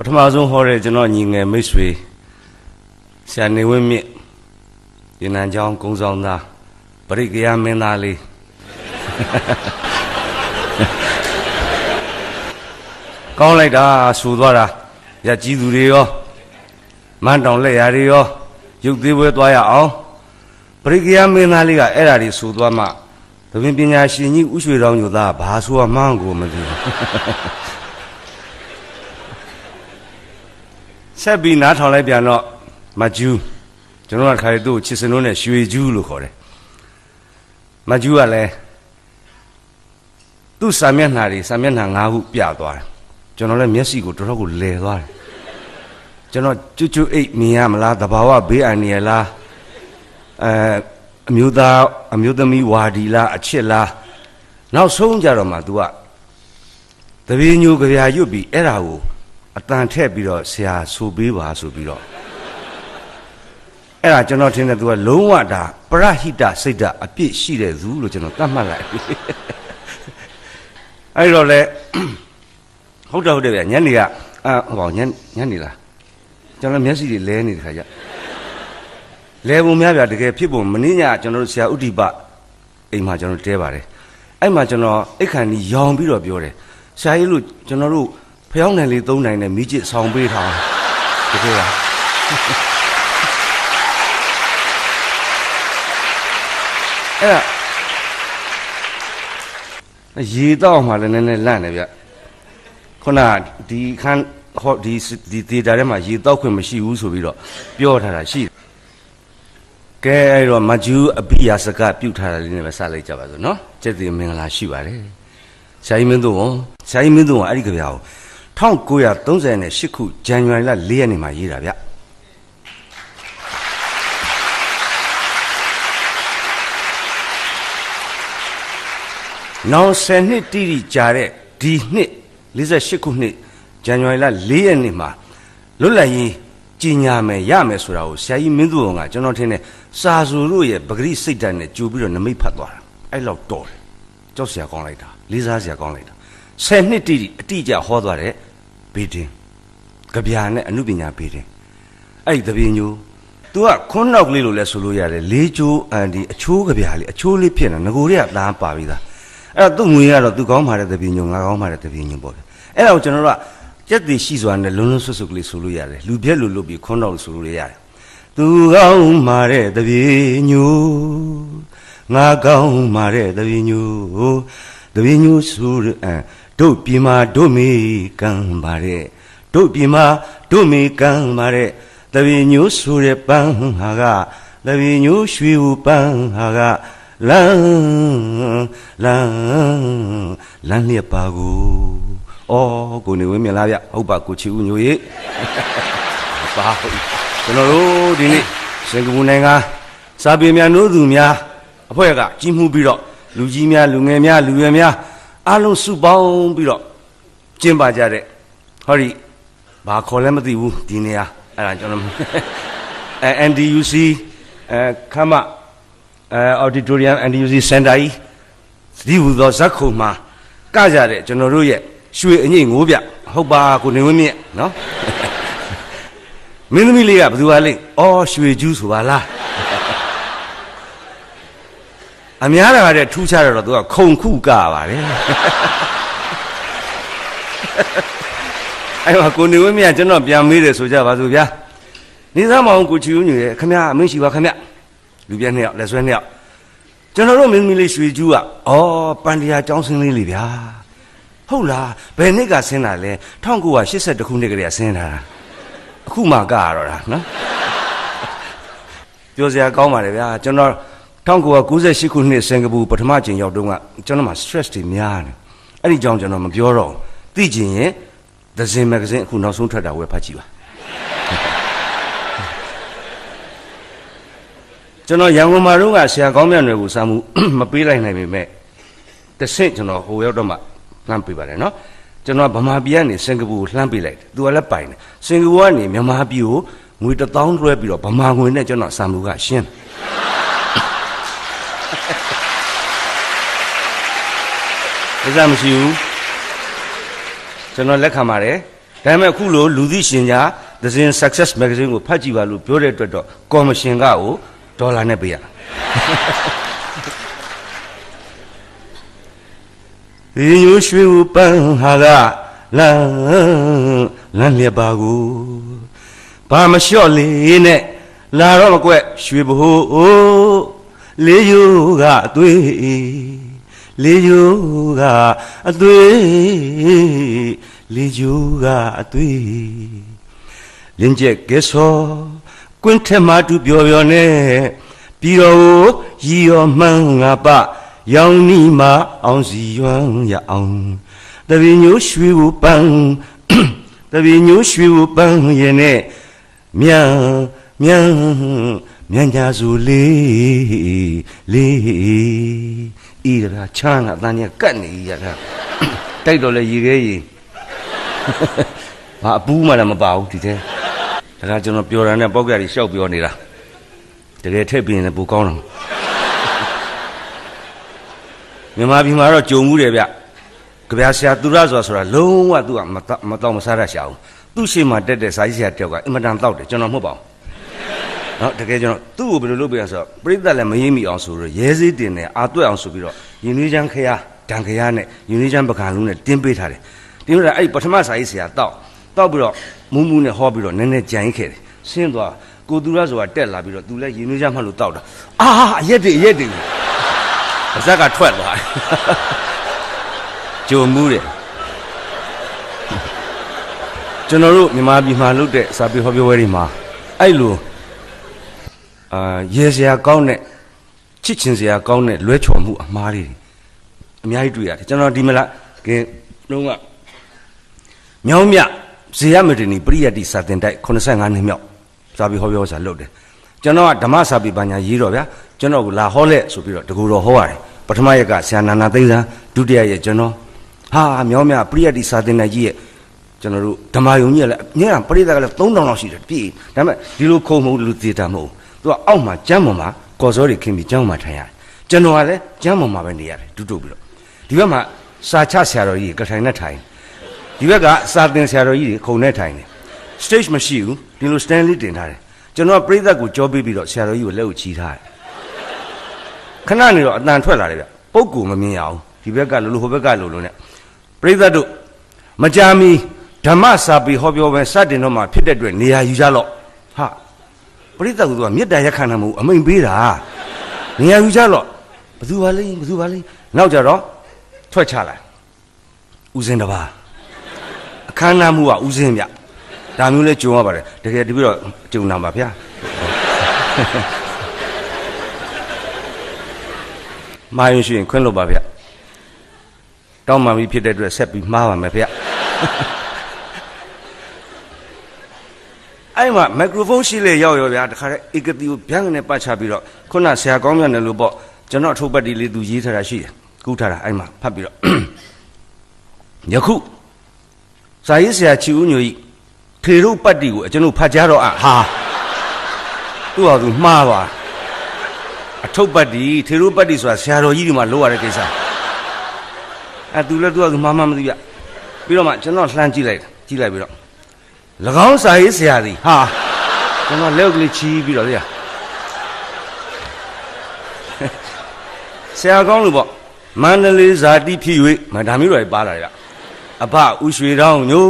ပထမဆုံးဟောတဲ့ကျွန်တော်ညီငယ်မိတ်ဆွေဆရာနေဝင်းမြင့်ဒီနန်းကျောင်းကုန်းဆောင်သားပရိကယမင်းသားလေးကောင်းလိုက်တာဆူသွားတာရကြီးသူတွေရောမန်းတောင်လက်ရာတွေရောရုပ်သေးပွဲသွားရအောင်ပရိကယမင်းသားလေးကအဲ့ဓာတွေဆူသွားမှသဘင်ပညာရှင်ကြီးဥရွှေတောင်ညိုသားဘာဆိုမှန်းကိုမသိဘူးဆက်ပြီးနားထောင်လိုက်ပြန်တော့မကျူးကျွန်တော်ကခါရီသူ့ချစ်စနုံးနဲ့ရွှေကျူးလို့ခေါ်တယ်မကျူးကလည်းသူ့စာမျက်နှာတွေစာမျက်နှာ၅ခုပြသွားတယ်ကျွန်တော်လည်းမျက်စိကိုတော်တော်ကိုလဲသွားတယ်ကျွန်တော်ကျွတ်အိတ်မြင်ရမလားတဘာဝဘေးအန္တရာယ်လားအမျိုးသားအမျိုးသမီးဝါဒီလားအချစ်လားနောက်ဆုံးကြတော့မှ तू ကတပည့်ညိုကြပြရွတ်ပြီးအဲ့ဒါကိုအတန်ထည့်ပြီးတော့ဆရာဆိုပေးပါဆိုပြီးတော့အဲ့ဒါကျွန်တော်ထင်တယ် तू ကလုံးဝဒါပရဟိတစိတ်ဓာတ်အပြည့်ရှိတဲ့သူလို့ကျွန်တော်သတ်မှတ်လိုက်အဲ့တော့လေဟုတ်တယ်ဗျညနေကဟောညနေလားကျွန်တော်မျက်စိတွေလဲနေတဲ့ခါကျလဲပုံများဗျတကယ်ဖြစ်ပုံမင်းညကျွန်တော်တို့ဆရာဥဒိပအိမ်မှာကျွန်တော်တဲပါတယ်အဲ့မှာကျွန်တော်အိတ်ခမ်းကြီးရောင်ပြီးတော့ပြောတယ်ဆရာကြီးလို့ကျွန်တော်တို့ဖျောင်းနိုင်လေးသုံးနိုင်နဲ့မိကျစ်ဆောင်ပေးထားတကယ်လားအဲ့ရေတော့မှလည်းနည်းနည်းလန့်နေဗျခုနဒီခန်းဟောဒီဒေတာထဲမှာရေတော့ခွင့်မရှိဘူးဆိုပြီးတော့ပြောထားတာရှိတယ်ကဲအဲ့တော့မကျူးအပိယစကပြုတ်ထားတာလေးနဲ့ပဲစလိုက်ကြပါစို့နော်ကျက်တင်မင်္ဂလာရှိပါတယ်ဆရာကြီးမင်းတို့ကအဲ့ဒီကြပြာကို1938ခုဇန်နဝါရီလ4ရက်နေ့မှာရေးတာဗျနောက်10နှစ်တိတိကြာတဲ့ဒီနှစ်48ခုနှစ်ဇန်နဝါရီလ4ရက်နေ့မှာလွတ်လပ်ရေးကြီးညာမယ်ရမယ်ဆိုတာကိုဆရာကြီးမင်းသူကကျွန်တော်ထင်တယ်စာဆိုတို့ရဲ့ပဂရိစိတ်ဓာတ်နဲ့ကြိုပြီးတော့နမိတ်ဖတ်သွားတာအဲ့လောက်တော်တယ်ကြောက်စရာကောင်းလိုက်တာလေးစားစရာကောင်းလိုက်တာ10နှစ်တိတိအတိအကျဟောသွားတဲ့ဘေးတင်ကြပြာနဲ့အနုပညာဘေးတင်အဲ့ဒီတပင်းညို तू ကခွန်းနောက်ကလေးလို့လဲဆိုလို့ရတယ်လေးချိုးဒီအချိုးကြပြာလေးအချိုးလေးဖြစ်နေငကိုတွေကသားပါပြီးသားအဲ့တော့သူ့ငွေကတော့ तू ကောင်းပါတဲ့တပင်းညိုငါကောင်းပါတဲ့တပင်းညိုပေါ့အဲ့ဒါကိုကျွန်တော်တို့ကကြက်တည်ရှိစွာနဲ့လုံးလုံးဆွတ်ဆွတ်ကလေးဆိုလို့ရတယ်လူပြက်လို့လုပ်ပြီးခွန်းတော့လို့ဆိုလို့ရတယ်သူကောင်းမာတဲ့တပြေညိုငါကောင်းမာတဲ့တပြေညိုဆိုတို့ပြေမာတို့မေကံပါတဲ့တို့ပြေမာတို့မေကံပါတဲ့တပြေညိုဆိုတဲ့ပန်းဟာကတပြေညိုရွှေဦးပန်းဟာကလန်းလျက်ပါကိုကိုနေဝင်းမြင်လားဗျဟုတ်ပါကိုချီဦးညိုရေပါကျွန်တော်တို့ဒီနေ့စင်ကာပူနိုင်ငံစာပေများနိုးသူများအဖွဲ့ကကြီးမှုပြီးတော့လူကြီးများလူငယ်များလူရွယ်များအားလုံးစုပေါင်းပြီးတော့ကျင်းပကြတဲ့ဟောဒီဘာခေါ်လဲမသိဘူးဒီနေရာအဲ့ဒါကျွန်တော်NDUC ခမauditorium NDUC center ကြီးဒီဟူသောဇက်ခုံမှာကကြတဲ့ကျွန်တော်တို့ရဲ့ရွှေအငိမ့်ငိုးဗျဟုတ်ပါကိုနေဝင်းမြင့်နော်မင်းသမီးလေးကဘယ်သူပါလဲရွှေကျူးဆိုပါလားအများတာတဲ့ထူးခြားတော့သူကခုံခုကပါတယ်အဲ့တော့ကိုနေဝင်းမြင့်ကျွန်တော်ပြန်မေးတယ်ဆိုကြပါစို့ဗျာနေသားမောင်ကိုချီဦးညွေခမရအမင်းရှိပါခမရလူပြက်2ယောက်လက်ဆွဲ2ယောက်ကျွန်တော်တို့မင်းသမီးလေးရွှေကျူးကပန်တရားကျောင်းဆင်းလေးလေဗျာဟုတ်လားဘယ်နှစ်ကဆင်းတာလဲ1982ခုနှစ်ကလေးကဆင်းတာအခုမှကရတော့တာနော်ပြောစရာကောင်းပါလေဗျာကျွန်တော်1998ခုနှစ်စင်ကာပူပထမချိန်ရောက်တုန်းကကျွန်တော်မှာ stress တွေများတယ်အဲ့ဒီကြောင့်ကျွန်တော်မပြောတော့သိချင်ရင် The Zin Magazine အခုနောက်ဆုံးထွက်တာဝယ်ဖတ်ကြည့်ပါကျွန်တော်ရန်ကုန်မှာတော့ဆရာကောင်းမြတ်နယ်ကိုစာမှုမပေးလိုက်နိုင်ပေမဲ့တစ်ဆင့်ကျွန်တော်ဟိုရောက်တော့မှလှမ်းပေးပါတယ်နော်ကျွန်တော်ဗမာပြည်ကနေစင်ကာပူကိုလှမ်းပေးလိုက်တယ်သူကလည်းပိုင်တယ်စင်ကာပူကနေမြန်မာပြည်ကိုငွေ1000လွှဲပြီးတော့ဗမာငွေနဲ့ကျွန်တော်စာမှုကရှင်းဒါမှမရှိဘူးကျွန်တော်လက်ခံပါတယ် ဒါပေမဲ့အခုလိုလူသိရှင်ကြားThe Zin Success Magazine ကိုဖတ်ကြည့်ပါလို့ပြောတဲ့အတွက်တော့ကော်မရှင်ကကိုဒေါ်လာနဲ့ပေးရဒီညိုရွှေဦးပန်းဟာကလမ်းလျက်ပါကိုဘာမလျှော့လေးနဲ့လာတော့မကွက်ရွှေဘိုးလေးယူကအသွေးလေးယူကအသွေးလေးယူကအသွေးလင်းကျက်ကဲဆောကွင်းထက်မှတူပြောပြောနဲ့ပြီးတော့ရီရောမှန်းငါပရောင်နီမအောင်စီရွမ်းရအောင်တပည့်ညိုရွှေဘူးပန်းတပည့်ညိုရွှေဘူးပန်းရဲ့နဲ့မြန်ညာစုလေးဤရာချမ်းအတန်းကြီးကတ်နေရတာတိုက်တော့လေရေခဲရေဘာအပူးမှလည်းမပါဘူးဒီထဲဒါကကျွန်တော်ပြောတာနဲ့ပေါက်ကရီရှောက်ပြောနေတာတကယ်ထည့်ပြရင်လည်းပိုကောင်းတယ်မြန်မာပြည်မှာတော့ကြုံမှုတယ်ဗျကြပြာဆရာသူရဆိုတာလုံးဝသူကမတော့မစားရရှာဘူးသူ့ရှိမှတက်တဲ့စာကြီးဆရာတယောက်ကအင်မတန်တောက်တယ်ကျွန်တော်မဟုတ်ပါဘူးနော်တကယ်ကျွန်တော်သူ့ကိုဘယ်လိုလုပ်ပြရဆိုတော့ပြိဿလည်းမရေးမိအောင်ဆိုတော့ရဲစည်းတင်နဲ့အာတွက်အောင်ဆိုပြီးတော့ရင်နှွေးချမ်းခရဒံခရနဲ့ရင်နှွေးချမ်းပကံလုံးနဲ့တင်းပေးထားတယ်တင်းလို့အဲ့ပထမစာကြီးဆရာတောက်ပြီးတော့မူးနဲ့ဟောပြီးတော့နည်းနည်းကြံခဲ့တယ်ဆင်းသွားကိုသူရဆိုတာတက်လာပြီးတော့သူလည်းရင်နှွေးချမ်းမှလို့တောက်တာအာအရက်တွေအဇက်ကထွက်သွားတယ်ကြုံမှုတယ်ကျွန်တော်တို့မြန်မာပြည်မှာလုပ်တဲ့စာပေဟောပြောပွဲတွေမှာအဲ့လိုရေစရာကောင်းတဲ့ချစ်ချင်စရာကောင်းတဲ့လွဲချော်မှုအမှားတွေအများကြီးတွေ့ရတယ်ကျွန်တော်ဒီမလားကဲလုံးဝမြောင်းမြဇေယမတနီပရိယတ္တိစာတင်တိုက်85နှစ်မြောက်စာပေဟောပြောစာလုပ်တယ်ကျွန်တော်ကဓမ္မစာပေပညာရေးတော့ဗျာကျွန်တော်ကလာဟောလက်ဆိုပြီးတော့တကူတော်ဟောရတယ်ပထမရက်ကဆရာနာနာသိန်းစံဒုတိယရက်ကျွန်တော်ဟာမြောင်းမြပရိယတ္တိစာတင်တိုက်ကြီးရဲ့ကျွန်တော်တို့ဓမ္မယုံကြီးကလည်းညံပရိသတ်ကလည်း3000လောက်ရှိတယ်ပြည်ဒါပေမဲ့ဒီလိုခုံမဟုတ်လူသေးတာမဟုတ်သူကအောက်မှာကျမ်းပေါ်မှာကော်စောတွေခင်းပြီးကျမ်းပေါ်မှာထိုင်ရတယ်ကျွန်တော်ကလည်းကျမ်းပေါ်မှာပဲနေရတယ်တူတူပြီးတော့ဒီဘက်မှာစာချဆရာတော်ကြီးကထိုင်နဲ့ထိုင်ဒီဘက်ကစာသင်ဆရာတော်ကြီးတွေခုံနဲ့ထိုင်တယ် stage မရှိဘူးဒီလို stand လေးတင်ထားတယ်ကျွန်တော်ကပရိသတ်ကိုကြောပေးပြီးတော့ဆရာတော်ကြီးကိုလက်ကိုချီထားတယ်ခဏနေတော့အတန်ထွက်လာတယ်ဗျပုပ်ကူမမြင်ရအောင်ဒီဘက်ကလိုဟိုဘက်ကလိုနဲ့ပရိသတ်တို့မကြာမီဓမ္မစာပေဟောပြောပဲစတင်တော့မှဖြစ်တဲ့အတွက်နေရာယူကြလော့ဟာပရိသတ်ကမေတ္တာရက်ခံနိုင်မှုအမိန်ပေးတာနေရာယူကြလော့ဘသူပါလိမ့်နောက်ကြတော့ထွက်ချလိုက်ဦးစင်းတပါအခမ်းအနားမှုကဦးစင်းဗျဒါမျိုးလဲကြုံရပါတယ်တကယ်တပြည့်တော့ကြုံနာပါဗျာမာရင်ရှင်ခွင့်လို့ပါဗျတောင်းမှပြီးဖြစ်တဲ့အတွက်ဆက်ပြီးမှားပါမယ်ဗျအဲ့မှာမိုက်ခရိုဖုန်းရှိလေရောက်ရောဗျာတခါတည်းဧကတိကိုဗျန်းကနေပတ်ချပြီးတော့ခုနဆရာကောင်းမြတ်တယ်လို့ပေါ့ကျွန်တော်အထုပ်ပတ်တီလေးသူရေးထားတာရှိတယ်ကူးထားတာအဲ့မှာဖတ်ပြီးတော့ယခုစာရေးဆရာချီဦးညိုကြီးထေရုပ်ပတ်တီကိုကျွန်တော်ဖတ်ကြတော့ဟာသူ့ဟာသူမှားပါအထုပ်ပတ်တီထေရုပ်ပတ်တီဆိုတာဆရာတော်ကြီးဒီမှာလိုရတဲ့ကိစ္စအဲ့သူလည်းသူ့ဟာသူမှားမသိဗျပြီးတော့မှကျွန်တော်လှမ်းကြည့်လိုက်ပြီးတော့၎င်းစာရေးဆရာသည်ဟာကျွန်တော်လက်ကလေးချီးပြီးတော့ဗျာဆရာကောင်းလို့ပေါ့မန္တလေးဇာတိဖြစ်၍ဒါမျိုးတွေပါလာတယ်ဗျအဖဥရွှေတောင်းညို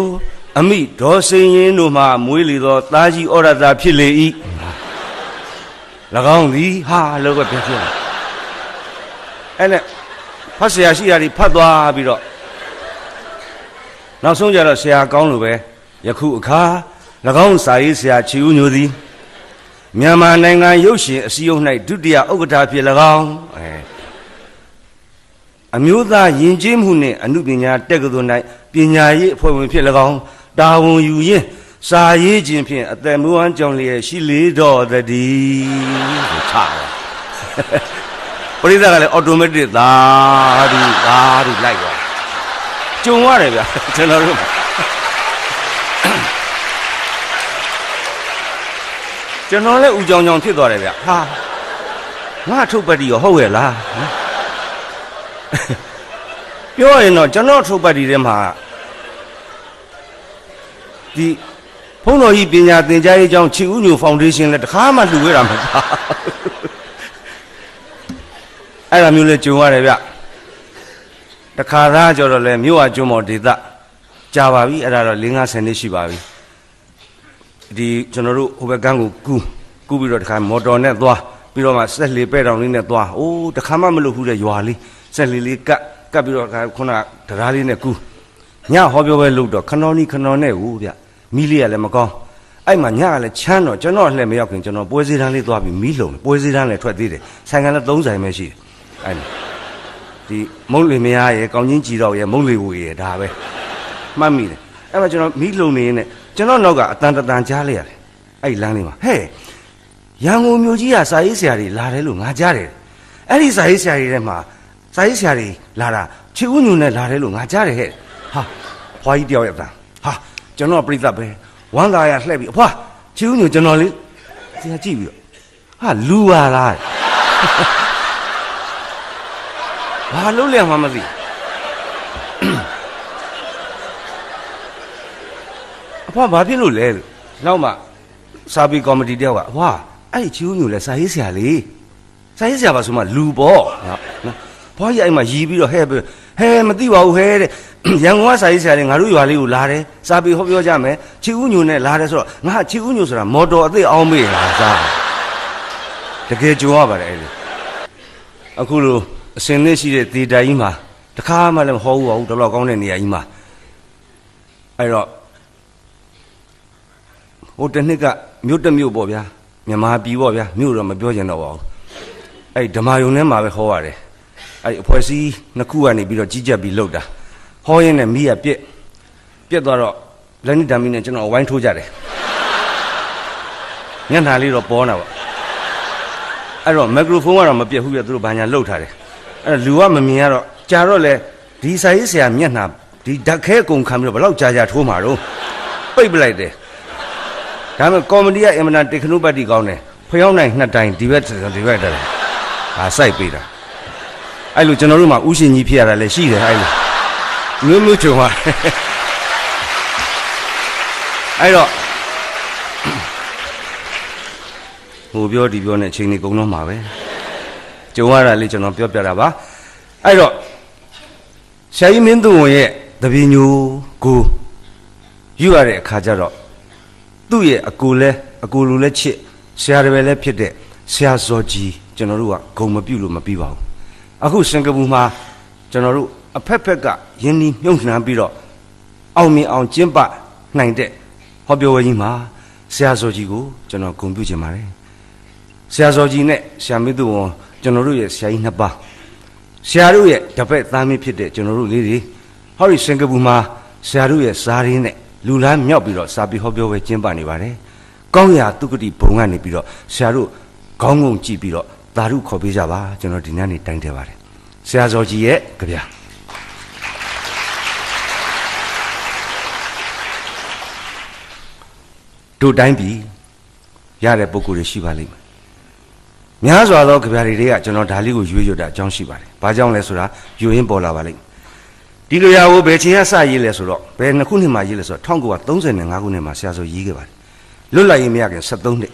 အမိဒေါ်စိန်ရင်တို့မှမွေးလေသောသားကြီးဩရတာဖြစ်လေ၏၎င်းသည်ဟာလောကပြည့်စုံအဲ့နဲ့ဖတ်ဆရာရှိရာဒီဖတ်သွားပြီးတော့နောက်ဆုံးကြတော့ဆရာကောင်းလို့ပဲယခုအခါ၎င်းစာရေးဆရာချီဦးညိုသည်မြန်မာနိုင်ငံရုပ်ရှင်အစည်းအရုံး၌ဒုတိယဥက္ကဋ္ဌဖြစ်၎င်းအမျိုးသားယဉ်ကျေးမှုနှင့်အနုပညာတက္ကသိုလ်၌ပညာရေးအဖွဲ့ဝင်ဖြစ်၎င်းတာဝန်ယူရင်းစာရေးခြင်းဖြင့်အသက်မွေးဝမ်းကြောင်းလျက်ရှိလေတော်တည်းကိုချတယ်ပရိသတ်ကလည်း automatic သာဓုလိုက်သွားကြုံရတယ်ဗျကျွန်တော်တို့ကျွန်တော်လည်းဦးကြောင်ကြောင်ဖြစ်သွားတယ်ဗျဟာငါထုတ်ပတ်တီရောဟုတ်ရဲ့လားပြောရင်တော့ကျွန်တော်ထုတ်ပတ်တီထဲမှာ ဒီဖုန်းတော်ကြီးပညာသင်ကြားရေးကျောင်းချီဦးညိုဖောင်ဒေးရှင်းလည်းတခါမှလှူခဲ့တာမဟုတ်အဲ့ဒါမျိုးလဲကြုံရတယ်ဗျတခါသားကြတော့လဲမြို့ဝကျွန်းပေါ်ဒေသကြာပါပြီအဲ့ဒါတော့50နှစ်ရှိပါပြီဒီကျွန်တော်တို့ဟိုဘက်ကန်းကိုကူးပြီးတော့တခါမော်တော်နဲ့သွားပြီးတော့မှဆက်လေပဲ့တောင်လေးနဲ့သွားအိုးတခါမှမလုပ်ဘူးတဲ့ရွာလေးဆက်လေလေးကပ်ပြီးတော့ခုနတရားလေးနဲ့ကူးညဟောပြောပဲလုပ်တော့ခဏနဲ့ဟိုဗျမီးလေးကလည်းမကောင်းအဲ့မှာညကလည်းချမ်းတော့ကျွန်တော်လှည့်မရောက်ခင်ကျွန်တော်ပွဲစည်းတန်းလေးသွားပြီးမီးလုံပွဲစည်းတန်းလည်းထွက်သေးတယ်ဆိုင်ကလည်း3ဆိုင်ပဲရှိတယ်အဲ့ဒီမုံလီမယားရဲ့ကောင်းချင်းကြည်တော့ရဲ့မုံလီဝေရဲ့ဒါပဲမှတ်မိတယ်အဲ့မှာကျွန်တော်မီးလုံနေနေကျွန်တော်နောက်ကအတန်တန်ကြားလိုက်ရတယ်အဲ့လမ်းလေးမှာဟဲ့ရန်ကုန်မြို့ကြီးကစာရေးဆရာတွေလာတယ်လို့ငါကြားတယ်အဲ့ဒီစာရေးဆရာတွေထဲမှာစာရေးဆရာတွေလာတာချီဦးညူနဲ့လာတယ်လို့ငါကြားတယ်ဟဲ့ဟာဘွားကြီးတယောက်ရောက်တာဟာကျွန်တော်ပြိဿပဲဝမ်းသာရလှည့်ပြီးအဖွာချီဦးညူကျွန်တော်လေးဆရာကြည့်ပြီးတော့ဟာလူပါလားဘာလို့လဲမှမသိအဖွာဘာဖြစ်လို့လဲလို့နောက်မှစာပေကော်မတီတယောက်ကအဖွာအဲ့ချီဦးညိုလဲစာရေးဆရာလေစာရေးဆရာပါဆိုမှလူပေါ့နော်ဘွားကြီးအဲ့မှာရီးပြီးတော့ဟဲမသိပါဘူးဟဲတဲ့ရန်ကုန်ကစာရေးဆရာတွေငါတို့ရွာလေးကိုလာတယ်စာပေဟောပြောကြမယ်ချီဦးညိုနဲ့လာတယ်ဆိုတော့ငါချီဦးညိုဆိုတာမော်တော်အသိအောင်မေးတာစားတကယ်ကြုံရပါတယ်အဲ့ဒီအခုလိုအစင်နဲ့ရှိတဲ့ဒေတာကြီးမှာတခါမှလည်းမဟောဘူးပါဘူးတော်တော်ကောင်းတဲ့နေရာကြီးမှာအဲ့တော့ဟိုတစ်နှစ်ကမြို့တစ်မြို့ပေါ့ဗျာမြန်မာပြည်ပေါ့ဗျာမြို့တော့မပြောချင်တော့ပါဘူးအဲ့ဓမ္မယုံထဲမှာပဲဟောရတယ်အဲ့အဖွဲ့အစည်းနှစ်ခုကနေပြီးတော့ကြီးကြပ်ပြီးလှုပ်တာဟောရင်းနဲ့မိရပြက်သွားတော့လက်နက်ဓာမီနဲ့ကျွန်တော်ဝိုင်းထိုးကြတယ်ညံ့တာလေးတော့ပေါ်နေတာပေါ့အဲ့တော့မီခရိုဖုန်းကတော့မပြက်ဘူးပြသူတို့ဘာညာလှုပ်ထားတယ်အဲ့လူကမမြင်ရတော့ကြာတော့လေဒီစာရေးဆရာမျက်နှာဒီဓာတ်ခဲအကုန်ခံပြီးတော့ဘယ်လောက်ကြာထိုးမှာတော့ပိတ်ပလိုက်တယ်ဒါပေမဲ့ကော်မတီကအင်မတန်တေခနုပတ်တိကောင်းတယ်ဖျောင်းနိုင်2တိုင်ဒီဘက်တက်တယ်ဟာစိုက်ပေးတာအဲ့လိုကျွန်တော်တို့မှာဥရှင်ကြီးဖြစ်ရတာလည်းရှိတယ်အဲ့လိုမျိုးချုံပါအဲ့တော့ဟိုပြောဒီပြောနဲ့အချိန်ကြီးကုန်တော့မှာပဲကြုံရတာလေးကျွန်တော်ပြောပြတာပါအဲ့တော့ဆရာကြီးမင်းသူဝင်ရဲ့တပည့်ညိုကိုယူရတဲ့အခါကျတော့သူ့ရဲ့အကူလူလဲချစ်ဆရာတပည့်လဲဖြစ်တဲ့ဆရာဇော်ကြီးကျွန်တော်တို့ကဂုံမပြုတ်လို့မပြီးပါဘူးအခုစင်ကာပူမှာကျွန်တော်တို့အဖက်ဖက်ကယင်းဒီမြုံနှံပြီးတော့အောင်မြင်အောင်ကျင်းပနိုင်တဲ့ဟောပြောဝဲကြီးမှာဆရာဇော်ကြီးကိုကျွန်တော်ဂုံပြုချင်ပါတယ်ဆရာဇော်ကြီးနဲ့ဆရာမင်းသူဝန်ကျွန်တော်တို့ရဲ့ဆရာကြီး2ပါးဆရာတို့ရဲ့တပည့်သားမင်းဖြစ်တဲ့ကျွန်တော်တို့လေးတွေဟောဒီစင်ကာပူမှာဆရာတို့ရဲ့စားရင်းနဲ့လူလားမြောက်ပြီးတော့စာပေဟောပြောဝဲကျင်းပနေပါတယ်ကောင်းရာသူကတိဘုံကနေပြီးတော့ဆရာတို့ခေါင်းငုံကြည့်ပြီးတော့သာဓုခေါ်ပေးကြပါကျွန်တော်ဒီနေ့နေ့တိုင်းတယ်ပါတယ်ဆရာဇော်ကြီးရဲ့ကြဗျာတို့တိုင်းပြီရတဲ့ပုံကိုယ်တွေရှိပါလိမ့်မယ်များစွာသောကြဗျာတွေကကျွန်တော်ဒါလေးကိုရွေးရတာအကြောင်းရှိပါတယ်ဘာကြောင့်လဲဆိုတာယူရင်းပေါ်လာပါလိမ့်မယ်ဒီလိုရာကိုဘယ်ချိန်ကစရေးလဲဆိုတော့ဘယ်နှစ်ခုနှစ်မှာရေးလဲဆိုတော့1935ခုနှစ်မှာဆရာဇော်ရေးခဲ့ပါတယ်လွတ်လပ်ရေးမရခင်73နှစ်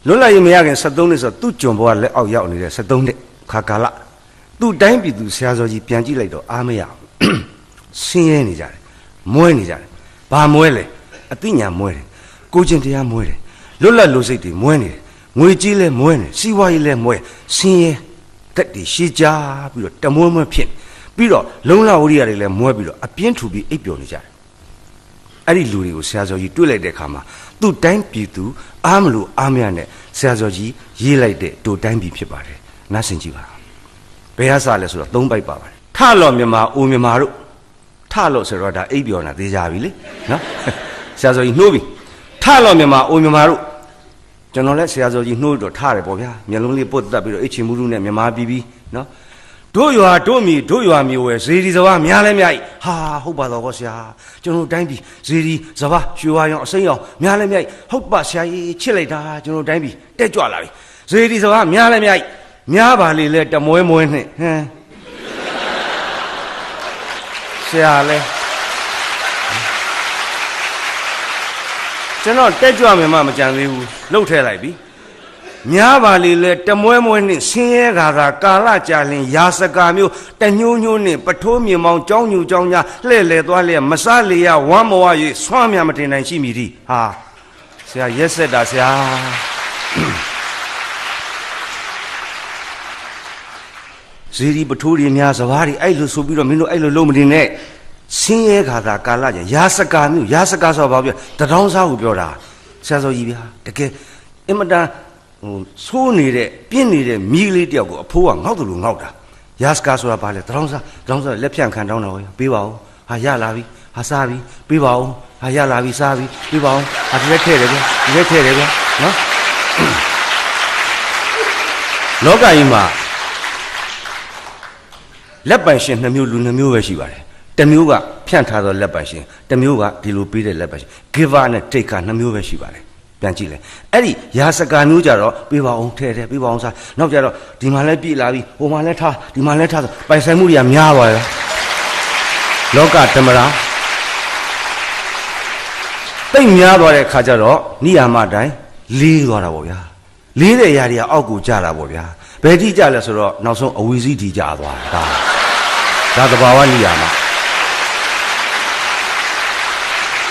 လွတ်လပ်ရေးမရခင်73နှစ်ဆိုတော့သူ့ကျွန်ဘွားလက်အောက်ရောက်နေတဲ့73နှစ်ခါကာလသူ့တိုင်းပြည်သူဆရာဇော်ကြီးပြန်ကြည့်လိုက်တော့အားမရအောင်ဆင်းရဲနေကြတယ်မွဲနေကြတယ်ဘာမွဲလဲအသိဉာဏ်မွဲတယ်ကိုချင်းတရားမွဲတယ်လွတ်လပ်လူစိတ်တွေမွဲနေတယ်ငွေကြီးလဲမွဲနေစီးပွားရေးလဲမွဲဆင်းရဲတက်တွေရှည်ကြပြီးတော့တမွဲမွဲဖြစ်ပြီးတော့လုံလဝရိယတွေလည်းမွဲပြီးတော့အပြင်းထူပြီးအိပ်ပျော်နေကြတယ်အဲ့ဒီလူတွေကိုဆရာဇော်ကြီးတွေ့လိုက်တဲ့အခါမှာသူ့တိုင်းပြည်သူအားမလို့အားမရနဲ့ဆရာဇော်ကြီးရေးလိုက်တဲ့တို့တိုင်းပြည်ဖြစ်ပါတယ်နားဆင်ကြည့်ပါဘယ်ဟာစလဲဆိုတော့3ပိုက်ပါပါတယ်ထလော်မြန်မာအိုမြန်မာတို့ထလော်ဆိုတော့ဒါအိပ်ပျော်နေတာသိကြပြီလေနော်ဆရာဇော်ကြီးနှိုးပြီထလော်မြန်မာအိုမြန်မာတို့ကျွန်တော်လည်းဆရာဇော်ကြီးနှိုးတော့ထားတယ်ပေါ့ဗျာမျက်လုံးလေးပုတ်တက်ပြီးတော့အိတ်ချင်မှုလူနဲ့မြန်မာပြည်ပြီးနော်တို့ရွာတို့မီတို့ရွာမျိုးဝဲဇေဒီစဘာများလဲများဟာဟုတ်ပါတော့ဗောဆရာကျွန်တော်တိုင်းပြည်ဇေဒီစဘာရွှေဝါရောင်အစိမ်းရောင်များလဲများဟုတ်ပါဆရာကြီးချစ်လိုက်တာကျွန်တော်တိုင်းပြည်တက်ကြွလာပြီဇေဒီစဘာများလဲများပါလေလဲတမွဲမွဲနဲ့ဟမ်ဆရာလဲ ကျွန်တော်တက်ကြွမယ်မှမကြံသေးဘူးလှုပ်ထဲလိုက်ပြီများပါလေလေတမွဲမွဲနဲ့ဆင်းရဲကာသာကာလကြာလင်ရာစကာမျိုးတညှိုးညှိုးနဲ့ပထိုးမြေမောင်ကြောင်းညူကြောင်းညာလှဲ့လေသွားလျက်မစားလေရဝမ်းမဝ၍ဆွမ်းမြမတင်နိုင်ရှိမိသည်ဟာဆရာရက်ဆက်တာဆရာဇီဒီပထိုးတွေများစဘာတွေအဲ့လိုဆိုပြီးတော့မင်းတို့အဲ့လိုလုံးမတင်နဲ့ဆင်းရဲကာသာကာလကြာရာစကာမျိုးရာစကာဆိုဘာပြောတထောင်းစားကိုပြောတာဆရာစောကြီးဗျာတကယ်အင်မတန်ဆိုးနေတဲ့ပြင်းနေတဲ့မိကလေးတယောက်ကိုအဖိုးကငေါ့တယ်လို့ငေါ့တာရာစကာဆိုတာဘာလဲတထောင်းစားလက်ဖြန့်ခံတောင်းတာဟောပေးပါဦးဟာရလာပြီဟာစားပြီပေးပါဦးဟာရလာပြီစားပြီပေးပါဦးဟာဒီလက်ထည့်တယ်ဗျဒီလက်ထည့်တယ်ဗျနော်လောကကြီးမှာလက်ပိုင်ရှင်2မျိုးလူ2မျိုးပဲရှိပါတယ်တစ်မျိုးကဖြန့်ထားသောလက်ပိုင်ရှင်တစ်မျိုးကဒီလိုပေးတဲ့လက်ပိုင်ရှင် giver နဲ့ taker 2မျိုးပဲရှိပါတယ်ပြန်ကြည့်လေအဲ့ဒီရာစကာမျိုးကြတော့ပေးပါအောင်ထဲတယ်ပေးပါအောင်စားနောက်ကြတော့ဒီမှာလဲပြည့်လာပြီဟိုမှာလဲထားဒီမှာလဲထားဆိုပိုင်ဆိုင်မှုတွေကများပါရဲ့လောကဓမ္မရာတိတ်များသွားတဲ့ခါကျတော့နိယာမတိုင်းလေးသွားတာပေါ့ဗျာလေးတဲ့ຢာတွေကအောက်ကိုကျတာပေါ့ဗျာဘယ်ထိကျလဲဆိုတော့နောက်ဆုံးအဝီစီထိကျသွားတာဒါသဘာဝနိယာမ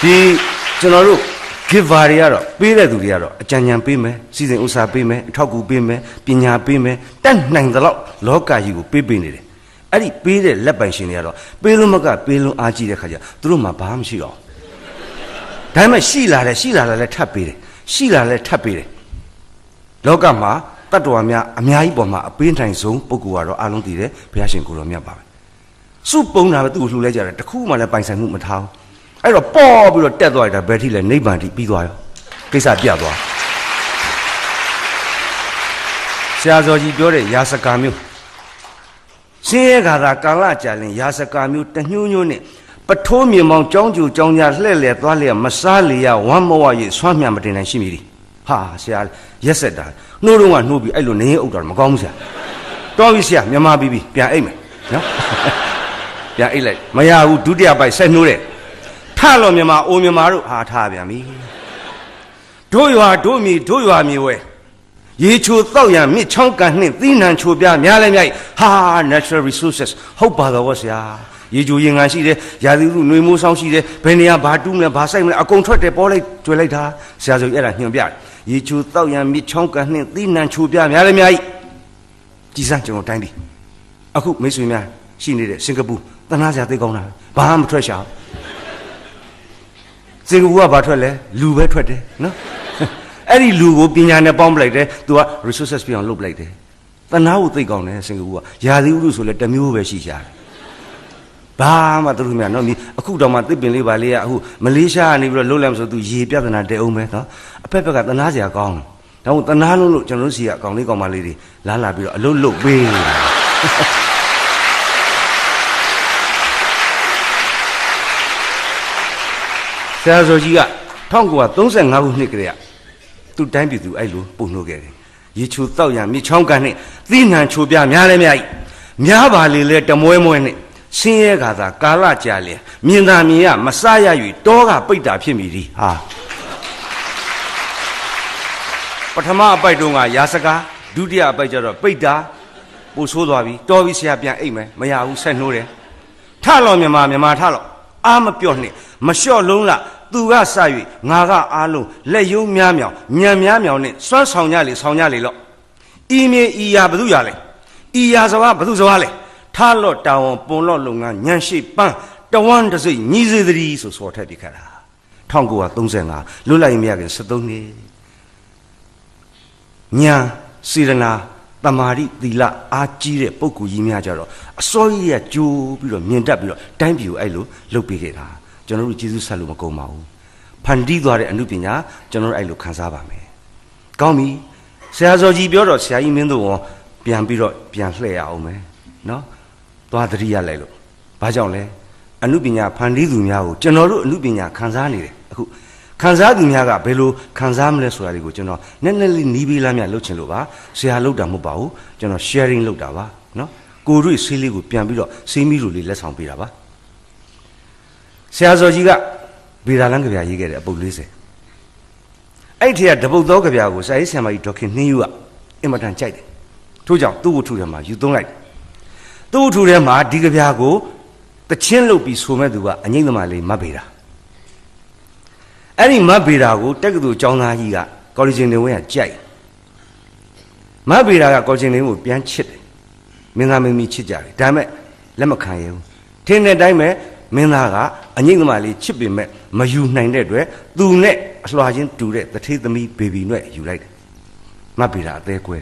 ဒီကျွန်တော်တို့ giver တွေကတော့ပေးတဲ့သူတွေကတော့အကြံဉာဏ်ပေးမယ်စီစဉ်ဥစ္စာပေးမယ်အထောက်အကူပေးမယ်ပညာပေးမယ်တတ်နိုင်သလောက်လောကကြီးကိုပေးနေတယ်အဲ့ဒီပေးတဲ့လက်ပိုင်ရှင်တွေကတော့ပေးလို့မကပေးလို့အားကြီးတဲ့ခါကျသူတို့မှဘာမှမရှိတော့ဒါပေမဲ့ရှိလာတယ်လည်းထပ်ပေးတယ်ရှိလာလည်းထပ်ပေးတယ်လောကမှာတတ္တဝါများအများကြီးပေါ်မှာအပေးနိုင်ဆုံးပုဂ္ဂိုလ်ကတော့အလုံးတည်တယ်ဘုရားရှင်ကိုယ်တော်မြတ်ပါပဲစုပုံတာပဲသူ့ကိုလှူလိုက်ကြတယ်တခုမှလည်းပိုင်ဆိုင်မှုမထားဘူးအဲ့တော့ပေါ်ပြီးတော့တက်သွားတာဘယ်ထိလဲနိဗ္ဗာန်ထိပြီးသွားရောကိစ္စပြတ်သွားဆရာစောကြီးပြောတဲ့ရာစကာမျိုးဆင်းရဲကာသာကာလကြာလင်ရာစကာမျိုးတညှိုးညှိုးနဲ့ပထိုးမြေမောင်ကြောင်းကျူကြောင်းညာလှဲ့လေသွားလျက်မစားလေရဝမ်းမဝ၍ဆွမ်းမြမတင်နိုင်ရှိမိသည်ဟာဆရာရက်ဆက်တာနှိုးတော့ကနှိုးပြီးအဲ့လိုနေရင်အုပ်တာမကောင်းဘူးဆရာတော်ပြီဆရာမြန်မာပြီးပြန်အိတ်မယ်နော်ပြန်အိတ်လိုက်မရဘူးဒုတိယပိုက်ဆက်နှိုးတယ်ထလို့မြန်မာအိုမြန်မာတို့ဟာထားပြန်ပြီတို့ရွာတို့မြေတို့ရွာမြေဝဲရေချိုတောက်ရံမြစ်ချောင်းကန်နှင့်သီးနှံချိုပြများလဲမြိုက်ဟာ natural resources ဟုတ်ပါတော့ဆရာရေချိုရင်ငံရှိတယ်ရာသီဥတုຫນွေမိုးဆောင်ရှိတယ်ဘယ်နေရာဘာတူးမလဲဘာဆိုင်မလဲအကုန်ထွက်တယ်ပေါ်လိုက်ကျွေလိုက်တာဆရာဆိုအဲ့ဒါညွှန်ပြရေချိုတောက်ရံမြစ်ချောင်းကန်နှင့်သီးနှံချိုပြများလဲမြိုက်ကြည်စမ်းကျွန်တော်တိုင်းပြီအခုမိတ်ဆွေများရှိနေတဲ့စင်ကာပူတနာစရာသိကောင်းတာဘာမှမထွက်ရှာစင်ကာပူကဘာထွက်လဲလူပဲထွက်တယ်နော်အဲ့ဒီလူကိုပညာနဲ့ပေါင်းပလိုက်တယ်သူက resources ပြအောင်လုပ်ပလိုက်တယ်တနာကိုသိကောင်းတယ်စင်ကာပူကရာသီဥတုဆိုလဲတစ်မျိုးပဲရှိကြတယ်ဘာမှသူတို့များနော်အခုတော့မှတစ်ပင်လေးပါလေးကအခုမလေးရှားကနေပြီးတော့လှုပ်လိုက်ဆိုသူရေပြဿနာတဲအောင်ပဲနော်အဖက်ဖက်ကတနာစရာကောင်းတယ်ဒါမို့တနာလို့ကျွန်တော်တို့စီကအကောင်လေးကောင်မလေးတွေလာပြီးတော့အလုပ်လုပ်ပေးဆရာစောကြီးက1935ခုနှစ်ကလေးကသူ့တိုင်းပြည်သူအဲ့လိုပုံနှိုးခဲ့တယ်ရေချိုတောက်ရမြစ်ချောင်းကန်နဲ့သီးနှံချိုပြများလဲများပါလေလေတမွဲမွဲနဲ့ဆင်းရဲကာသာကာလကြာလေမြင်သာမြင်ရမစရ၍တောကပိတ်တာဖြစ်မိသည်ဟာပထမအပိုက်တုန်းကရာစကားဒုတိယအပိုက်ကျတော့ပိတ်တာပို့ဆိုးသွားပြီတော်ပြီဆရာပြန်အိတ်မယ်မရဘူးဆက်နှိုးတယ်ထလောမြန်မာထလောအာမပြော့နဲ့မလျှော့လုံးလားသူကစ၍ငါကအားလုံးလက်ယုံများမြောင်ညံများမြောင်နဲ့စွမ်းဆောင်ကြလေလော့ဤမြေဤရာဘသူရလဲဤရာစဘာဘသူစဘာလဲထားလော့တာဝန်ပွန်လော့လုပ်ငန်းညံရှိပန်းတဝမ်းတစိညီစေတည်းဆိုစော်ထက်ပြခဲ့တာ1935လွတ်လပ်ရေးမရခင်73နှစ်ညာစေရနာတမာရိသီလအားကြီးတဲ့ပုဂ္ဂိုလ်ကြီးများကြတော့အစောကြီးကကြိုးပြီးတော့မြင်တတ်ပြီးတော့တိုင်းပြည်ကိုအဲ့လိုလုပ်ပေးခဲ့တာကျွန်တော်တို့ကျေးဇူးဆက်လို့မကုန်ပါဘူးဖန်တီးသွားတဲ့အမှုပညာကျွန်တော်တို့အဲ့လိုခံစားပါမယ်ကောင်းပြီဆရာစောကြီးပြောတော့ဆရာကြီးမင်းတို့ပြန်ပြီးတော့ပြန်လှည့်ရအောင်မယ်နော်သွားသတိရလိုက်လို့ဘာကြောင့်လဲအမှုပညာဖန်တီးသူများကိုကျွန်တော်တို့အမှုပညာခံစားနေတယ်အခုခံစားသူများကဘယ်လိုခံစားမလဲဆိုတာတွေကိုကျွန်တော်နည်းနည်းလေးနီးပြီးလားများလုပ်ချင်လို့ပါဆရာလုပ်တာမဟုတ်ပါဘူးကျွန်တော် sharing လုပ်တာပါနော်ကိုတွေ့ဆေးလေးကိုပြန်ပြီးတော့ဆေးမီးလိုလေးလက်ဆောင်ပေးတာပါဆရာစောကြီးကဗေဒာလန်းကြပြရေးခဲ့တဲ့အပုပ်40 အဲ့ဒီကတပုတ်သောကြပြာကိုစာရေးဆရာမကြီးဒေါခင်နှင်းယူကအင်မတန်ကြိုက်တယ်ထို့ကြောင့်သူ့ဝတ္ထုထဲမှာယူသုံးလိုက်သူ့ဝတ္ထုထဲမှာဒီကြပြာကိုတချင်းလုပ်ပြီးဆိုမဲ့သူကအငိမ့်သမားလေးမတ်ပေတာအဲ့ဒီမတ်ပေတာကိုတက္ကသိုလ်ကျောင်းသားကြီးကကော်လေဂျင်နေဝင်ကကြိုက်မတ်ပေတာကကော်လေဂျင်နေဝင်ကိုပြန်ချစ်တယ်မင်းသားမင်းမီချစ်ကြတယ်ဒါပေမဲ့လက်မခံရဘူးထင်းတဲ့အတိုင်းပဲမင်းသားကအငိမ့်သမားလေးချစ်ပေမဲ့မယူနိုင်တဲ့အတွက်သူနဲ့အလွှာချင်းတူတဲ့တထေးသမီးဘေဘီနဲ့ယူလိုက်တယ်မတ်ပေတာအသေးကွဲ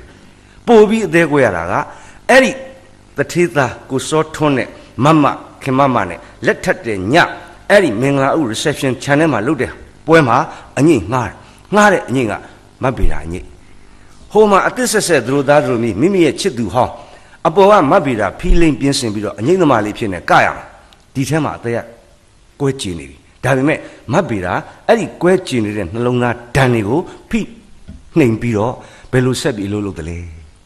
ပို့ပြီးအသေးကွဲရတာကအဲ့ဒီတထေးသားကိုစောထွန်းနဲ့မမခင်မနဲ့လက်ထပ်တဲ့ညအဲ့ဒီမင်္ဂလာဥ reception channel မှာလုပ်တဲ့ပွဲမှာအငိမ့်ငှားတဲ့အငိမ့်ကမတ်ပေတာအငိမ့်ဟိုမှာအသစ်ဆက်ဆက်သူတို့သားတို့မိမိရဲ့ချစ်သူဟောင်းအပေါ်ကမတ်ပေတာဖီးလိမ့်ပြင်းစင်ပြီးတော့အငိမ့်သမားလေးဖြစ်နေကရအောင်ဒီထဲမှာအသေးကကွဲကျင်နေပြီဒါပေမဲ့မတ်ပေတာအဲ့ဒီကွဲကျင်နေတဲ့နှလုံးသားဓာတ်တွေကိုဖိနှိမ်ပြီးတော့ဘယ်လိုဆက်ပြီးလုပ်တယ်လဲ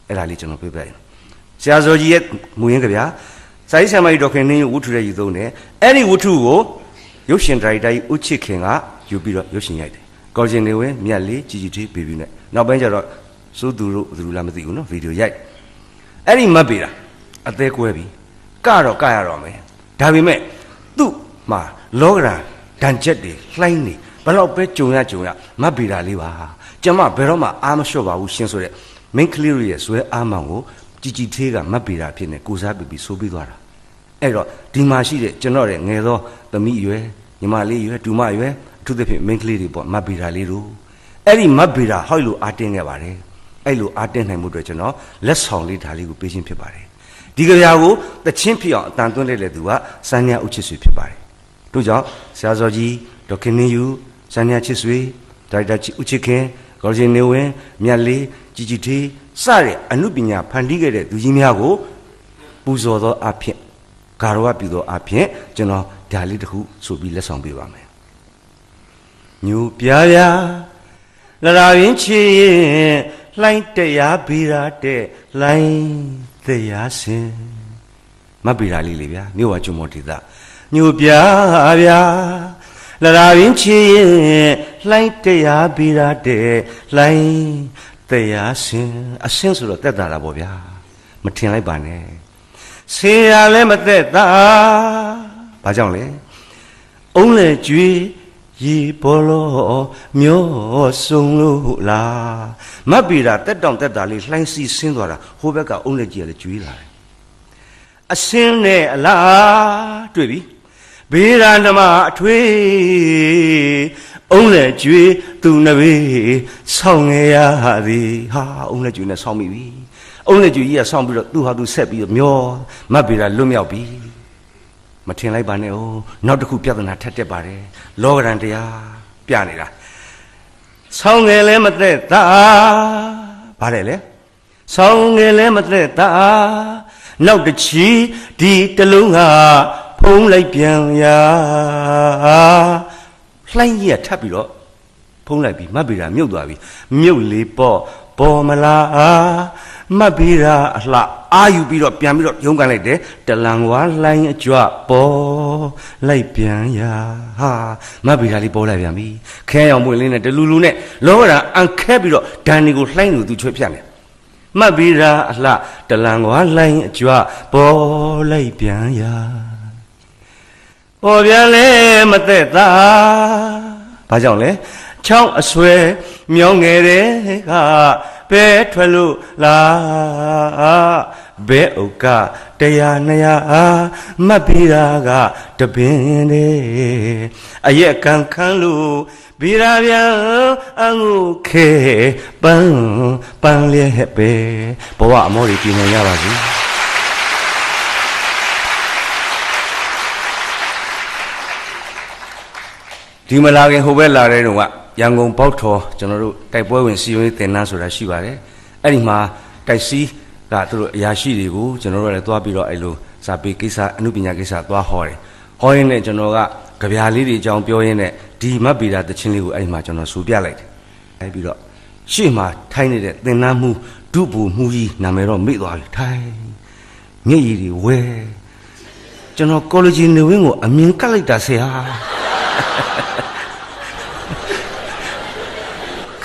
အဲ့ဒါလေးကျွန်တော်ပြပြရင်ဆရာဇော်ကြီးရဲ့မူရင်းကြဗျာစာရေးဆရာမကြီးဒေါခင်နှင်းဝတ္ထုရဲ့ယူသုံးတယ်အဲ့ဒီဝတ္ထုကိုရုပ်ရှင်ဒါရိုက်တာကြီးဦးချစ်ခင်ကယူပြီးတော့ရုပ်ရှင်ရိုက်တယ်ကော်ဂျင်နေဝင်မြတ်လေးជីជីသေးဘေဘီနဲ့နောက်ပိုင်းကျတော့စိုးသူတို့ဘယ်သူလားမသိဘူးနော်ဗီဒီယိုရိုက်အဲ့ဒီမတ်ပေတာအသေးကွဲပြီကတော့ကရတော့မယ်ဒါပေမဲ့သူ့မှာလောကဓာတ်ချက်တွေလှိုင်းနေဘလောက်ပဲကြုံရမတ်ပေတာလေးပါကျမဘယ်တော့မှအားမလျှော့ပါဘူးရှင်းဆိုတဲ့မင်းကလေးရဲ့ဇွဲအားမောင်ကိုជីជីသေးကမတ်ပေတာဖြစ်နေကိုစားပြီးဆိုပြီးသွားတာအဲ့တော့ဒီမှာရှိတဲ့ကျွန်တော်ရဲ့ငယ်သောသမီးရွယ်ညီမလေးရွယ်ဒူမရွယ်အထူးသဖြင့်မင်းကလေးတွေပေါ့မတ်ပေတာလေးတို့အဲ့ဒီမတ်ပေတာဟောက်လို့အားတင်းခဲ့ပါတယ်အဲ့လိုအားတင်းနိုင်မှုအတွက်ကျွန်တော်လက်ဆောင်လေးဒါလေးကိုပေးခြင်းဖြစ်ပါတယ်ဒီကြပြာကိုတချင်းဖြစ်အောင်အတန်သွင်းလိုက်တဲ့သူကစန်းညာဥချစ်ဆွေဖြစ်ပါတယ်တို့ကြောင့်ဆရာဇော်ကြီးဒေါခင်နှင်းယူစန်းညာချစ်ဆွေဒါရိုက်တာဥချစ်ခင်ကော်ဂျင်နေဝင်မြတ်လေးជីជីသေးစတဲ့အမှုပညာဖန်တီးခဲ့တဲ့သူကြီးများကိုပူဇော်သောအဖြစ်ဂါရဝပြုသောအဖြစ်ကျွန်တော်ဒါလေးတစ်ခုဆိုပြီးလက်ဆောင်ပေးပါမယ်ညူပြာပြာလရာရင်းချီရင်လှိုင်းတရားဗီရာတဲ့လှိုင်းတရားစင်မဗီရာလေးလေဗျာမြို့ဝကျွန်းမော်ဒေသညူပြာပြာလရာရင်းချီရင်လှိုင်းတရားဗီရာတဲ့လှိုင်းတရားစင်အစင်ဆိုတော့တက်တာလားပေါ့ဗျာမထင်လိုက်ပါနဲ့ဆေးရလည်းမသက်သာဘာကြောင့်လဲအုံးလေကျွေးရေဘောလောမျိုးစုံလို့လားမတ်ပေတာတက်တောင်တက်တာလေးလှိုင်းစီဆင်းသွားတာဟိုဘက်ကအုံးလေကြီးကလည်းကျွေးလာတယ်အစင်းနဲ့အလားတွေ့ပြီဘေးရာနှမအထွေးအုံးလေကျွေးသူနဘေးဆောင်းငယ်ရသည်ဟာအုံးလေကျွေးနဲ့ဆောင်းမိပြီအုံးလေကျွေးကြီးကဆောင်းပြီးတော့သူ့ဟာသူဆက်ပြီးတော့မျောမတ်ပေတာလွတ်မြောက်ပြီမထင်လိုက်ပါနဲ့哦နောက်တစ်ခုပြဿနာထပ်တက်ပါတယ်လောကရန်တရားပြနေတာဆောင်းငယ်လည်းမသက်သာဗါတယ်လေဆောင်းငယ်လည်းမသက်သာနောက်တစ်ချီဒီတလုံးကဖုံးလိုက်ပြန်ရာလှိုင်းကြီးကထပ်ပြီးတော့ဖုံးလိုက်ပြီးမတ်ပေတာမြုပ်သွားပြီမြုပ်လေပေါ်မလားမတ်ပေတာအလှအာယူပြီးတော့ပြန်ပြီးတော့ရုံးကန်လိုက်တယ်တလန်ဝါလှိုင်းအကြွပေါ်လိုက်ပြန်ရာဟာမတ်ပေတာလေးပေါ်လိုက်ပြန်ပြီခဲအောင်ပွင့်လင်းနဲ့တလူလူနဲ့လောကဓာတ်အန်ခဲပြီးတော့ဒန်တွေကိုလှိုင်းလို့သူချွေဖြတ်နေမတ်ပေတာအလှတလန်ဝါလှိုင်းအကြွပေါ်လိုက်ပြန်ရာပေါ်ပြန်လဲမသက်သာဘာကြောင့်လဲချောင်းအဆွဲမြောင်းငယ်တဲ့ကဘဲထွက်လို့လားဘဲဥကတရား200မတ်ပေတာကတပင်တဲ့အရက်ကန်ခန်းလို့ဗီရာပြန်အငုခဲပန်းလျက်ပဲဘဝအမောတွေပြည့်နေရပါစေဒီမလာခင်ဟိုဘက်လာတဲ့တုန်းကရန်ကုန်ပေါက်ထော်ကျွန်တော်တို့တိုက်ပွဲဝင်စီယုံရေးတင်နန်းဆိုတာရှိပါတယ်အဲ့ဒီမှာတိုက်စီးကသူတို့အရာရှိတွေကိုကျွန်တော်တို့လည်းသွားပြီးတော့အဲ့လိုစာပေကိစ္စအမှုပညာကိစ္စသွားဟောတယ်ဟောရင်းနဲ့ကျွန်တော်ကကြပြာလေးတွေအကြောင်းပြောရင်းနဲ့ဒီမတ်ပေတာတခြင်းလေးကိုအဲ့ဒီမှာကျွန်တော်ဆိုပြလိုက်တယ်အဲ့ပြီးတော့ရှေ့မှာထိုင်းနေတဲ့တင်နန်းမှုဒုဘူမှုကြီးနာမည်တော့မေ့သွားပြီထိုင်းမျက်ရည်တွေဝဲကျွန်တော်ကော်လေဂျနေဝင်းကိုအမြင်ကတ်လိုက်တာဆရာ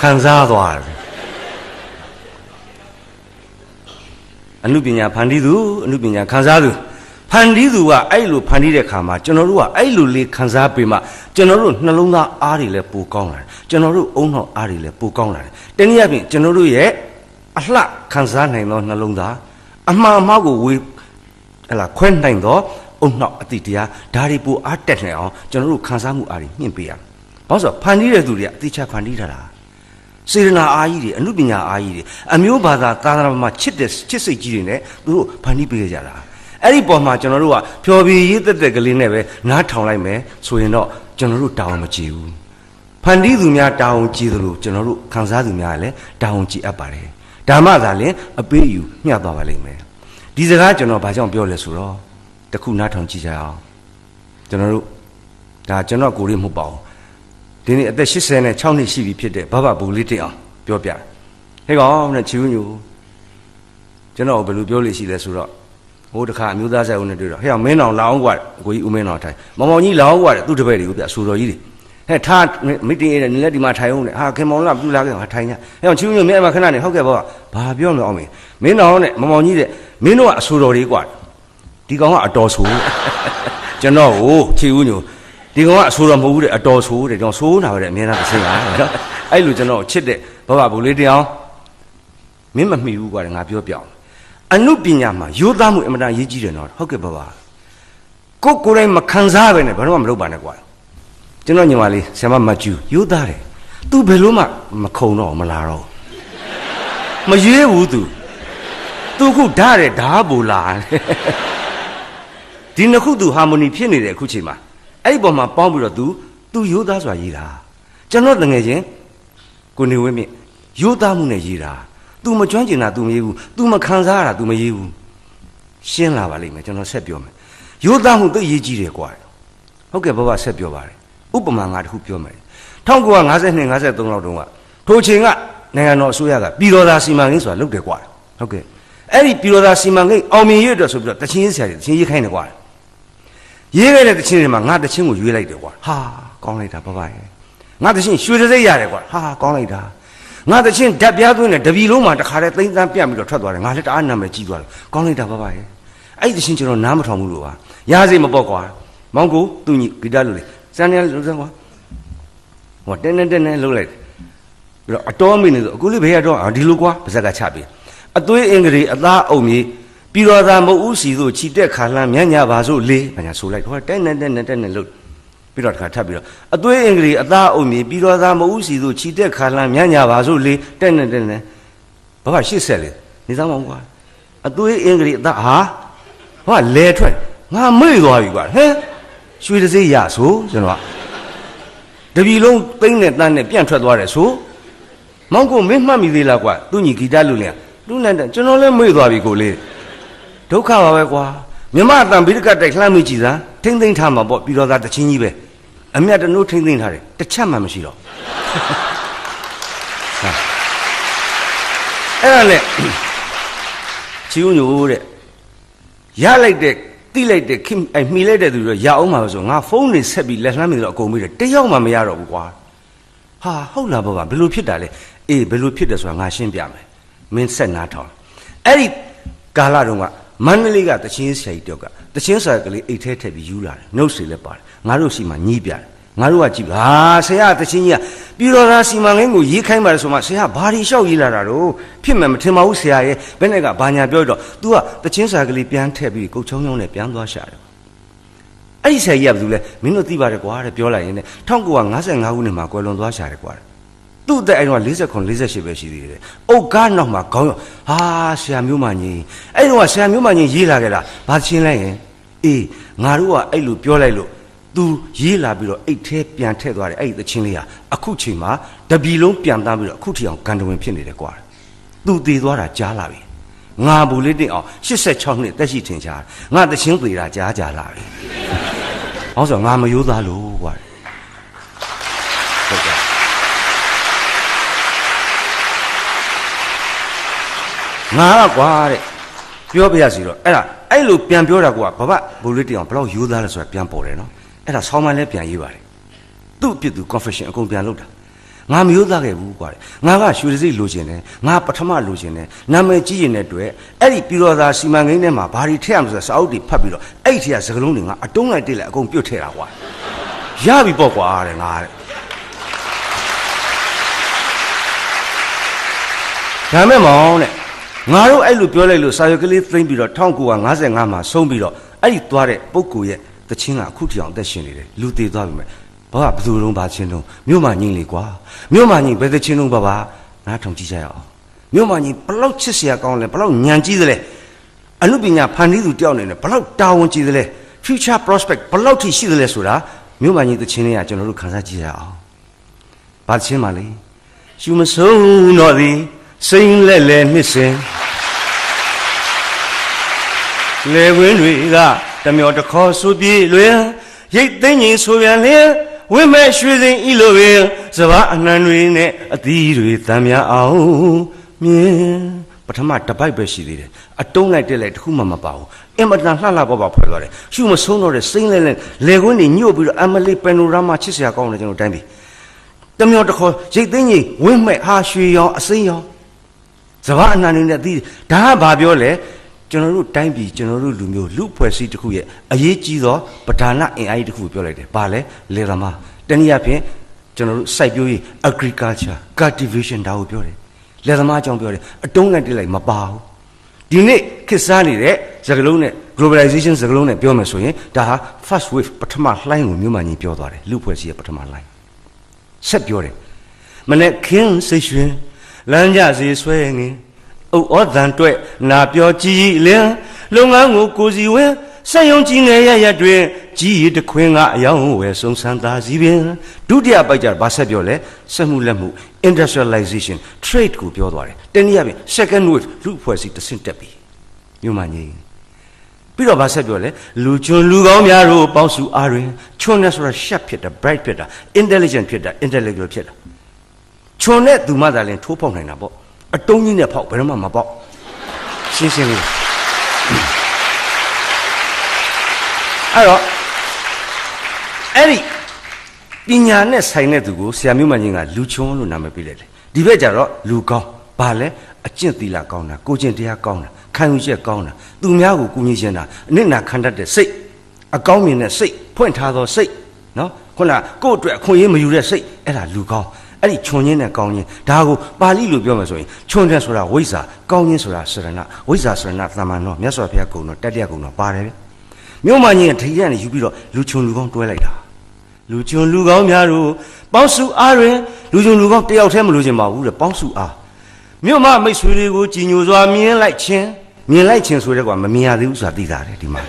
ခ ခံစားသွားတယ်အနုပညာဖန်တီးသူအနုပညာခံစားသူဖန်တီးသူကအဲ့လိုဖန်တီးတဲ့ခါမှာကျွန်တော်တို့ကအဲ့လိုလေးခံစားပေးမှကျွန်တော်တို့နှလုံးသားအားတွေလည်းပိုကောင်းလာတယ်ကျွန်တော်တို့အုံနောက်အားတွေလည်းပိုကောင်းလာတယ်တနည်းအားဖြင့်ကျွန်တော်တို့ရဲ့အလှခံစားနိုင်သောနှလုံးသားအမှားအမှားကိုဝေဟလာခွဲနိုင်သောအုံနောက်အတိတရားဒါတွေပိုအားတက်နေအောင်ကျွန်တော်တို့ခံစားမှုအားတွေမြင့်ပေးရမယ်ဘာလို့ဆိုဖန်တီးတဲ့သူတွေကအတိအကျဖန်တီးထားတာစေရနာအားကြီးတွေအနုပညာအားကြီးတွေအမျိုးဘာသာသာသနာမှာချစ်စိတ်ကြီးတွေနဲ့သူတို့ဖန်တီးပေးကြတာအဲ့ဒီပေါ်မှာကျွန်တော်တို့ကဖြော်ပြရေးတက်တက်ကလေးနဲ့ပဲနားထောင်လိုက်မယ်ဆိုရင်တော့ကျွန်တော်တို့တောင်းမကြည့်ဘူးဖန်တီးသူများတောင်းကြည့်သလိုကျွန်တော်တို့ခံစားသူများလည်းတောင်းကြည့်အပ်ပါတယ်ဒါမှသာလျှင်အပေးယူမျှသွားပါလိမ့်မယ်ဒီစကားကျွန်တော်ဘာကြောင့်ပြောလဲဆိုတော့တခုနားထောင်ကြည့်ကြအောင်ကျွန်တော်တို့ဒါကျွန်တော်ကိုယ်လေးမဟုတ်ပါဘူးဒီနေ့အသက်86နှစ်ရှိပြီဖြစ်တဲ့ဘဘဘူလေးတင်အောင်ပြောပြဟဲ့ကောင်နဲ့ချီဦးညူကျွန်တော်ဘယ်လိုပြောလို့ရှိလဲဆိုတော့ဟိုတခါအမျိုးသားဆိုင်ဦးနဲ့တွေ့တော့ဟဲ့အောင်မင်းတော်လာအောင်ကွာအကိုကြီးဦးမင်းတော်ထိုင်မောင်မောင်ကြီးလာအောင်ကွာသူ့တပည့်တွေကိုပြဆူတော်ကြီးတွေဟဲ့ထားမီတင်းနေလက်ဒီမှာထိုင်အောင်နဲ့ဟာခင်မောင်လာပြူလာခဲ့ဟာထိုင်ညဟဲ့အောင်ချီဦးညူမင်းအမခဏနေဟုတ်ကဲ့ဘောဘာပြောမလဲအောင်မင်းတော်နဲ့မောင်မောင်ကြီးတဲ့မင်းတို့ကအဆူတော်တွေကွာဒီကောင်ကအတော်ဆိုကျွန်တော်ကိုချီဦးညူဒီကောင်ကအဆိုးတော်မဟုတ်ဘူးတဲ့အတော်ဆိုးတဲ့ကျွန်တော်ဆိုးနာပဲတဲ့အမြဲတမ်းသိတာနော်အဲ့လိုကျွန်တော်ချစ်တဲ့ဘဘဘူလေးတရားမင်းမမှီဘူးကွာငါပြောပြအောင်အနုပညာမှာရိုးသားမှုအမှန်တန်ရေးကြည့်တယ်နော်ဟုတ်ကဲ့ဘဘကိုယ်တိုင်မခံစားပဲနဲ့ဘာလို့မလုပ်ပါနဲ့ကွာကျွန်တော်ညီမလေးဆရာမမကျူရိုးသားတယ် तू ဘယ်လို့မှမခုံတော့မလာတော့မရွေးဘူး तू ခုဓာတ်တယ်ဓာတ်ပူလာဒီနှစ်ခု तू ဟာမိုနီဖြစ်နေတယ်အခုချိန်မှာအဲ့ဒီပေါ်မှာပေါင်းပြီးတော့ तू ရိုးသားစွာရေးတာကျွန်တော်တငယ်ချင်းကိုနေဝင်းမြင့်ရိုးသားမှုနဲ့ရေးတာ तू မကျွမ်းကျင်တာ तू မရေးဘူး तू မခံစားရတာ तू မရေးဘူးရှင်းလာပါလိမ့်မယ်ကျွန်တော်ဆက်ပြောမယ်ရိုးသားမှုသိရေးကြီးတယ်ကွာဟုတ်ကဲ့ဘဘဆက်ပြောပါတယ်ဥပမာငါတခုပြောမယ်1952 53လောက်တုန်းကထိုချိန်ကနိုင်ငံတော်အစိုးရကပြည်တော်သာစီမံကိန်းဆိုတာလုပ်တယ်ကွာဟုတ်ကဲ့အဲ့ဒီပြည်တော်သာစီမံကိန်းအောင်မြင်ရတဲ့ဆိုပြီးတော့တချင်းရေးဆရာတွေတချင်းရေးခိုင်းတယ်ကွာရေးခဲ့တဲ့တချင်းတွေမှာငါတချင်းကိုရွေးလိုက်တယ်ကွာဟာကောင်းလိုက်တာဘဘရဲ့ငါတချင်းရွှေတစိမ့်ရတယ်ကွာဟာကောင်းလိုက်တာငါတချင်းဓာတ်ပြားသွင်းတယ်တပီလုံးမှာတခါတည်းသိန်းသန်းပြတ်ပြီးတော့ထွက်သွားတယ်ငါလည်းတအားနာမည်ကြီးသွားတယ်ကောင်းလိုက်တာဘဘရဲ့အဲ့ဒီတချင်းကျွန်တော်နားမထောင်ဘူးလို့ပါရစေမပေါ့ကွာမောင်ကိုသူညီဂီတလို့လေစမ်းနေလို့စမ်းကွာဟောတင်းလှုပ်လိုက်ပြီးတော့အတော်မိနေဆိုအခုလေးဘယ်ရတော့ဒီလိုကွာပါဇက်ကချပြီးအသွေးအင်္ဂရီအသားအုံမြေပြည်တော်သာမဟုတ်ဦးစီတို့ခြိတက်ခါလန်းမြတ်ညာပါစို့လေးဘာညာဆိုလိုက်ဟောတဲ့နဲ့လို့ပြီးတော့တခါထပ်ပြီးတော့အသွေးအင်္ဂရီအသားအုံမြေပြည်တော်သာမဟုတ်ဦးစီတို့ခြိတက်ခါလန်းမြတ်ညာပါစို့လေးတဲ့နဲ့ဘာမှ80လေနေသားမောင်ကွာအသွေးအင်္ဂရီအသားဟာဟောလဲထွက်ငါမေ့သွားပြီကွာဟဲ့ရွှေတစိမ့်ရဆိုကျွန်တော်တပီလုံးသိမ့်နဲ့တန်းနဲ့ပြန့်ထွက်သွားတယ်ဆိုမောင်ကိုမင်းမှတ်မိသေးလားကွာသူညီဂီတလို့လေလူနဲ့ကျွန်တော်လည်းမေ့သွားပြီကိုလေးဒုက္ခပါပဲကွာမြမအတန်ဘိဒကတိုက်လှမ်းမိကြည့်စမ်းထိမ့်သိမ့်ထားမှာပေါ့ပြီးတော့သာတချင်းကြီးပဲအမြတ်တနိုးထိမ့်သိမ့်ထားတယ်တစ်ချက်မှမရှိတော့အဲ့ဒါနဲ့ချီဦးညိုတဲ့ရလိုက်တဲ့တိလိုက်တဲ့ခင်မှီလိုက်တဲ့သူတွေရအောင်မှာဆိုငါဖုန်းတွေဆက်ပြီးလက်လှမ်းမိတော့အကုန်မေးတယ်တယောက်မှမရတော့ဘူးကွာဟာဟုတ်လားဘောကဘယ်လိုဖြစ်တာလဲအေးဘယ်လိုဖြစ်တယ်ဆိုတာငါရှင်းပြမယ်မင်းဆက်နားထောင်အဲ့ဒီကာလတုန်းကမန္တလေးကတချင်းဆရာကြီးတယောက်ကတချင်းဆရာကလေးအိတ်ထဲထည့်ပြီးယူလာတယ်နှုတ်စီလည်းပါတယ်ငါတို့စီမှာညီးပြတယ်ငါတို့ကကြည့်ဟာဆရာတချင်းကြီးကပြည်တော်သာစီမံကိန်းကိုရေးခိုင်းပါတယ်ဆိုမှဆရာဘာတွေလျှောက်ရေးလာတာတော့ဖြစ်မယ်မထင်ပါဘူးဆရာရဲ့ဘယ်နဲ့ကဘာညာပြောတော့ तू ကတချင်းဆရာကလေးပြန်ထည့်ပြီးကုတ်ချုံချုံနဲ့ပြန်သွားရှာတယ်အဲ့ဒီဆရာကြီးကဘာလို့လဲမင်းတို့သိပါတယ်ကွာတဲ့ပြောလိုက်ရင်1955ခုနှစ်မှာကွယ်လွန်သွားရှာတယ်ကွာသူ့အသက်အဲ့တော့49 48ပဲရှိသေးတယ်အုတ်ကားနောက်မှာခေါင်းရောဟာဆရာမျိုးမကြီးအဲ့တော့ဆရာမျိုးမကြီးရေးလာခဲ့တာဘာချင်းလဲရင်အေးငါတို့ကအဲ့လိုပြောလိုက်လို့သူရေးလာပြီးတော့အိတ်ထဲပြန်ထည့်သွားတယ်အဲ့ဒီသချင်းလေးဟာအခုချိန်မှာတပီလုံးပြန်သားပြီးတော့အခုထိအောင်ကန်တဝင်ဖြစ်နေတယ်ကွာသူတည်သွားတာကြားလာပြီငါဘူးလေးတင်အောင်86နှစ်တက်ရှိထင်ရှားငါသချင်းသေးတာကြားလာပြီဟောဆိုငါမရိုးသားလို့ကွာဟုတ်ကဲ့ငါကကွာတဲ့ပြောပြရစီတော့အဲ့လိုပြန်ပြောတာကွာဘဘဘူးလေးတင်အောင်ဘလောက်ရိုးသားလဲဆိုတာပြန်ပေါ်တယ်နော်အဲ့ဒါဆောင်းမလဲပြန်ရေးပါတယ်သူ့အဖြစ်သူ confession အကုန်ပြန်လုပ်တာ ငါမျိုးသားခဲ့ဘူးကွာငါကရွှေစိတ်လိုချင်တယ်ငါပထမလိုချင်တယ်နာမည်ကြီးရင်တဲ့တွေ့အဲ့ဒီပြည်တော်သားစီမံကိန်းထဲမှာဘာတွေထည့်ရမလဲဆိုစာအုပ်တွေဖတ်ပြီးတော့အဲ့ဒီထက်ကစကလုံးတွေငါအတုံးလိုက်တိလိုက်အကုန်ပြုတ်ထည့်တာကွာရပြီပေါ့ကွာတဲ့ငါတဲ့ဒါမဲ့မောင်တဲ့ငါတို့အဲ့လိုပြောလိုက်လို့စာရွက်ကလေးသိမ့်ပြီးတော့1955မှာဆုံးပြီးတော့အဲ့ဒီသွားတဲ့ပုဂ္ဂိုလ်ရဲ့တခြင်းကအခုထီအောင်အသက်ရှင်နေတယ်လူသေးသွားပြီမဲ့ဘာဘသူလုံးဘာချင်းလုံးမြို့မှာညင်လေကွာမြို့မှာညင်ဘယ်တချင်းလုံးဘာနားထောင်ကြည့်ကြရအောင်မြို့မှာညင်ဘလောက်ချစ်စရာကောင်းလဲဘလောက်ညံကြီးသလဲအမှုပညာဖန်တီးသူတယောက်နေတယ်ဘလောက်တာဝန်ကြီးသလဲ future prospect ဘလောက်ထိရှိသလဲဆိုတာမြို့မှာညင်တချင်းလေးကကျွန်တော်တို့ခန်းစားကြည့်ရအောင်ဘာချင်းပါလဲရှူမဆုံးတော့သည်စိမ့်လက်လဲနှစ်စင်လေဝင်းတွေကတမျောတခေါ်ဆိုပြေလွင်ရိတ်သိမ့်ကြီးဆိုပြန်လျင်ဝိမဲ့ရွှေစိန်ဤလိုပင်စဘာအနှံတွေနဲ့အသီးတွေတမ်းများအောင်မြင်ပထမတပိုက်ပဲရှိသေးတယ်အတုံးလိုက်တက်လိုက်တခုမှမပါဘူးအင်မတန်လှလှပပဖွဲ့သွားတယ်ရှုမဆုံးတော့တဲ့စိမ့်လဲလဲလေကွင်းတွေညှို့ပြီးတော့အမလေးပန်နိုရာမာချစ်စရာကောင်းတယ်ကျွန်တော်တိုင်းပြီတမျောတခေါ်ရိတ်သိမ့်ကြီးဝိမဲ့ဟာရွှေရောင်အစိမ်းရောင်စဘာအနှံတွေနဲ့အသီးဒါကဘာပြောလဲကျွန်တော်တို့တိုင်းပြည်ကျွန်တော်တို့လူမျိုးလူဖွဲ့စည်းတစ်ခုရဲ့အရေးကြီးသောပဓာနအင်အားကြီးတစ်ခုပြောလိုက်တယ်။ဘာလဲလေသမားတနည်းအားဖြင့်ကျွန်တော်တို့စိုက်ပျိုးရေး agriculture cultivation ဒါကိုပြောတယ်။လေသမားအကြောင်းပြောတယ်အတုံးလိုက်တိလိုက်မပါဘူး။ဒီနေ့ခေတ်စားနေတဲ့စကားလုံးနဲ့ globalization စကားလုံးနဲ့ပြောမယ်ဆိုရင်ဒါဟာ first wave ပထမလှိုင်းကိုမြို့မှန်ကြီးပြောသွားတယ်လူဖွဲ့စည်းရဲ့ပထမလှိုင်းဆက်ပြောတယ်မနဲ့ခင်းစိတ်ရွှင်လမ်းကြစီဆွဲငင်ဥဩတန်တွေ့နာပြောကြည်လင်လုပ်ငန်းကိုကိုစီဝဲဆက်ယုံကြည်ငယ်ရတွင်ကြီးရတခွင်းကအယောင်းဝယ်ဆုံးဆန်းသာစီပင်ဒုတိယပိုက်ကြဘာဆက်ပြောလဲစက်မှုလက်မှု industrialization trade ကိုပြောသွားတယ်တနည်းအားဖြင့် second wave လူဖွဲ့စည်းတစ်ဆင့်တက်ပြီမြို့မှကြီးပြီးတော့ဘာဆက်ပြောလဲလူချွန်လူကောင်းများတို့ပေါင်းစုအားတွင်ချွန်နဲ့ဆိုတာ sharp ဖြစ်တာ bright ဖြစ်တာ intelligent ဖြစ်တာ intellectual ဖြစ်တာချွန်နဲ့သူမှသာလင်ထိုးပေါက်နိုင်တာပေါ့အတုံးကြီးနဲ့ဖောက်ဘယ်တော့မှမပေါက်ရှင်းရှင်းလေးအဲ့တော့အဲ့ဒီပညာနဲ့ဆိုင်တဲ့သူကိုဆရာမျိုးမင်းကလူချွန်းလို့နာမည်ပေးလိုက်တယ်ဒီဘက်ကျတော့လူကောင်းဘာလဲအကျင့်သီလကောင်းတာကိုကျင့်တရားကောင်းတာခံယူချက်ကောင်းတာသူများကိုကူညီခြင်းတာအနစ်နာခံတတ်တဲ့စိတ်အကောင်းမြင်တဲ့စိတ်ဖွင့်ထားသောစိတ်နော်ခုနကိုယ့်အတွက်အခွင့်အရေးမယူတဲ့စိတ်အဲ့ဒါလူကောင်းအဲ့ဒီခြုံရင်းနဲ့ကောင်းခြင်းဒါကိုပါဠိလိုပြောမယ်ဆိုရင်ခြုံတယ်ဆိုတာဝိဇ္ဇာကောင်းခြင်းဆိုတာစရဏဝိဇ္ဇာစရဏသမ္မာနောမြတ်စွာဘုရားကုံတော်တတ္တရကုံတော်ပါတယ်ဗျမြို့မကြီးကထိရနေယူပြီးတော့လူခြုံလူကောင်းတွဲလိုက်တာလူခြုံလူကောင်းများတို့ပေါင်းစုအားတွင်လူခြုံလူကောင်းတယောက်တည်းမလို့ခြင်းပါဘူးတဲ့ပေါင်းစုအားမြို့မမိတ်ဆွေတွေကိုကြည်ညိုစွာမြင်လိုက်ခြင်းဆိုတဲ့ကွာမမြင်ရသေးဘူးဆိုတာသိတာတယ်ဒီမှာ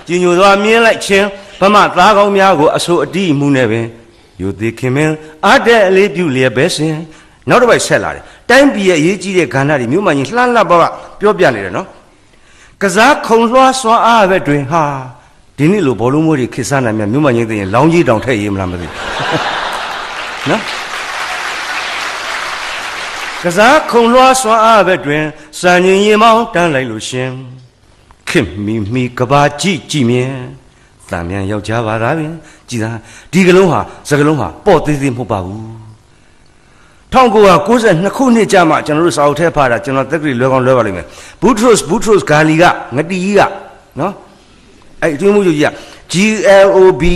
ကြည်ညိုစွာမြင်လိုက်ခြင်းဗမာသားကောင်းများကိုအဆိုအတိအမှုနဲ့ပင်ယိုသေးခင်မင်းအားတဲ့အလေးပြုလျက်ပဲစဉ်နောက်တစ်ပိုက်ဆက်လာတယ်တိုင်းပြည်ရဲ့အရေးကြီးတဲ့ကဏ္ဍတွေမြို့မှကြီးလှလှပပပြောပြနေတယ်နော်ကစားခုံလွှားစွာအားပဲတွင်ဟာဒီနေ့လိုဘောလုံးမွေးတွေခေတ်စားနိုင်မြမြို့မှကြီးသိရင်လောင်းကြီးတောင်ထည့်ရေးမလားမသိနော်ကစားခုံလွှားစွာအားပဲတွင်စံရင်ရင်မောင်းတန်းလိုက်လို့ရှင်ခင်မီကဘာကြည့်မြင်တန်မြန်ယောက်ျားပါလားဗျကြည်သာဒီကလုံးဟာစကလုံးဟာပေါ့သေးသေးမဟုတ်ပါဘူး1992ခုနှစ်ကြာမှကျွန်တော်တို့စာအုပ်ထဲဖားတာကျွန်တော်တက်ကလေးလွယ်ကောင်းလွယ်ပါလိမ့်မယ်ဘူထရိုစ်ဂါလီကငတိကြီးကနော်အဲ့အတွင်းမှုကြီးက GLOBAL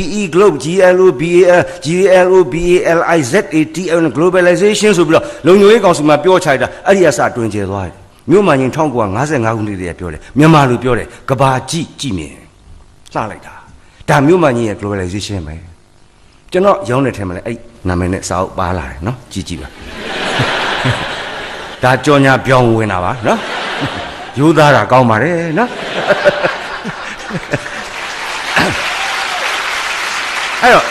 globalization ဆိုပြီးတော့လုံညိုရေးကောင်စီမှာပြောချလိုက်တာအဲ့ဒီအစတွင်ကျဲသွားတယ်မြို့မှန်ကြီး1955ခုနှစ်တည်းပြောတယ်မြန်မာလိုပြောတယ်ကဘာကြည့်မြင်လှလိုက်တာဒါမြို့မှကြီးရဲ့ globalization ပဲကျွန်တော်ရောင်းတဲ့ထဲမှာလည်းအဲ့နာမည်နဲ့စာအုပ်ပါလာတယ်နော်ကြည့်ပါဒါကြော်ညာပြောင်းဝင်တာပါနော်ရိုးသားတာကောင်းပါတယ်နော်အဲ့တော့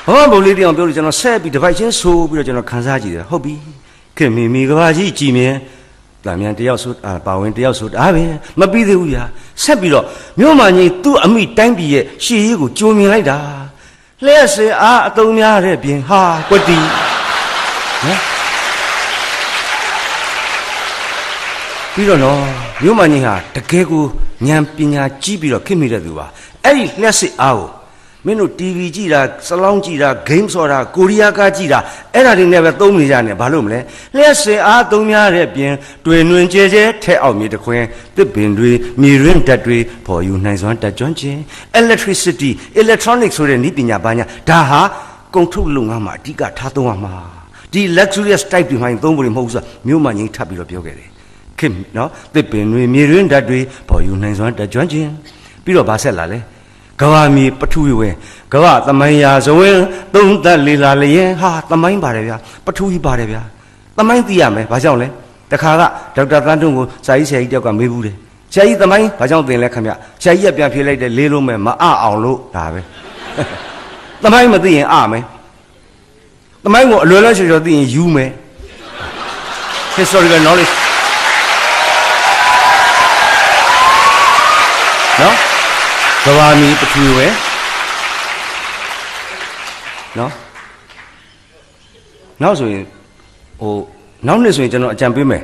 ဘာမှမလေးတောင်ပြောလို့ကျွန်တော်ဆက်ပြီးတစ်ပိုက်ချင်းဆိုပြီးတော့ကျွန်တော်ခန်းစားကြည့်တယ်ဟုတ်ပြီခင်မီကဘာကြီးကြည်မြင်တန်မြန်တယောက်ဆိုပါဝင်တယောက်ဆိုဒါပဲမပြီးသေးဘူးဗျာဆက်ပြီးတော့မြို့မှကြီးသူ့အမိတိုင်းပြည်ရဲ့ရှေ့ရေးကိုကြိုမြင်လိုက်တာလျှက်စင်အားအသုံးများတဲ့ပြင်ဟာကွတီနော်ပြီးတော့နော်မြို့မှကြီးဟာတကယ်ကိုဉာဏ်ပညာကြီးပြီးတော့ခင်မိတဲ့သူပါအဲ့ဒီလျှက်စစ်အားကို မင်းတို့ TV ကြည့်တာစလောင်းကြည့်တာ game ဆော်တာကိုရီးယားကားကြည့်တာအဲ့ဒါတွေနဲ့ပဲသုံးနေကြတယ်ဘာလို့မလဲလျှက်စင်အားသုံးများတဲ့ပြင်တွင်တွင်ကျဲကျဲထဲအောင်မြေတခွင်တစ်ပင်တွေမြေရင်းဓာတ်တွေပေါ်ယူနိုင်စွမ်းတက်ကြွခြင်း electricity electronic ဆိုတဲ့နည်းပညာဘာညာဒါဟာကုန်ထုတ်လုပ်ငန်းမှာအဓိကထားသုံးရမှာဒီ luxurious type တွေမှသုံးဖို့မဟုတ်ဘူးဆိုမြို့မှငိမ့်ထပ်ပြီးတော့ပြောခဲ့တယ်ခင်နော်တစ်ပင်တွေမြေရင်းဓာတ်တွေပေါ်ယူနိုင်စွမ်းတက်ကြွခြင်းပြီးတော့ဗာဆက်လာလဲကဘာမီပထူဝင်းကဘာသမိုင်းရာဇဝင်သုံးသက်လေလာလျင်ဟာသမိုင်းပါတယ်ဗျာပထူကြီးပါတယ်ဗျာသမိုင်းသိရမယ်ဘာကြောင့်လဲတခါကဒေါက်တာတန်းထွန်းကိုစာရေးဆရာကြီးတယောက်ကမေးဘူးတယ်ဆရာကြီးသမိုင်းဘာကြောင့်သင်လဲခင်ဗျဆရာကြီးကပြန်ဖြေလိုက်တယ်လေးလုံးမဲ့မအအောင်လို့ဒါပဲသမိုင်းမသိရင်အမယ်သမိုင်းကိုအလွယ်လွယ်ချော်ချော်သိရင်ယူမယ် historical knowledge နော်ကဘာမီပထူဝဲနော်နောက်ဆိုရင်ဟိုနောက်နှစ်ဆိုရင်ကျွန်တော်အကြံပေးမယ်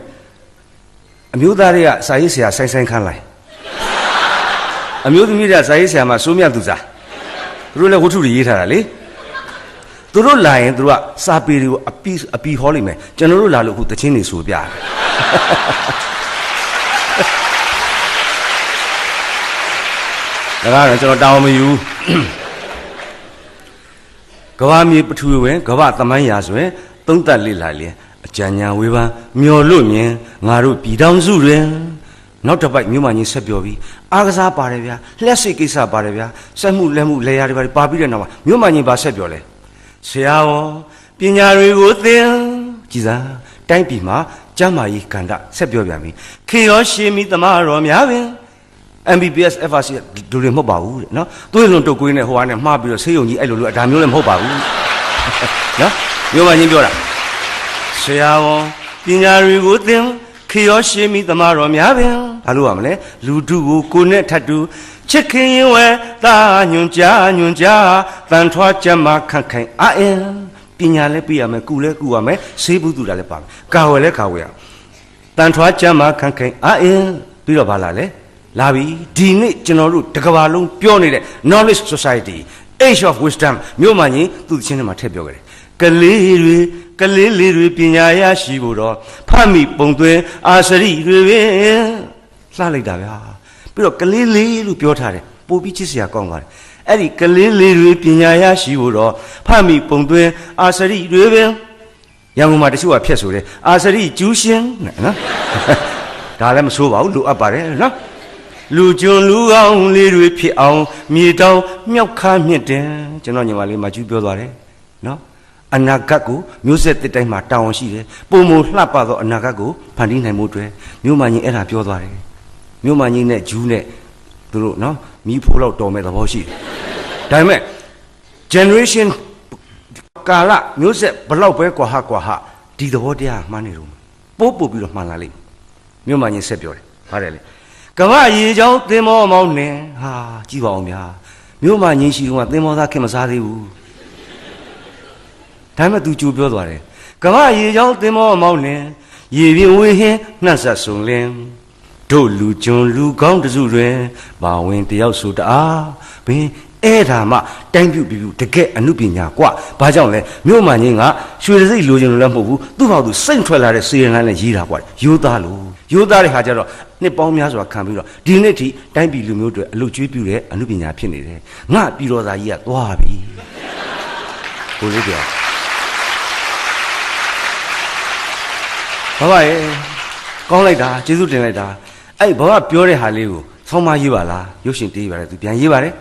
အမျိုးသားတွေကစာရေးဆရာဆိုင်ခန်းလိုက်အမျိုးသမီးတွေကစာရေးဆရာမှာစိုးမြတ်သူစားသူတို့လည်းဝတ္ထုတွေရေးထားတာလေသူတို့လာရင်သူတို့ကစာပေတွေကိုအပီဟောလိမ့်မယ်ကျွန်တော်တို့လာလို့အခုတချင်းတွေဆိုပြတယ်ဒါကတော့ကျွန်တော်တောင်းမယူကဘာမြေပထူဝင်ကဘာသမိုင်းရာဆိုရင်သုံးသက်လေ့လာလျင်အကြံဉာဏ်ဝေဖန်မျော်လို့မြင်ငါတို့ပြည်တောင်စုတွင်နောက်တစ်ပိုက်မြို့မှကြီးဆက်ပြောပြီးအားကစားပါတယ်ဗျာလျှက်စိတ်ကိစ္စပါတယ်ဗျာစက်မှုလက်မှုလေယာတွေပါပြီးတဲ့နောက်မှာမြို့မှကြီးပါဆက်ပြောလဲဆရာဝန်ပညာတွေကိုသင်ကြည်စားတိုင်းပြည်မှာကျမ်းမာရေးကဏ္ဍဆက်ပြောပြန်ပြီခေရောရှေမီသမားတော်များပင်MBBS FRC ဒူတွေမဟုတ်ပါဘူးတဲ့နော်သွေးလွန်တုတ်ကွေးနဲ့ဟိုဟာနဲ့မှားပြီးတော့ဆေးရုံကြီးအဲ့လိုလိုဒါမျိုးလည်းမဟုတ်ပါဘူးနော်မျိုးမချင်းပြောတာဆရာဝန်ပညာတွေကိုသင်ခေရောရှေမီသမားတော်များပင်ဘာလို့ရမလဲလူတုကိုကိုနဲ့ထတ်တူချစ်ခင်ရင်ဝဲသာညွန်ကြားတန်ထွားကြမ်းမာခန့်ခိုင်အာအင်းပညာလည်းပြရမယ်ကုလည်းကုရမယ်ဆေးဘူးတူတာလည်းပါမယ်ကာဝယ်လည်းကာဝယ်ရတန်ထွားကြမ်းမာခန့်ခိုင်အာအင်းပြီးတော့ဘာလာလဲလာပြီဒီနေ့ကျွန်တော်တို့တစ်ကမ္ဘာလုံးပြောနေတဲ့ knowledge society age of wisdom မြို့မှကြီးသူ့ချင်းထဲမှာထည့်ပြောခဲ့တယ်ကလေးလေးတွေပညာရရှိဖို့တော့ဖတ်မိပုံသွင်းအာစရိတွေပဲလှလိုက်တာဗျာပြီးတော့ကလေးလေးလို့ပြောထားတယ်ပို့ပြီးချစ်စရာကောင်းပါတယ်အဲ့ဒီကလေးလေးတွေပညာရရှိဖို့တော့ဖတ်မိပုံသွင်းအာစရိတွေပဲရန်ကုန်မှာတချို့ကဖြတ်ဆိုတယ်အာစရိကျူးရှင်နော်ဒါလည်းမဆိုးပါဘူးလိုအပ်ပါတယ်နော်လူကျွန်းလူအောင်လေးတွေဖြစ်အောင်မြေတောင်မြောက်ခါမြင့်တယ်ကျွန်တော်ညီမလေးမကျူးပြောသွားတယ်နော်အနာဂတ်ကိုမျိုးဆက်တစ်တိုင်းမှာတာဝန်ရှိတယ်ပုံမလှပသောအနာဂတ်ကိုဖန်တီးနိုင်မှုအတွက်မြို့မကြီးအဲ့ဒါပြောသွားတယ်မြို့မကြီးနဲ့ဂျူးနဲ့သူတို့နော်မိဖိုးလောက်တော်မဲ့သဘောရှိတယ်ဒါပေမဲ့ generation ကာလမျိုးဆက်ဘလောက်ပဲကွာဟာဒီသဘောတရားမှန်းနေတော့ပို့ပြီးတော့မှန်လာလိမ့်မြို့မကြီးဆက်ပြောတယ်ပါတယ်လေကမ္ဘာရေချောင်းသင်္ဘောမောင်းနေဟာကြည့်ပါအောင်ဗျာမြို့မှာငင်းရှိတော့သင်္ဘောသားခင်မစားသေးဘူးဒါပေမဲ့သူကြိုပြောသွားတယ်ကမ္ဘာရေချောင်းသင်္ဘောမောင်းနေရေပြင်းဝေဟင်းနှံ့ဆက်ဆုံလင်းတို့လူကျွန်းလူကောင်းတစုတွင်ဘာဝင်တယောက်ဆိုတအားဘင်းအဲ့ဒါမှတိုင်းပြုတကယ်အမှုပညာกว่าဘာကြောင့်လဲမြို့မှာငင်းကရွှေစိတ်လိုချင်လို့လည်းမဟုတ်ဘူးသူ့ဘာသူစိတ်ထွက်လာတဲ့စေရန်လည်းရေးတာกว่าရိုးသားလို့ရိုးသားတဲ့ခါကျတော့နှစ်ပေါင်းများစွာခံပြီးတော့ဒီနေ့ထိတိုင်းပြည်လူမျိုးတွေအလုပ်ကျွေးပြုတဲ့အမှုပညာဖြစ်နေတယ်ငါပြည်တော်သားကြီးကသွားပြီကိုလေးပြောဘာပါရဲ့ကောင်းလိုက်တာကျေးဇူးတင်လိုက်တာအဲ့ဘာပြောတဲ့ဟာလေးကိုဆောင်းမရေးပါလားရုပ်ရှင်တေးပါလေသူပြန်ရေးပါတယ်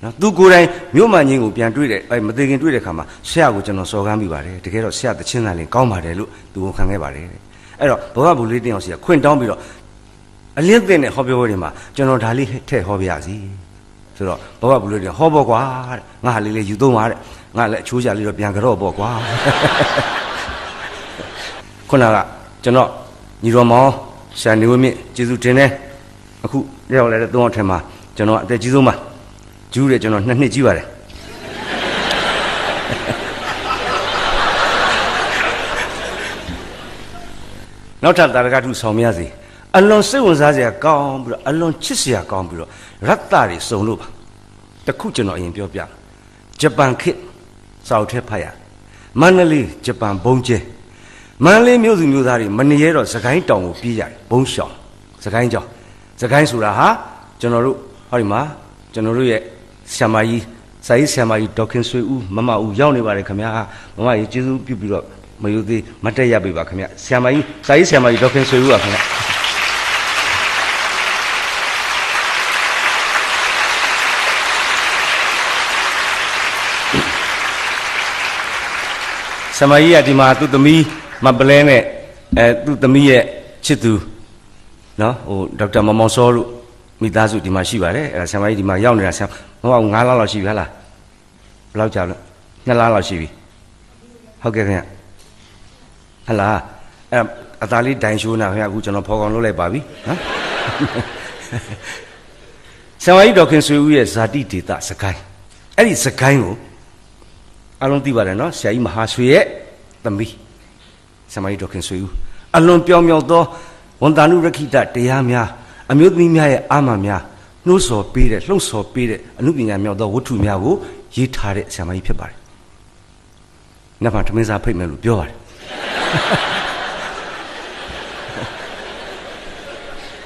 နော်သူကိုယ်တိုင်မြို့မှန်ချင်းကိုပြန်တွေ့တယ်အဲ့မသေးခင်တွေ့တဲ့ခါမှာဆရာကိုကျွန်တော်စော်ကားမိပါတယ်တကယ်တော့ဆရာတချင်းသားလေးကောင်းပါတယ်လို့သူကိုခံခဲ့ပါတယ်အဲ့တော့ဘဝဘူလေးတင်အောင်ဆရာခွင့်တောင်းပြီးတော့အလင်းသင်တဲ့ဟောပြောပွဲတွေမှာကျွန်တော်ဒါလေးထည့်ဟောပြရစီဆိုတော့ဘဝဘူလေးတင်ဟောပေါ့ကွာတဲ့ငါဟာလေးယူသုံးပါတဲ့ငါလည်းအချိုးချလေးတော့ပြန်ကြော့ပေါ့ကွာခုနကကျွန်တော်ညီတော်မောင်ဆရာနေဝင်းမြင့်ကျေးဇူးတင်တယ်အခုရောက်လာတဲ့သုံးအောင်ထဲမှာကျွန်တော်အသက်ကြီးဆုံးပါကျူးတယ်ကျွန်တော်2နှစ်ကြီးပါတယ်နောက်ထပ်တာရကထုဆောင်မရစေအလွန်စိတ်ဝင်စားစရာကောင်းပြီးတော့အလွန်ချစ်စရာကောင်းပြီးတော့ရတ္တတွေစုံလို့ပါတ ခုကျွန်တော်အရင်ပြောပြဂျပန်ခေတ်စာအုပ်ထဲဖတ်ရမန္တလေးဂျပန်ဘုံကျဲမန္တလေးမြို့သူမြို့သားတွေမနေရတော့စကိုင်းတောင်ကိုပြေးရတယ်ဘုံရှောင်စကိုင်းကြောင်စကိုင်းဆိုတာဟာကျွန်တော်တို့ဟောဒီမှာကျွန်တော်တို့ရဲ့ဆရာမကြီးစာရေးဆရာမကြီးဒေါခင်ဆွေဦးမမဦးရောက်နေပါတယ်ခင်ဗျာမမကြီးကျေးဇူးပြုပြီးတော့မယူသေးမတက်ရပေးပါခင်ဗျာဆရာမကြီးစာရေးဆရာမကြီးဒေါခင်ဆွေဦးပါခင်ဗျာဆရာမကြီးကဒီမှာသူ့သမီးမပလဲနဲ့သူ့သမီးရဲ့ချစ်သူနော်ဟိုဒေါက်တာမောင်မောင်စောတို့မိသားစုဒီမှာရှိပါတယ်အဲ့ဒါဆရာမကြီးဒီမှာရောက်နေတာဆရာမဟုတ်9လလောက်ရှိပြီဟလားဘယ်လောက်ကြာလဲ2လလောက်ရှိပြီဟုတ်ကဲ့ခင်ဗျဟလားအဲ့အသားလေးဒိုင်ရှိုးနာခင်ဗျအခုကျွန်တော်ဖော်ကောင်လုပ်လိုက်ပါပြီနော်ဆရာမကြီးဒေါခင်ဆွေဦးရဲ့ဇာတိဒေတာစကိုင်းအဲ့ဒီစကိုင်းကိုအလုံးသိပါတယ်နော်ဆရာကြီးမဟာဆွေရဲ့သမီးဆရာမကြီးဒေါခင်ဆွေဦးအလွန်ပြောင်မြောက်သောဝန်တာနုရခိတတရားများအမျိုးသမီးများရဲ့အာမများနှိုးဆော်ပေးတဲ့လှုပ်ဆော်ပေးတဲ့အမှုပညာမြောက်သောဝတ္ထုများကိုရေးထားတဲ့ဆရာမကြီးဖြစ်ပါတယ်။နောက်မှထမင်းစားဖိတ်မယ်လို့ပြောပါတယ်။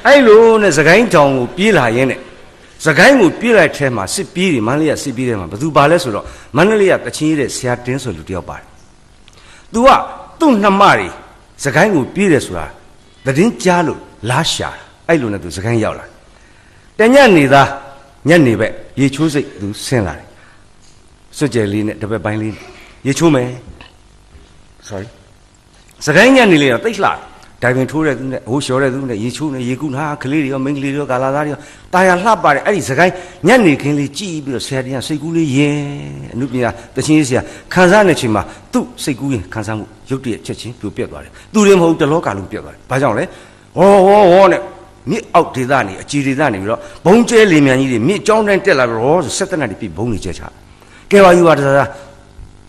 အဲ့လိုနဲ့စကိုင်းတောင်ကိုပြေးလာရင်းနဲ့စကိုင်းကိုပြေးလိုက်ထဲမှာစစ်ပြေးတွေမန္တလေးကစစ်ပြေးတွေမှာဘယ်သူပါလဲဆိုတော့မန္တလေးကတချင်းရတဲ့ဆရာတင်းဆိုလူတယောက်ပါတယ်။ तू ကသူ့နှမတွေစကိုင်းကိုပြေးတယ်ဆိုတာသတင်းကြားလို့လားရှာအဲ့လိုနဲ့ तू စကိုင်းရောက်လာတညနေသားညနေပဲရေချိုးစိတ် तू ဆင်းလာတယ်စွတ်ကြဲလေးနဲ့တပည့်ပိုင်းလေးရေချိုးမယ် sorry စကိုင်းညနေလေးတော့တိတ်လှဒိုင်ပင်ထိုးတဲ့သူနဲ့ဟိုလျှော်တဲ့သူနဲ့ရေချိုးနေရေကူးနာကလေးတွေရောမိန်းကလေးတွေရောကာလာသားတွေရောတာယာလှပါတယ်အဲ့ဒီစကိုင်းညနေခင်းလေးကြည်ပြီးတော့ဆရာတင်ကစိတ်ကူးလေးရင်အနုပညာတချင်းဆရာခန်းစားနေချိန်မှာသူ့စိတ်ကူးရင်ခန်းစားမှုရုပ်တရက်ချက်ချင်းပြိုပြက်သွားတယ်သူတွေမဟုတ်တလောကလုံးပြက်သွားတယ်ဘာကြောင့်လဲဟောနဲ့မြစ်အောက်ဒေသနေအကြီးဒေသနေပြီးတော့ဘုံကျဲလေမြန်ကြီးတွေမြစ်ကြောင်းတိုင်းတက်လာပြီးတော့ဆက်တနတ်တွေပြဘုံတွေကျဲချကဲပါယူပါတစား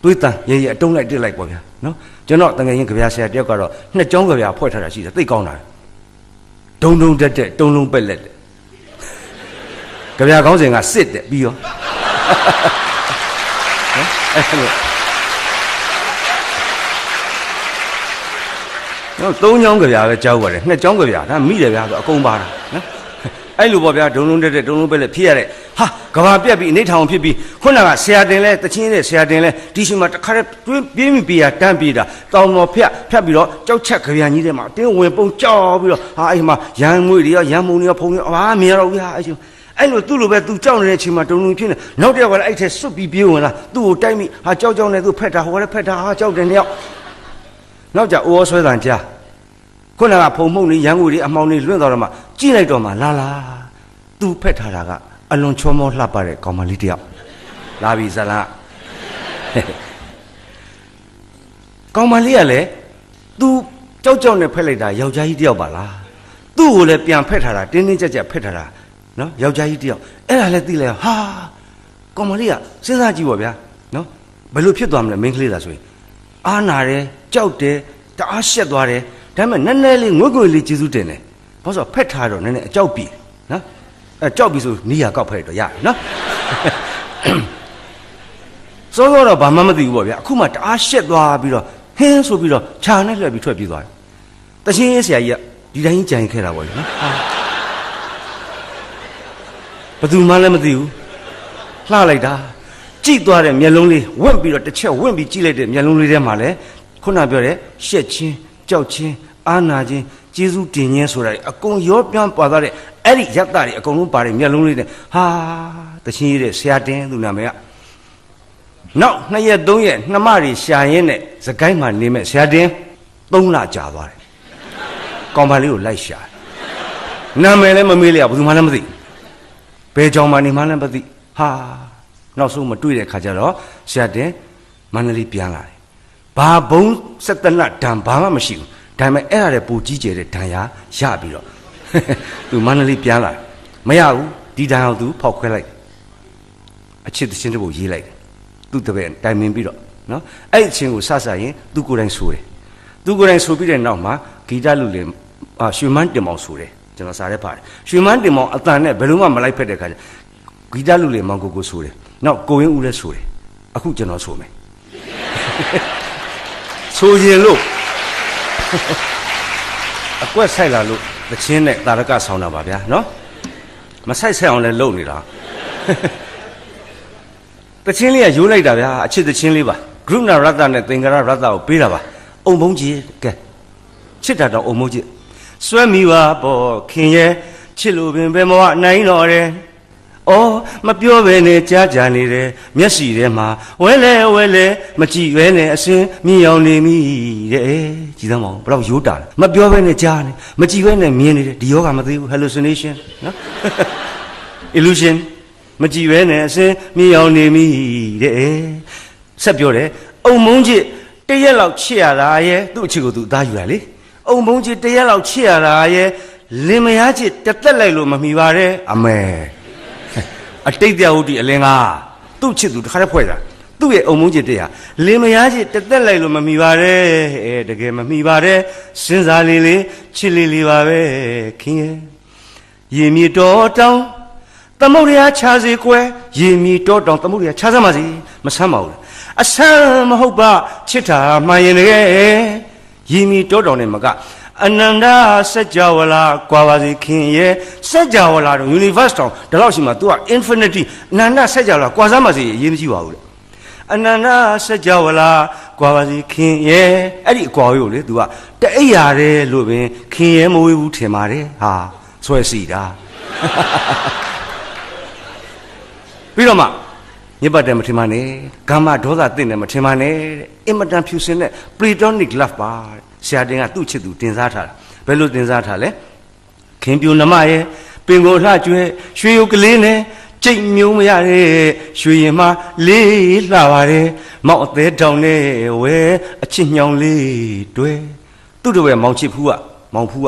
တွေးတန်ရဲအတုံးလိုက်တက်လိုက်ပေါ့ဗျာနော်ကျွန်တော်တငယ်ချင်းကြပြဆရာတယောက်ကတော့နှစ်ကြောင်းကြပြဖွဲ့ထားတာရှိတယ်သိကောင်းတာဒုံတက်တဲ့တုံလုံးပက်လက်တဲ့ကြပြခေါင်းစဉ်ကစစ်တဲ့ပြီးရောနော်အဲ့လိုနော်3ချောင်းကြပြပဲကြောက်ပါတယ်2ချောင်းကြပြဒါမိတယ်ဗျာဆိုအကုန်ပါတာနော်အဲ့လိုပေါ့ဗျာဒုံလုံးတက်တဲ့ဒုံလုံးပက်လက်ဖြစ်ရတဲ့ဟာကဘာပြက်ပြီးအနေထောင်ဖြစ်ပြီးခုနကဆရာတင်လဲတချင်းတဲ့ဆရာတင်လဲဒီရှိမှာတခါတည်းတွင်းပြင်းပြီးရတန်းပြေးတာတောင်တော်ဖြတ်ပြီးတော့ကြောက်ချက်ကြပြကြီးထဲမှာအတင်းဝင်ပုံကြောက်ပြီးတော့ဟာအဲ့မှာရန်ငွေတွေရောရန်မုံတွေရောဖုံတွေရောမြင်ရတော့ဗျာအဲ့လိုသူ့လိုပဲသူကြောက်နေတဲ့အချိန်မှာတုံဖြစ်နေနောက်တစ်ယောက်ကလည်းအဲ့ထဲစွတ်ပြီးပြေးဝင်လာသူ့ကိုတိုက်မိဟာကြောက်နေသူဖက်တာဟိုလည်းဖက်တာဟာကြောက်တယ်နှစ်ယောက်နောက်ကြအိုးဆွဲတန်ကြားခုနကဖုံမှုန့်နေရန်ငွေတွေအမောင်တွေလွင့်သွားတော့မှကြည့်လိုက်တော့မှလာသူဖက်ထားတာကအလွန်ချောမောလှပတဲ့ကောင်မလေးတယောက်လာပြီဇလားကောင်မလေးကလည်းသူကြောက်နဲ့ဖက်လိုက်တာယောက်ျားကြီးတယောက်ပါလားသူ့ကိုလည်းပြန်ဖက်ထားတာတင်းတင်းကြပ်ကြပ်ဖက်ထားတာနော်ယောက်ျားကြီးတယောက်အဲ့ဒါလည်းသိလိုက်ဟာကောင်မလေးကစဉ်းစားကြည့်ပါဗျာနော်ဘယ်လိုဖြစ်သွားမလဲမင်းကလေးသာဆိုရင်အားနာတယ်ကြောက်တယ်တအားရှက်သွားတယ်ဒါပေမဲ့နည်းနည်းလေးငွေ့လေးကျေးဇူးတင်တယ်ဘာလို့ဆိုဖက်ထားတော့နည်းနည်းအကြောက်ပြီနော်အဲကြောက်ပြီဆိုနီးရကောက်ဖက်တော့ရနော်စောတော့ဘာမှမသိဘူးပေါ့ဗျာအခုမှတအားရှက်သွားပြီးတော့ဟင်းဆိုပြီးတော့ခြာနဲ့လွှဲပြီးထွက်ပြေးသွားတယ်တချင်းရေးဆရာကြီးကဒီတိုင်းကြံခဲ့တာပေါ့လေနော်ဘယ်သူမှလည်းမသိဘူးလှလိုက်တာကြည့်သွားတဲ့မျက်လုံးလေးဝင့်ပြီးတော့တစ်ချက်ဝင့်ပြီးကြည့်လိုက်တဲ့မျက်လုံးလေးထဲမှာလဲခုနပြောတဲ့ရှက်ချင်းကြောက်ချင်းအာနာချင်းကျေးဇူးတင်ခြင်းဆိုတာအကုန်ရောပြန်ပါသွားတဲ့အဲ့ဒီရတ္တတွေအကုန်လုံးပါတဲ့မျက်လုံးလေးနဲ့ဟာတချင်းရတဲ့ဆရာတင်းသူနာမည်ကနောက်2ရက်3ရက်နှမတွေရှာရင်းနဲ့စကိုင်းမှာနေမဲ့ဆရာတင်း3လကြာသွားတယ်ကောင်ပါလေးကိုလိုက်ရှာနာမည်လည်းမမေးလိုက်ရဘူးမှလည်းမသိဘယ်ကြောင်မှနေမှလည်းမသိဟာနောက်ဆုံးမတွေ့တဲ့ခါကျတော့ဆရာတင်းမန္တလေးပြန်လာတယ်ဘာဘုံဆက်တနတ်ဒံဘာမှမရှိဘူးဒါပေမဲ့အဲ့ရတဲ့ပူကြီးကျယ်တဲ့ဒံရရပြီးတော့သူမန္တလေးပြန်လာမရဘူးဒီဒံအောင်သူဖောက်ခွဲလိုက်အချစ်တချင်းတပုတ်ရေးလိုက်သူ့တပည့်တိုင်မင်ပြီးတော့နော်အဲ့အချင်းကိုစဆရင်သူကိုယ်တိုင်ဆိုတယ်သူကိုယ်တိုင်ဆိုပြီးတဲ့နောက်မှာဂီတလူလေရွှေမန်းတင်မောင်ဆိုတယ်ကျွန်တော်စားရဲပါတယ်ရွှေမန်းတင်မောင်အတန်နဲ့ဘယ်လိုမှမလိုက်ဖက်တဲ့ခါကျ ဂီတလူလေမောင်ကိုဆိုတယ်နောက်ကိုရင်းဦးလည်းဆိုတယ်အခုကျွန်တော်ဆိုမယ်ဆိုရင်လို့အကွက်ဆိုင်လာလို့သချင်းနဲ့တာရကဆောင်းတာပါဗျာနော်မဆိုင်အောင်လည်းလုပ်နေတာသချင်းလေးကရိုးလိုက်တာဗျာအချစ်သချင်းလေးပါဂရုဏာရတ္တနဲ့သင်္ကာရရတ္တကိုပေးတာပါအုံဘုံကြီးကဲချစ်တာတော့အုံဘုံကြီးစွဲမိပါပေါ့ခင်ရဲ့ချစ်လို့ပင်ပဲမဝနိုင်တော့တယ်အော်မပြောဘဲနဲ့ကြားကြနေတယ်မျက်စီထဲမှာဝဲလဲမကြည့်ပဲနဲ့အစင်းမြင်အောင်နေမိတဲ့ကြည်သမ်းပါဦးဘယ်တော့ရိုးတာလဲမပြောဘဲနဲ့ကြားနေမကြည့်ပဲနဲ့မြင်နေတယ်ဒီယောဂမသိဘူး hallucination နော် illusion မကြည့်ပဲနဲ့အစင်းမြင်အောင်နေမိတဲ့ဆက်ပြောတယ်အုံမုံကြီးတရက်လောက်ချစ်ရတာရဲ့သူ့အချစ်ကိုသူအသားယူရလေအုံမုံကြီးတရက်လောက်ချစ်ရတာရဲ့လင်မယားချစ်တက်တက်လိုက်လို့မမီပါနဲ့အမေအတိတ်တရားဟုတ်ဒီအလင်းကသူ့ချစ်သူတခါတည်းဖွဲ့တာသူ့ရဲ့အုံမုန်းချစ်တရားလင်မယားချစ်တက်တက်လိုက်လို့မမီပါနဲ့တကယ်မမီပါနဲ့စဉ်းစားလေးချစ်လေးပါပဲခင်ရဲ့ရေမြေတော်တောင်သမုဒ္ဒရာခြားစီကွယ်ရေမြေတော်တောင်သမုဒ္ဒရာခြားစမ်းပါစီမဆမ်းပါဘူးအဆမ်းမဟုတ်ပါချစ်တာမှန်ရင်တကယ်ရေမြေတော်တောင်နဲ့မကအနန္တစัจ java လာကွာပါစေခင်ရဲ့စัจ java လာတော့ universe တောင်ဒီလောက်ရှိမှ तू က infinity အနန္တစัจ java လာကွာစမ်းပါစေအရေးမကြီးပါဘူးလေအနန္တစัจ java လာကွာပါစေခင်ရဲ့အဲ့ဒီအကွာကိုလေ तू ကတအိပ်ရတယ်လို့ပင်ခင်ရဲ့မဝေးဘူးထင်ပါတယ်ဟာဆွဲစီတာပြီးတော့မှညစ်ပတ်တယ်မထင်ပါနဲ့ဂမ္မဒေါသတင့်တယ်မထင်ပါနဲ့တဲ့အင်မတန်ဖြူစင်တဲ့ platonic love ပါဆရာတင်ကသူ့ချစ်သူတင်စားထားတာဘယ်လိုတင်စားထားလဲခင်ပြူနမရဲ့ပင်ကိုလှကျွဲရွှေရုပ်ကလေးနဲ့ကြိတ်မျိုးမရတဲ့ရွှေရင်မလေးလှပါတယ်မောက်အသေးတောင်နဲ့ဝဲအချစ်ညောင်လေးတွဲသူ့တို့ရဲ့မောင်ချစ်ဖူးကမောင်ဖူးက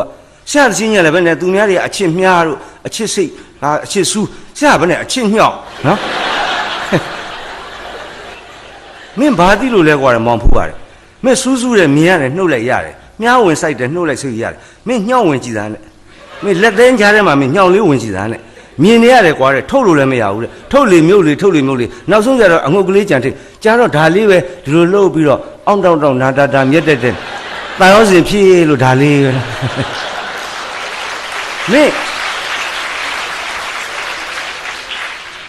ဆရာချင်းရလည်းပဲနဲ့သူများတွေအချစ်မြားတို့အချစ်စိတ်ဟာအချစ်ဆူးဆရာပဲနဲ့အချစ်ညောက်နော်မင်းဘာသိလို့လဲကွာမောင်ဖူးပါတယ်မင်းစူးစူးတယ်မြင်ရတယ်နှုတ်လိုက်ရတယ်မြားဝင်ဆိုင်တယ်နှုတ်လိုက်စိတ်ရတယ်မင်းညှောက်ဝင်ကြည့်တာနဲ့မင်းလက်သင်းကြားထဲမှာမင်းညှောက်လေးဝင်ကြည့်တာနဲ့မြင်နေရတယ်ကွာတဲ့ထုတ်လို့လည်းမရဘူးတဲ့ထုတ်လေမြုပ်လေထုတ်လေမြုပ်လေနောက်ဆုံးကျတော့အငုတ်ကလေးကြံထိကြားတော့ဒါလေးပဲဒီလိုလှုပ်ပြီးတော့အောင်းတောင်းတောင်းနာတာတာမြက်တက်တက်တန်ရောစင်ဖြည့်လို့ဒါလေးပဲမင်း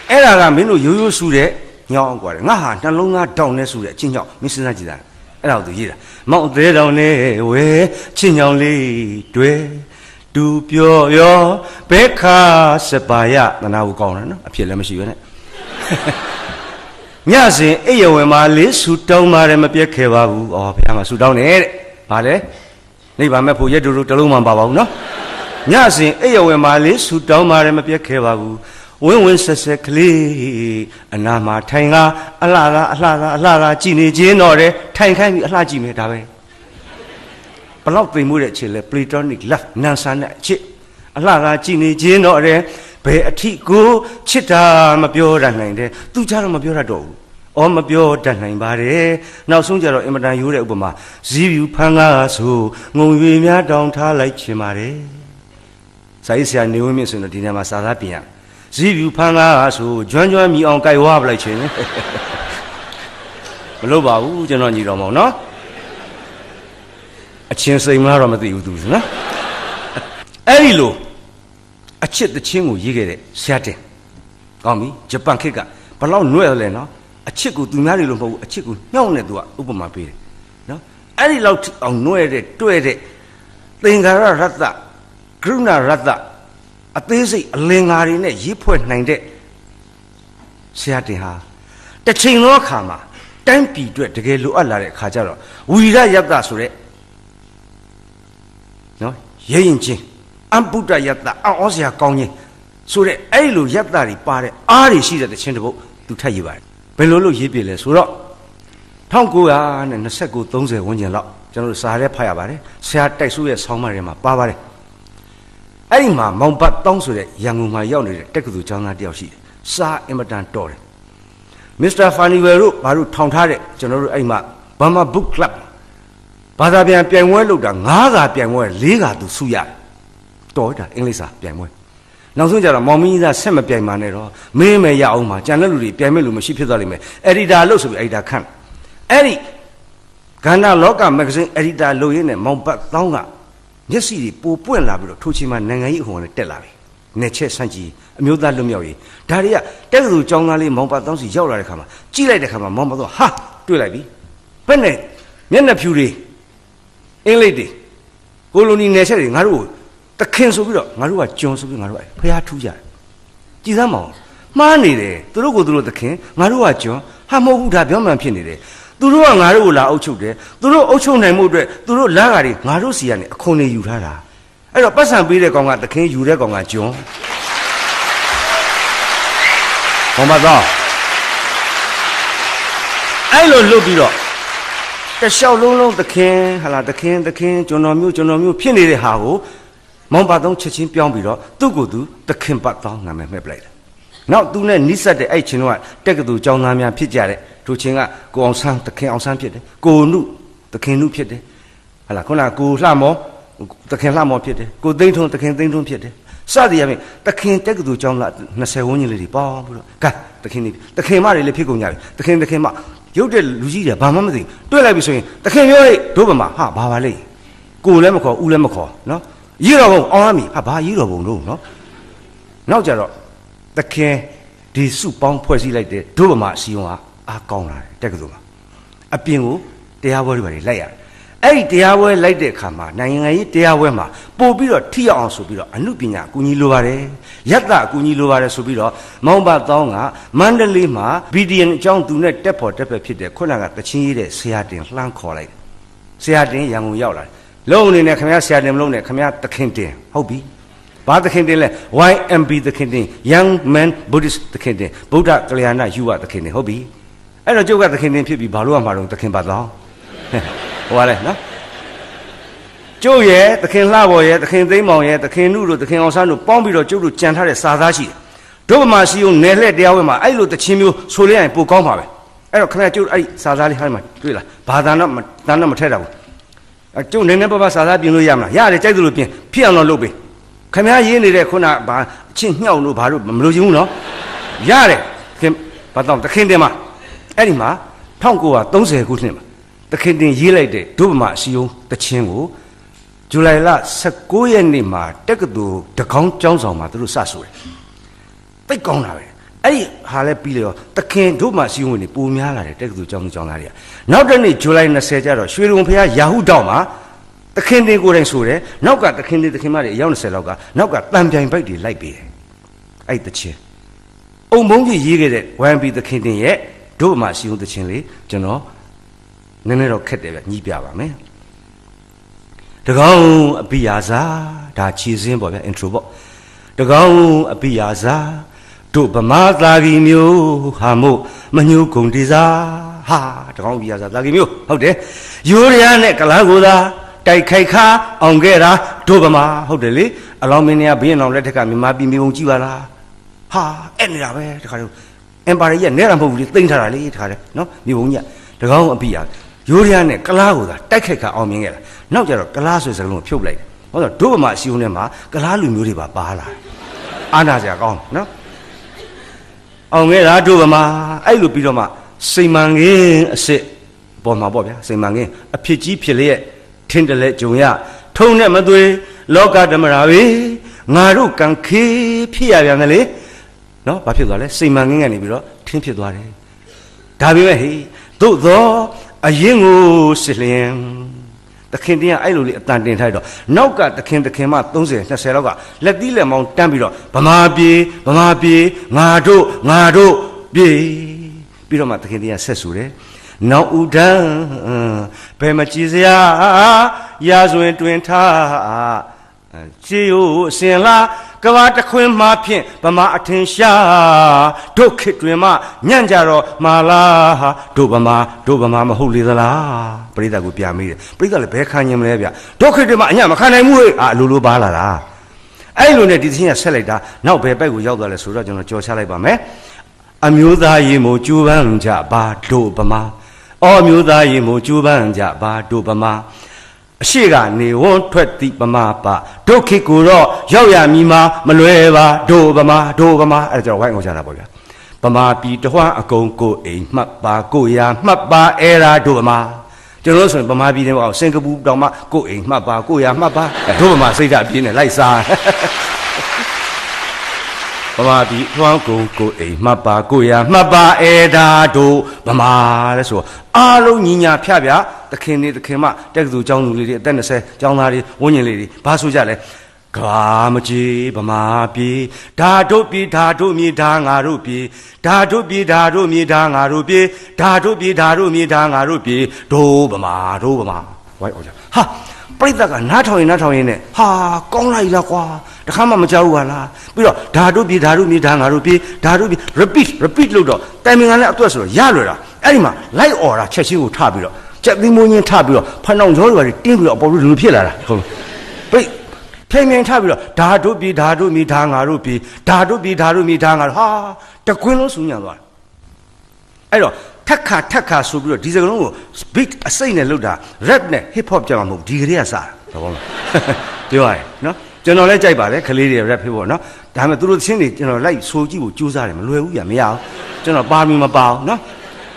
အဲ့ဒါကမင်းတို့ရိုးရိုးဆူတဲ့ညောင်းအောင်ကွာတယ်ငါဟာနှလုံးသားတောင်းနေဆူတဲ့အချင်းညောင်းမင်းစဉ်းစားကြည့်တာအဲ့ဒါကိုသူရေးတာမောင်သေးတောင်နဲ့ဝဲချင်းညောင်လေးတွေ့တူပြောရောဘဲခါစပါယတနာကိုကောင်းတယ်နော်အဖြစ်လည်းမရှိပဲနဲ့ညစဉ်အိယဝယ်မှာလေးဆူတောင်းပါတယ်မပြက်ခဲ့ပါဘူးဩဘုရားမှာဆူတောင်းတယ်တဲ့ဗာလေနိဗ္ဗာန်မဲ့ဖို့ရက်တူတူတလုံးမှမပါပါဘူးနော်ညစဉ်အိယဝယ်မှာလေးဆူတောင်းပါတယ်မပြက်ခဲ့ပါဘူးဝင်းဝင်းဆက်ဆက်ကလေးအနာမှာထိုင်ကအလှသာကြည်နေခြင်းတော့တယ်ထိုင်ခိုင်းပြီးအလှကြည့်မယ်ဒါပဲဘလောက်သိမ်မှုတဲ့အချစ်လဲ platonic love နန်ဆန်တဲ့အချစ်အလှသာကြည်နေခြင်းတော့တယ်ဘယ်အထီကိုချစ်တာမပြောတတ်နိုင်တယ်သူကြတော့မပြောတတ်တော့ဘူးအော်မပြောတတ်နိုင်ပါတယ်နောက်ဆုံးကျတော့အင်မတန်ရိုးတဲ့ဥပမာဇီးဖြူဖန်းကားဆိုငုံရွေများတောင်းထားလိုက်ချင်ပါတယ်စာရေးဆရာနေဝင်းမြင့်ဆိုတော့ဒီနေ့မှာစာသားပြင်ရဇီးဖြူဖန်းကားဆိုကျွမ်းမြည်အောင်ကြိုက်ဝါပလိုက်ခြင်းမလုပ်ပါဘူးကျွန်တော်ညီတော်မောင်နော်အချင်းစိမ်မလားတော့မသိဘူးသူနော်အဲ့ဒီလိုအချစ်တချင်းကိုရေးခဲ့တဲ့ဆရာတင်ကောင်းပြီဂျပန်ခေတ်ကဘလောက်နှွဲ့လဲနော်အချစ်ကိုသူများတွေလို့မဟုတ်ဘူးအချစ်ကိုညှောက်နေသူကဥပမာပေးတယ်နော်အဲ့ဒီလောက်အောင်နှွဲ့တဲ့တွဲတဲ့သင်္ကာရရတ္တကရုဏာရတ္တအသေးစိတ်အလင်္ကာတွေနဲ့ရေးဖွဲ့နိုင်တဲ့ဆရာတင်ဟာတစ်ချိန်သောအခါမှာတိုင်းပြည်အတွက်တကယ်လိုအပ်လာတဲ့အခါကျတော့ဝီရယတ္တဆိုတဲ့နော်ရဲရင်ချင်းအံပုဒ္ဒယတ္တအောစရာကောင်းခြင်းဆိုတဲ့အဲ့လိုယတ္တတွေပါတဲ့အားတွေရှိတဲ့တခြင်းတစ်ပုဒ်သူထပ်ရေးပါတယ်ဘယ်လိုလုပ်ရေးပြလဲဆိုတော့1929 30ဝန်းကျင်လောက်ကျွန်တော်တို့စာရဲဖတ်ရပါတယ်ဆရာတိုက်စုရဲ့ဆောင်းပါးထဲမှာပါပါတယ်အဲ့ဒီမှာမောင်ပတ်တောင်းဆိုတဲ့ရန်ကုန်မှာရောက်နေတဲ့တက္ကသိုလ်ကျောင်းသားတယောက်ရှိတယ်စာအင်မတန်တော်တယ်မစ္စတာဖာနီဝယ်တို့ဘာလို့ထောင်ထားတဲ့ကျွန်တော်တို့အဲ့မှာဘာမာ book club ဘာသာပြန်ပြိုင်ပွဲလုပ်တာ9ခါပြိုင်ပွဲ4ခါသူစုရတယ်တော်တာအင်္ဂလိပ်စာပြိုင်ပွဲ နောက်ဆုံးကြတော့မောင်မင်းကြီးသားဆက်မပြိုင်ပါနဲ့တော့မင်းမယ်ရအောင်ပါကြံတဲ့လူတွေပြိုင်မဲ့လူမရှိဖြစ်သွားလိမ့်မယ်အက်ဒီတာလို့ဆိုပြီးအက်ဒီတာခန့်အဲ့ဒီကဏ္ဍလောကမဂ္ဂဇင်းအက်ဒီတာလုပ်ရင်းနဲ့မောင်ပတ်တောင်းကမျက်စိတွေပိုပွင့်လာပြီးတော့ထိုချိန်မှာနိုင်ငံရေးအခွန်နဲ့တက်လာပြီနေချက်ဆန့်ကြီးအမျိုးသားလွတ်မြောက်ရေးဒါတွေကတက္ကသိုလ်ကျောင်းသားလေးမောင်ပတ်တောင်းစီရောက်လာတဲ့ခါမှာကြည့်လိုက်တဲ့ခါမှာမောင်ပတ်တော့ဟာတွေ့လိုက်ပြီဘယ်နဲ့မျက်နှာဖြူတွေအင်္ဂလိပ်တွေကိုလိုနီနယ်ချက်တွေငါတို့တခင်ဆိုပြီးတော့ငါတို့ကကျွန်ဆိုပြီးငါတို့ကဖျားထူးကြတယ်ကြည်စမ်းမအောင်မှားနေတယ်သူတို့ကိုသူတို့တခင်ငါတို့ကကျွန်ဟာမဟုတ်ဘူးဒါပြောမှန်ဖြစ်နေတယ်သူတို့ကငါတို့ကိုလာအုပ်ချုပ်တယ်သူတို့အုပ်ချုပ်နိုင်မှုအတွက်သူတို့လာကားတွေငါတို့စီကနေအခွန်တွေယူထားတာအဲ့တော့ပတ်စံပေးတဲ့ကောင်ကတခင်ယူတဲ့ကောင်ကကျွန်ဘာမှတော့အဲ့လိုလုပ်ပြီးတော့တလျှောက်လုံးသခင်ဟာလားသခင်ကျွန်တော်မျိုးဖြစ်နေတဲ့ဟာကိုမောင်ပတ်သုံးချက်ချင်းပြောင်းပြီးတော့သူ့ကိုယ်သူသခင်ပတ်တောင်းနာမည်မှဲ့ပလိုက်တယ်။နောက်သူနဲ့နိစက်တဲ့အဲ့ချင်းတော့တက်ကတူကျောင်းသားများဖြစ်ကြတဲ့သူချင်းကကိုအောင်ဆန်းသခင်အောင်ဆန်းဖြစ်တယ်။ကိုနုသခင်နုဖြစ်တယ်။ဟာလားခုနကကိုလှမောသခင်လှမောဖြစ်တယ်။ကိုသိန်းထွန်းသခင်သိန်းထွန်းဖြစ်တယ်။စသည်အပြင်သခင်တက်ကတူကျောင်းသား20ဝန်းကျင်လေးတွေပေါင်းပြီးတော့ကဲသခင်မတွေလည်းဖြစ်ကုန်ကြပြီ။သခင်မရုပ်တဲ့လူကြီးတွေဘာမှမသိတွေ့လိုက်ပြီဆိုရင်သခင်ပြောဟဲ့ဒုဗမာဟာဘာပါလဲကိုလည်းမခေါ်ဦးလည်းမခေါ်နော်ရေးတော်ဘုံအောင်ရမည်ဟာဘာရေးတော်ဘုံလို့နော်နောက်ကြတော့သခင်ဒီစုပေါင်းဖွဲ့စည်းလိုက်တဲ့ဒုဗမာအစည်းအဝေးကအားကောင်းလာတယ်တက်ကတူမှာအပြင်ကိုတရားပွဲတွေပါလိုက်ရတယ်အဲ့ဒီတရားပွဲလိုက်တဲ့အခါမှာနိုင်ငံရေးတရားပွဲမှာပို့ပြီးတော့ထိရောက်အောင်ဆိုပြီးတော့အမှုပညာအကူအညီလိုပါတယ်ယတ္တအကူအညီလိုပါတယ်ဆိုပြီးတော့မောင်ဘတောင်းကမန္တလေးမှာ BDN အကြောင်းသူနဲ့တက်ဖို့တက်ဖက်ဖြစ်တဲ့ခုနကတချင်းရေးတဲ့ဆရာတင်လှမ်းခေါ်လိုက်ဆရာတင်ရန်ကုန်ရောက်လာတယ်လုံးအနေနဲ့ခင်ဗျားဆရာတင်မလုံးနဲ့ခင်ဗျားသခင်တင်ဟုတ်ပြီဘာသခင်တင်လဲ YMB သခင်တင် Young Man Buddhist သခင်တင်ဗုဒ္ဓကလျာဏယူဝသခင်တင်ဟုတ်ပြီအဲ့တော့ကျုပ်ကသခင်တင်ဖြစ်ပြီးဘာလို့ရမှာတော့သခင်ပါတော့ဟိုပါလေနော်ကျုပ်ရဲ့သခင်လှဘော်ရဲ့သခင်သိမ်းမောင်ရဲ့သခင်နုတို့သခင်အောင်ဆန်းတို့ပေါင်းပြီးတော့ကျုပ်တို့ကြံထားတဲ့စာသားရှိတယ်ဒုဗမာစီယုံနယ်လှည့်တရားဝဲမှာအဲ့လိုတချင်းမျိုးဆိုလိုက်ရင်ပိုကောင်းပါပဲအဲ့တော့ခင်ဗျာကျုပ်အဲ့စာသားလေးဟာမှာတွေ့လားဘာသာနာမထက်တာဘူးကျုပ်နည်းနည်းပါးပါးစာသားပြင်လို့ရမလားရတယ်ကြိုက်သလိုပြင်ဖြစ်အောင်တော့လုပ်ပေးခင်ဗျာရေးနေတဲ့ခုနဘာအချင်းညှောက်လို့ဘာလို့မလို့ချင်ဘူးနော်ရတယ်ခင်ဘာတော့သခင်တင်မှာအဲ့ဒီမှာ1930ခုနှစ်မှာသခင်တင်ရေးလိုက်တဲ့ဒုဗမာအစည်းအရုံးတချင်းကိုဇူလိုင်လ19ရက်နေ့မှာတက္ကသိုလ်တကောင်းကျောင်းဆောင်မှာသူတို့စဆိုတယ်တိတ်ကောင်းတာပဲအဲ့ဒီဟာလည်းပြီးလေရောသခင်ဒုဗမာအစည်းအရုံးတွေပုံများလာတယ်တက္ကသိုလ်ကျောင်းသားတွေကနောက်တစ်နေ့ဇူလိုင်20ကျတော့ရွှေရုံဖျားယာဟုတောက်မှာသခင်တင်ကိုယ်တိုင်ဆိုတယ်နောက်ကသခင်မတွေအယောက်20လောက်ကနောက်ကတန်ပြိုင်ပိုက်တွေလိုက်ပေးတယ်အဲ့တချင်းအုံမုံကြီးရေးခဲ့တဲ့ YMB သခင်တင်ရဲ့ဒုဗမာအစည်းအရုံးတချင်းလေးကျွန်တော်နည်းနည်းတော့ခက်တယ်ဗျညှိပြပါမယ်တကောင်းအပိယာစာဒါခြေစင်းပေါ့ဗျ intro ပေါ့တကောင်းအပိယာစာတို့ဗမာသာဂီမျိုးဟာမို့မညှို့ကုန်တေစာဟာတကောင်းအပိယာစာသာဂီမျိုးဟုတ်တယ်ရိုးရရနဲ့ကလားကိုသာတိုက်ခိုက်ခါအောင်ခဲ့တာတို့ဗမာဟုတ်တယ်လေအလောင်းမင်းတွေကဘင်းအောင်လက်ထက်ကမြန်မာပြည်မျိုးကြည့်ပါလားဟာအဲ့နေတာပဲတခါတော့ empire ရဲ့နဲတာမဟုတ်ဘူးလေသိမ့်ထားတာလေတခါတည်းနော်မြို့ဘုံကြီးတကောင်းအပိယာရိုးရရနဲ့ကလားကိုသာတိုက်ခိုက်ခါအောင်မြင်ခဲ့တာနောက်ကြတော့ကလားဆိုတဲ့စကားလုံးကိုဖြုတ်လိုက်တယ်ဟောတော့ဒုဗမာအစည်းအဝေးထဲမှာကလားလူမျိုးတွေပါလာအာနာစရာကောင်းနော်အောင်ခဲ့တာဒုဗမာအဲ့လိုပြီးတော့မှစိန်မန်ခင်းအစ်စ်ပေါ်မှာပေါ့ဗျာစိန်မန်ခင်းအဖြစ်ကြီးဖြစ်လျက်ထင်းတလဲဂျုံရထုံနဲ့မသွေလောကဓမ္မရာပဲငါတို့ကံခေဖြစ်ရပြန်တယ်လေနော်ဘာဖြစ်သွားလဲစိန်မန်ခင်းကနေပြီးတော့ထင်းဖြစ်သွားတယ်ဒါပေမဲ့ဟေးသို့သောအရင်ကိုစစ်လျင်သခင်တင်ကအဲ့လိုလေးအတန်တင်ထားတော့နောက်ကသခင်မ30 20လောက်ကလက်သီးလက်မောင်းတန်းပြီးတော့ဗမာပြေငါတို့ပြေပြီးတော့မှသခင်တင်ကဆက်ဆူတယ်နောက်ဥဒံဘယ်မကြည်စရာရာဇဝင်တွင်ထားခြေကိုအစင်လားကဘာတခွင်းမှဖြင့်ဗမာအထင်ရှာဒုက္ခတွင်မှညံ့ကြတော့မာလားဒုဗမာမဟုတ်လေသလားပရိသတ်ကိုပြမေးတယ်ပရိသတ်လည်းဘယ်ခံရင်မလဲဗျဒုက္ခတွင်မှအညံ့မခံနိုင်ဘူးဟဲ့အလိုလိုပါလာတာအဲ့လိုနဲ့ဒီသင်းကဆက်လိုက်တာနောက်ဘယ်ဘက်ကိုရောက်သွားလဲဆိုတော့ကျွန်တော်ကြော်ချလိုက်ပါမယ်အမျိုးသားရေမို့ကျူပန်းကြပါဒုဗမာအော်မျိုးသားရေမို့ကျူပန်းကြပါဒုဗမာ အရှိကနေဝန်းထွက်သည့်ဗမာပါဒုက္ခိကိုတော့ရောက်ရမည်မှာမလွယ်ပါဒိုဗမာအဲ့ဒါကျွန်တော်ဝိုင်းအောင်ချတာပေါ့ဗျာဗမာပြည်တဝှမ်းအကုန်ကိုအိမ်မှတ်ပါကိုရာမှတ်ပါအဲ့ဒါဒိုဗမာကျွန်တော်ဆိုရင်ဗမာပြည်ထဲမှာစင်ကာပူတောင်မှကိုအိမ်မှတ်ပါကိုရာမှတ်ပါဒိုဗမာစိတ်ဓာတ်ပြင်းနေလိုက်စားဗမာပြည်ထွန်းကုန်ကိုအိမ်မှတ်ပါကိုရာမှတ်ပါအဲ့ဒါတို့ဗမာလဲဆိုအားလုံးညီညာဖြပြသခင်တွေသခင်မတက္ကသိုလ်ကျောင်းသူလေးတွေအသက်20ကျောင်းသားတွေဝန်းကျင်လေးတွေဘာဆိုကြလဲကဘာမကြီးဗမာပြည်ဓာတို့ပြည်ဓာတို့မြေဓာငါတို့ပြည်ဓာတို့ပြည်ဓာတို့မြေဓာငါတို့ပြည်ဓာတို့ပြည်ဓာတို့မြေဓာငါတို့ပြည်ဒိုဗမာဝိုင်းအောင်ကြဟာပြိဿကနားထောင်ရင်နဲ့ဟာကောင်းလိုက်လားကွာတခါမှမကြောက်ဘူးဟာလားပြီးတော့ဓာတို့ပြည်ဓာတို့မြေဓာငါတို့ပြည်ဓာတို့ပြည် repeat လို့တော့တိုင်ပင်ကလည်းအတွက်ဆိုတော့ရလွယ်တာအဲ့ဒီမှာ light order ချက်ချင်းကိုထပြီးတော့ချက်သီးမွင်းချင်းထပြီးတော့ဖနှောင်ကြောတွေတင်းပြီးတော့အပေါ်လို့လူဖြစ်လာတာဟုတ်ပြိထိန်မြင်ထပြီးတော့ဓာတို့ပြည်ဓာတို့မြေဓာငါတို့ပြည်ဓာတို့ပြည်ဓာတို့မြေဓာငါတို့ဟာတကွင်းလုံးဆူညံသွားတယ်အဲ့တော့ထက်ခါဆိုပြီးတော့ဒီစကလုံးကို beat အစိမ့်နဲ့လုပ်တာ rap နဲ့ hip hop ကြောင်မဟုတ်ဒီကလေးကစားတာဘောလားပြောရရင်နော်ကျွန်တော်လည်းကြိုက်ပါတယ်ခလေးတွေ rap hip hop နော်ဒါပေမဲ့သူတို့ချင်းတွေကျွန်တော်လိုက်ဆိုကြည့်ဖို့ကြိုးစားတယ်မလွယ်ဘူးပြမရအောင်ကျွန်တော်ပါမီမပါအောင်နော်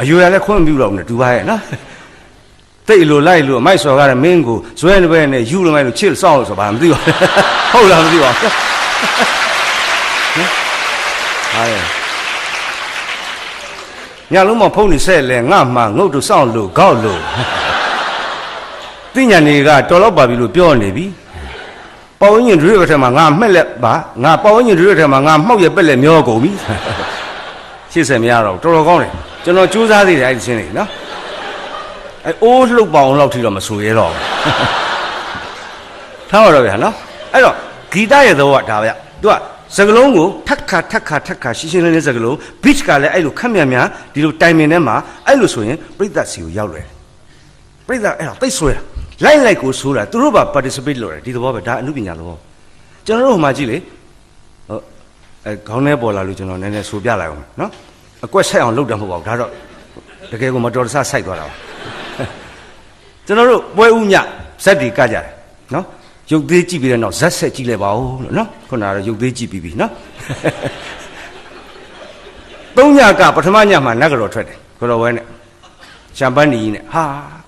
အရွယ်လည်းခွင့်ပြုတော့နဲ့တူပါရဲ့နော်တိတ်လို့လိုက်လို့အမိုက်စော်ကားတဲ့မင်းကိုဇွဲနေပဲနဲ့ယူလို့မိုက်လို့ချစ်စောင်းလို့ဆိုပါမသိပါဟုတ်လားမသိပါဟာညလုံးမဖုံးနေဆက်လဲငါမှငုတ်တို့စောင့်လို့ကောက်လို့ပညာနေကတော်တော့ပါပြီလို့ပြောနေပြီပေါဝင်းရင်တို့ရဲ့ထဲမှာငါမှက်လက်ပါငါပေါဝင်းရင်တို့ရဲ့ထဲမှာငါမှောက်ရပက်လက်မျောကုန်ပြီရှစ်ဆက်မရတော့တော်တော်ကောင်းတယ်ကျွန်တော်ကြိုးစားသေးတယ်အဲ့ဒီချင်းနေနော်အိုးလှုပ်ပေါအောင်လောက်ထိတော့မဆိုရဲတော့ထားပါတော့ဗျာနော်အဲ့တော့ဂီတရဲ့သဘောကဒါဗျသူကစကလုံးကိုထက်ခါရှင်းလင်းစကလုံး beach ကလည်းအဲ့လိုခက်မြန်ဒီလိုတိုင်ပင်ထဲမှာအဲ့လိုဆိုရင်ပြိဿစီကိုရောက်လွယ်ပြိဿအဲ့တော့တိတ်ဆွဲတာလိုက်ကိုဆိုးတာသူတို့ပါ participate လုပ်တယ်ဒီသဘောပဲဒါအမှုပညာသဘောကျွန်တော်တို့ဟိုမှာကြည့်လေဟုတ်ခေါင်းထဲပေါ်လာလို့ကျွန်တော်နည်းနည်းဆိုပြလိုက်အောင်နော်အကွက်ဆက်အောင်လုပ်တယ်မဟုတ်ပါဘူးဒါတော့တကယ်ကိုမတော်တဆစိုက်သွားတာပါကျွန်တော်တို့ပွဲဥညဇက်တွေကကြတယ်နော်ရုပ်သေးကြည့်ပြီးတဲ့နောက်ဇက်ဆက်ကြည့်လိုက်ပါဦးလို့နော်ခုနကတော့ရုပ်သေးကြည့်ပြီးပြီနော်သုံးညကပထမညမှာနတ်ကတော်ထွက်တယ်ကတော်ဝဲနဲ့ရှမ်ပန်းနီကြီးနဲ့ဟာ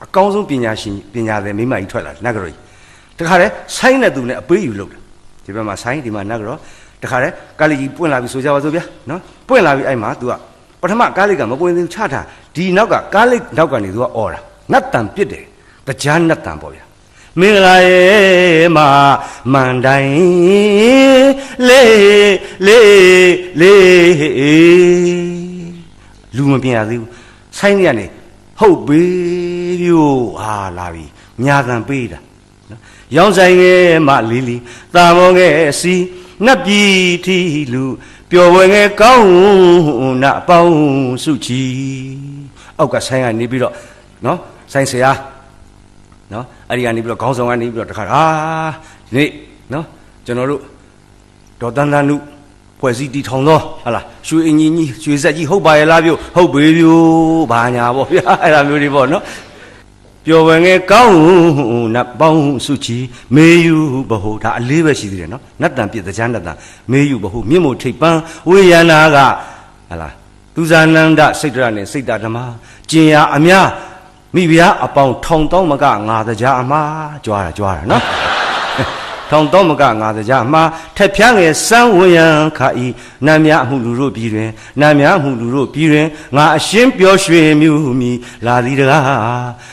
အကောင်းဆုံးပညာရှင်ပညာသည်မိမကြီးထွက်လာနတ်ကတော်ကြီးတခါတည်းဆိုင်းတဲ့သူနဲ့အပေးယူလုပ်တယ်ဒီဘက်မှာဆိုင်းဒီမှာနတ်ကတော်တခါတည်းကာလီကြီးပွင့်လာပြီဆိုကြပါစို့ဗျာနော်ပွင့်လာပြီအဲ့မှာ तू ကပထမကားလေးကမပွင့်သေးဘူးချထားဒီနောက်ကကားလေးနောက်ကနေ तू ကအော်တာနတ်တန်ပြစ်တယ်တရားနတ်တန်ပေါ့ဗျာမင်္ဂလာရဲ့မမန်တိုင်းလူမပြင်ရသေးဘူးဆိုင်းနေရနေဟုတ်ပြီပြို့ဟာလာပြီညာတန်ပေးတာနော်ရောင်းဆိုင်ရဲ့မလီလီတာမောငယ်စီနတ်ပြည်ထီလူပျော်ဝဲငယ်ကောင်းနတ်ပေါင်းစုချီအောက်ကဆိုင်းကနေပြီးတော့နော်ဆိုင်းဆရာနော်အဲ့ဒီကနေပြီးတော့ခေါင်းဆောင်ကနေပြီးတော့တခါဒီနေ့နော်ကျွန်တော်တို့ဒေါ်တန်တန်နုဖွဲ့စည်းတည်ထောင်သောဟာလားရွှေအင်ကြီးရွှေဆက်ကြီးဟုတ်ပါရဲ့လားပြုဟုတ်ပေပြို့ဘာညာပေါ့ဗျာအဲ့ဒါမျိုးတွေပေါ့နော်ပျော်ဝဲငယ်ကောင်းနတ်ပေါင်းစုချီမေယူဘဟုဒါအလေးပဲရှိသေးတယ်နော်နတ်တန်ပြည့်တရားနတ်တန်မေယူဘဟုမြင့်မို့ထိပ်ပန်းဝေယနာကဟာလားသူဇာနန္ဒစိတ်တရနဲ့စိတ်တဓမ္မကျင်ရအများမိဖုရားအပေါင်းထောင်တောင်းမကငါတရားအမှားကြွားတာနော်ထောင်တောင်းမကငါတရားအမှားထက်ဖြန်းငယ်စမ်းဝရံခါဤနတ်များမှုလူတို့ပြည်တွင်နတ်များမှုလူတို့ပြည်တွင်ငါအရှင်းပြောရွှေမြူမီလာသည်တကား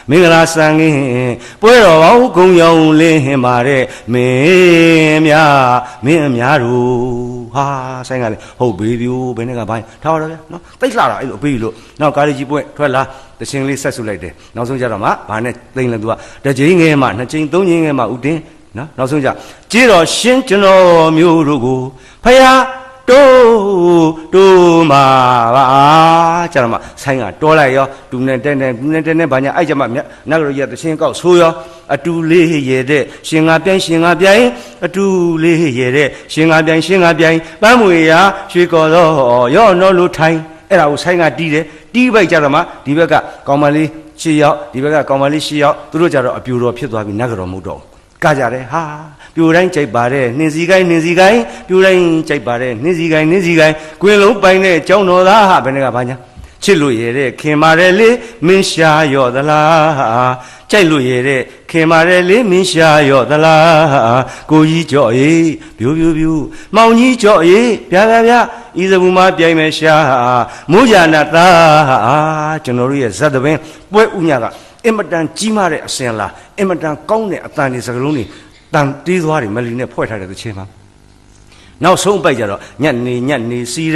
မင်္ဂလာဆန်ငင်းပွဲတော်ပေါင်းဂုံရောင်လင်းပါတဲ့မင်းအများတို့ဟာဆိုင်ကလေဟုတ်ဘေးပြိုးဘယ်နဲ့ကဘိုင်းထားပါတော့ဗျာနော်တိတ်လာတာအဲ့လိုအပေးလို့နောက်ကားလေးကြီးပွင့်ထွက်လာတချင်းလေးဆက်ဆုလိုက်တယ်နောက်ဆုံးကြတော့မှဘာနဲ့သိမ့်လဲသူကတစ်ချိန်ငယ်မှနှစ်ချိန်သုံးချိန်ငယ်မှဥတင်းနော်နောက်ဆုံးကြကြေးတော်ရှင်ကျွန်တော်မျိုးတို့ကိုဖယားတိုးမှာပါကြတော့မှဆိုင်းကတောလိုက်ရောဒူနဲ့တဲနဲ့ဘာညာအဲ့ကြမှာနတ်ကလေးရတချင်းကောက်ဆိုးရောအတူလေးရတဲ့ရှင်ငါပြိုင်အတူလေးရတဲ့ရှင်ငါပြိုင်ပန်းမွေရာရွှေကော်တော့ရော့နော်လို့ထိုင်အဲ့ဒါကိုဆိုင်းကတီးတယ်တီးပိုက်ကြတော့မှဒီဘက်ကကောင်မလေး ရှေ့ရောက်ဒီဘက်ကကောင်မလေးရှေ့ရောက်သူတို့ကြတော့အပြူတော်ဖြစ်သွားပြီနတ်ကတော့မဟုတ်တော့ကကြတယ်ဟာပြူတိုင်းကြိုက်ပါတယ်နှင်းစီကိုင်းနှင်းစီကိုင်းပြူတိုင်းကြိုက်ပါတယ်နှင်းစီကိုင်းနှင်းစီကိုင်းကွင်လုံးပိုင်တဲ့ကျောင်းတော်သားဟာဘယ်နဲ့ကဘာညာချစ်လို့ရတဲ့ခင်မာတယ်လေမင်းရှာရော့သလားကြိုက်လို့ရတဲ့ခင်မာတယ်လေမင်းရှာရော့သလားကိုကြီးကြော့ရေးပြူပြူပြူမောင်ကြီးကြော့ရေးဗျာဗျာဤစဘူးမပြိုင်မယ်ရှာမိုးရနာသားကျွန်တော်တို့ရဲ့ဇတ်တပင်ပွဲဥညကအင်မတန်ကြီးမားတဲ့အစင်လားအင်မတန်ကောင်းတဲ့အတန်တွေစကလုံးတွေတန်တီးသွားတွေမလီနဲ့ဖွဲ့ထားတဲ့သချင်းမှာနောက်ဆုံးပိုက်ကြတော့ညက်နေစီရ